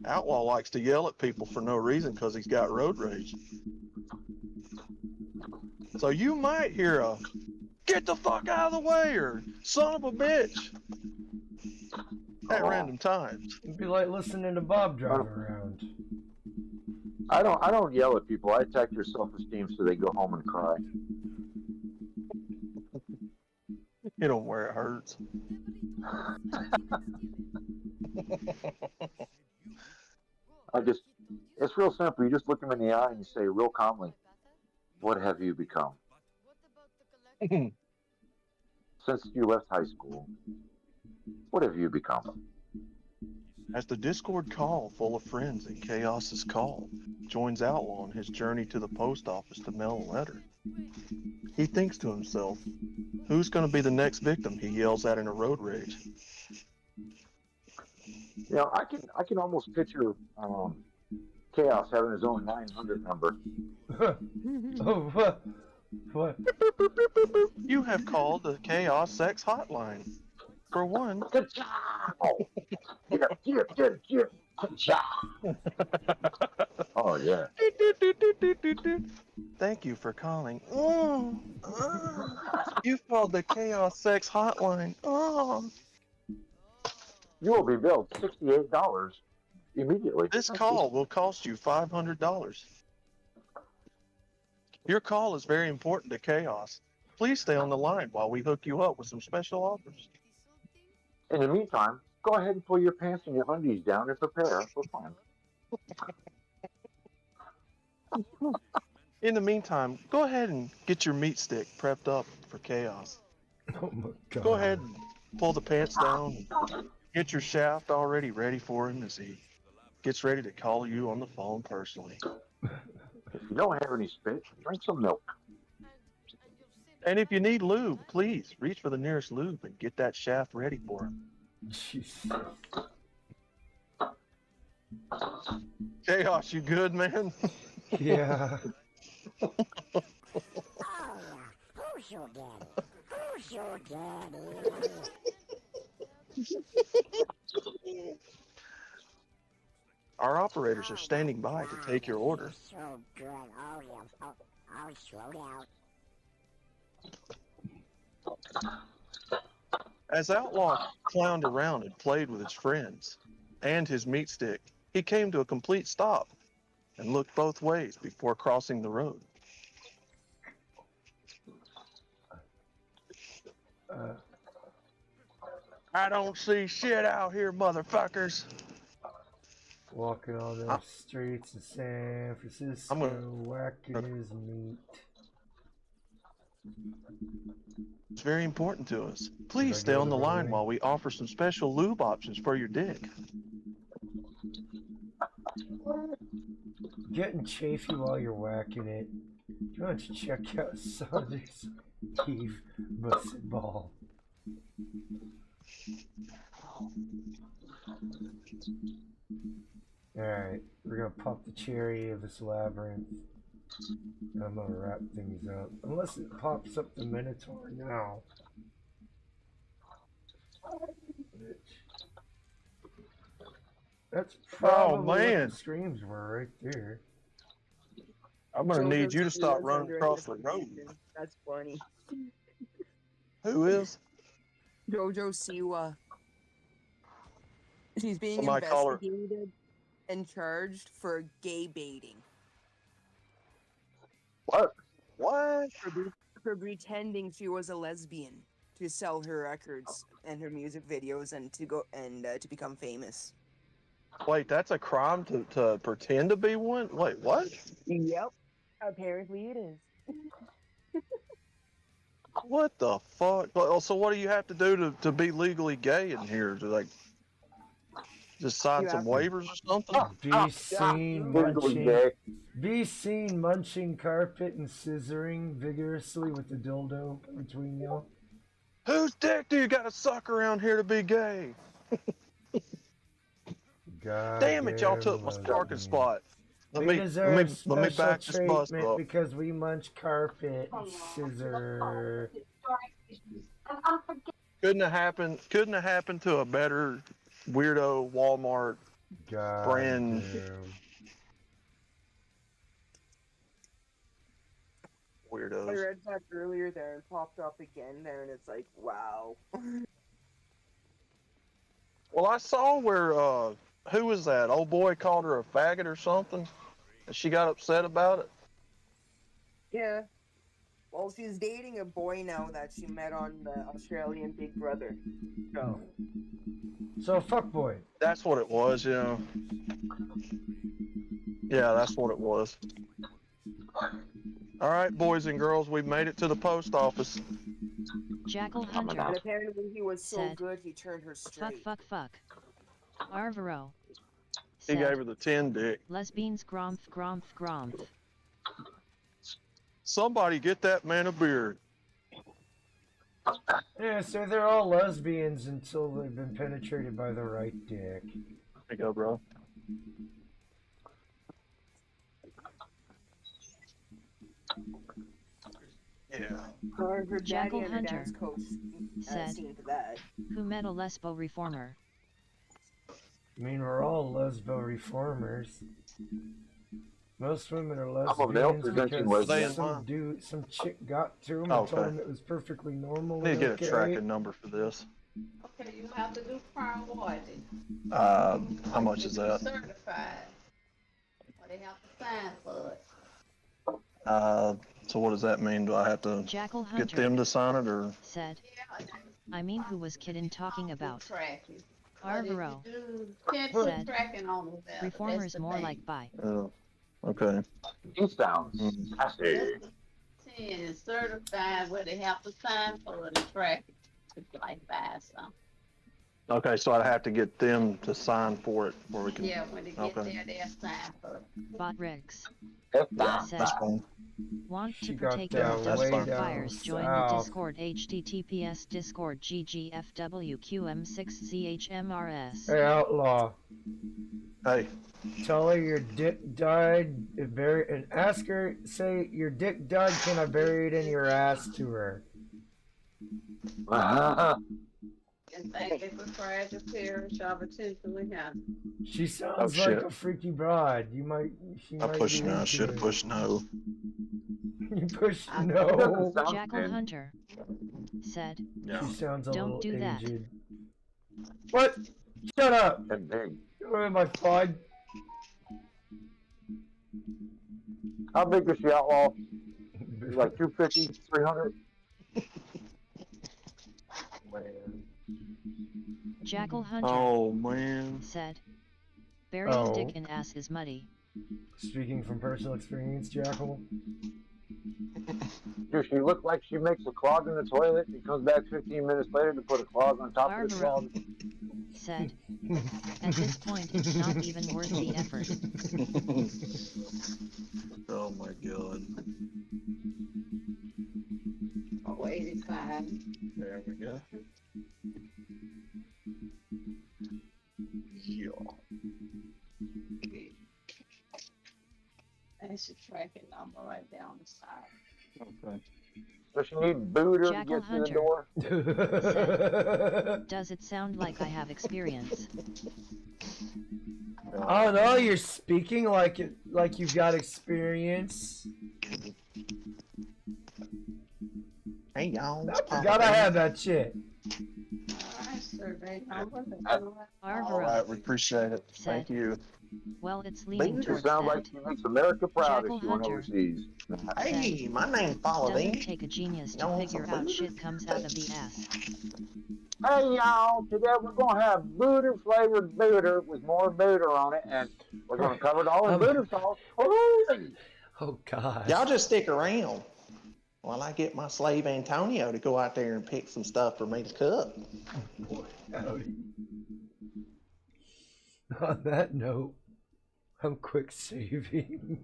Outlaw likes to yell at people for no reason because he's got road rage. So you might hear a "get the fuck out of the way" or "son of a bitch" at random times. It'd be like listening to Bob driving around. I don't yell at people. I attack their self-esteem so they go home and cry. Hit them where it hurts. It's real simple. You just look them in the eye and you say real calmly, "What have you become?" Since you left high school, what have you become? As the Discord call full of friends and Chaos's call joins Outlaw on his journey to the post office to mail a letter, he thinks to himself, who's going to be the next victim he yells at in a road rage? You know, I can almost picture Chaos having his own 900 number. Oh, what? You have called the Chaos Sex Hotline. For one. Oh, yeah. Thank you for calling. You've called the Chaos Sex Hotline. You will be billed $68 immediately. This call will cost you $500. Your call is very important to Chaos. Please stay on the line while we hook you up with some special offers. In the meantime, go ahead and pull your pants and your undies down and prepare for fun. In the meantime, go ahead and get your meat stick prepped up for Chaos. Oh my God. Go ahead and pull the pants down and get your shaft already ready for him as he gets ready to call you on the phone personally. If you don't have any spit, drink some milk. And if you need lube, please reach for the nearest lube and get that shaft ready for him. Jesus. Chaos, you good, man? Yeah. Who's your daddy? Who's your daddy? Our operators are standing by to take your order. So good. Oh, yeah. I'll slow down. As Outlaw clowned around and played with his friends and his meat stick, he came to a complete stop and looked both ways before crossing the road. I don't see shit out here, motherfuckers. Walking on the streets of San Francisco, whacking his meat. It's very important to us. Please stay on the line while we offer some special lube options for your dick. Getting chafy while you're whacking it. Why don't you check out Saunders Keith Busted Ball? Alright, we're gonna pop the cherry of this labyrinth. And I'm gonna wrap things up. Unless it pops up the Minotaur now. That's probably what the screams were right there. I'm gonna need you to stop running across the road. That's funny. Who is? Jojo Siwa. She's being Somebody call her. investigated and charged for gay baiting. What? What? For pretending she was a lesbian to sell her records and her music videos and to become famous. Wait, that's a crime to pretend to be one? Wait, what? Yep. Apparently it is. What the fuck? So what do you have to do to be legally gay in here? To like just sign some waivers or something? Be seen munching. Be seen munching carpet and scissoring vigorously with the dildo between you. Whose dick do you got to suck around here to be gay? Damn it, y'all took my parking spot. Let me back this bus up. Because we munch carpet and scissor. Couldn't have happened to a better weirdo Walmart brand. Weirdos. I read that earlier there and popped up again there, and it's like, wow. Well, I saw where who was that? Old boy called her a faggot or something, and she got upset about it. Yeah. Well, she's dating a boy now that she met on the Australian Big Brother show. So fuck boy. That's what it was, yeah. Yeah, that's what it was. All right, boys and girls, we've made it to the post office. Jackal Hunter. But apparently he was so said, good he turned her straight. Fuck. Arvaro. He gave her the 10 dick. Lesbians gromph. Somebody get that man a beard. Yeah, so they're all lesbians until they've been penetrated by the right dick. There you go, bro. Yeah. Her Jackal daddy and her Hunter dance coach said, seen to that. who met a lesbo reformer. I mean, we're all lesbo reformers. Most women are I'm a male lesbians presenting because lesbian. some chick got to them and told them it was perfectly normal. I need to get okay. a tracking number for this. Okay, you have to do prior warranty. How much is that? Certified. Or they have to sign for it. So what does that mean? Do I have to Jackal get Hunter them to sign it, or? said, I mean, who was Kidden talking about? Tracking. Arvaro Can't said, tracking on the web. reformers more like bi. Oh, okay. He sounds fantastic. 10 is certified where they have to sign for it and track it. It's like that, so. Okay, so I have to get them to sign for it before we can. Yeah, when they get there, they'll sign for it. Bot Rigs That's said, That's fine. want to She got partake in down the way Discord down fires? Join the south. Discord https Discord ggfwqm6chmrs. Hey, outlaw. Hey, Tell her your dick died, and ask her, say, your dick died, can I bury it in your ass to her? And thank you for Fragile Parish opportunity. She sounds Oh, like shit. a freaky bride. I pushed no. I should have pushed no. You pushed no. Jackal Hunter said, Yeah. She sounds a Don't little do that. aged. What? Shut up! and big. Get away my pod. How big is she, Outlaw? Like 250, 300? Jackal Hunter Oh man. said, burying Oh. dick in ass is muddy. Speaking from personal experience, Jackal. Does she look like she makes a clog in the toilet and comes back 15 minutes later to put a clog on top of the Barbara clog? said, at this point it's not even worth the effort. Oh my god. Oh, 85. There we go. Yeah. That's your tracking number right there on the side. Okay. Does she need booter to Jackal get through the Hunter. door? Does it sound like I have experience? Oh no, you're speaking like you've got experience. Hey y'all. You gotta have that shit. survey. Arvaro All right, we appreciate it. said, Thank you. well, it's leaning It towards sounds that. like she makes America proud if Jackal she went Hunter overseas. Hey, my name Follow doesn't Me. take a genius Y'all to want figure some out food? shit comes out of the ass. Hey y'all, today we're gonna have Buddha flavored Buddha with more Buddha on it, and we're gonna cover it all in Buddha sauce. Hooray! Oh God. Y'all just stick around while I get my slave Antonio to go out there and pick some stuff for me to cook. Howdy. On that note, I'm quick saving.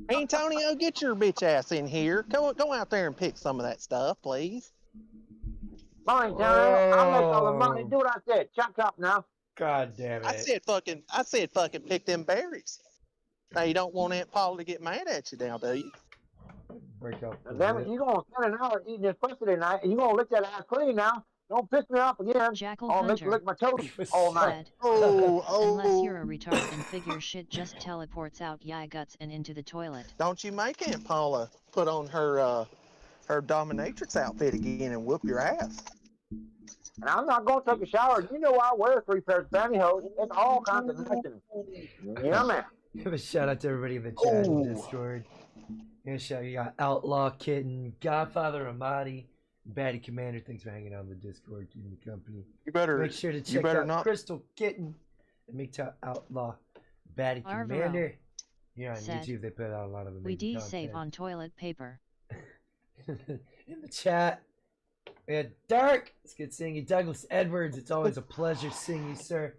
Antonio, get your bitch ass in here. Go out there and pick some of that stuff, please. Fine, Johnny, I'll make all the money. Do what I said. Chop chop now. God damn I it. said fucking pick them berries. Now you don't want Aunt Paula to get mad at you now, do you? Break up. Now, damn it, you gonna spend an hour eating this pussy tonight, and you gonna lick that ass clean now. Don't piss me off again. Jackal I'll make you Hunter lick my toes all night. said, Oh, unless you're a retard and figure shit just teleports out yai guts and into the toilet. Don't you make Aunt Paula put on her dominatrix outfit again and whoop your ass. And I'm not gonna take a shower. You know I wear 3 pairs of pantyhose. It's all kinds of matching. Yeah, man. Give a shout out to everybody in the chat and Discord. Yeah, shout you got Outlaw Kitten, Godfather Amadi, Baddie Commander. Thanks for hanging out in the Discord, keeping me company. You better make sure to check out not Crystal Kitten and make to Outlaw Baddie Arvaro Commander. Here on said, YouTube, they put out a lot of amazing we content. save on toilet paper. In the chat, we had Dark. It's good seeing you, Douglas Edwards. It's always a pleasure seeing you, sir.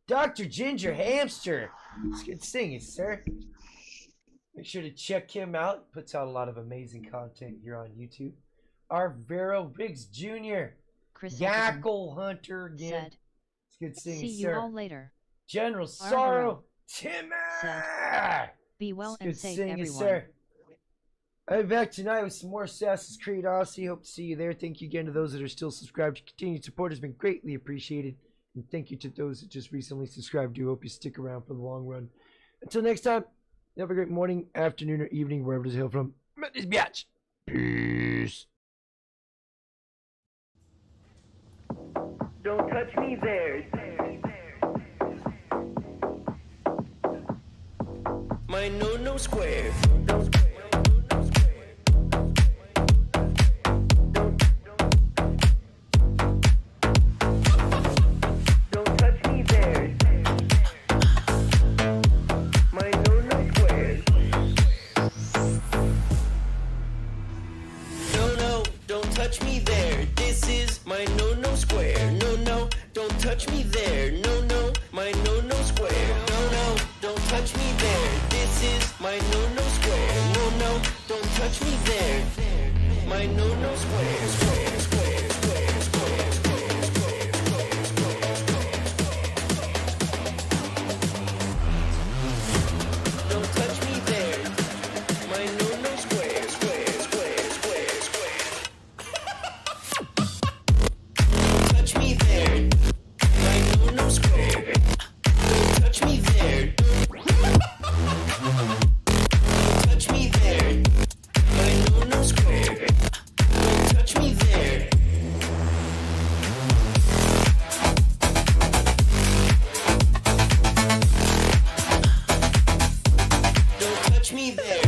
Dr. Ginger Hamster. It's good seeing you, sir. Make sure to check him out. Puts out a lot of amazing content here on YouTube. Arvaro Riggs Jr. Jackal Hunter again. Said, it's good seeing see you, you sir. all later. General Arvaro Sorrow Timmer. said, be well It's and good safe, seeing everyone. you, sir. I'll be back tonight with some more Assassin's Creed Odyssey. Hope to see you there. Thank you again to those that are still subscribed. Your continued support has been greatly appreciated. And thank you to those that just recently subscribed. Do hope you stick around for the long run. Until next time, have a great morning, afternoon, or evening, wherever it is hail from. This biatch. Peace. Don't touch me there. My no square. Don't touch me there. My no square. No, don't touch me there. This is my no square. No, don't touch me there. No, my no square. No, don't touch me there. This is my no square. No, don't touch me there. My no square. Square, square, square, square, square, square, square, square. Don't touch me there. My no square. Square, square, square, square. Don't touch me there. My no square. Don't touch me there. Don't touch me there. My no square. Don't touch me there. Don't touch me there.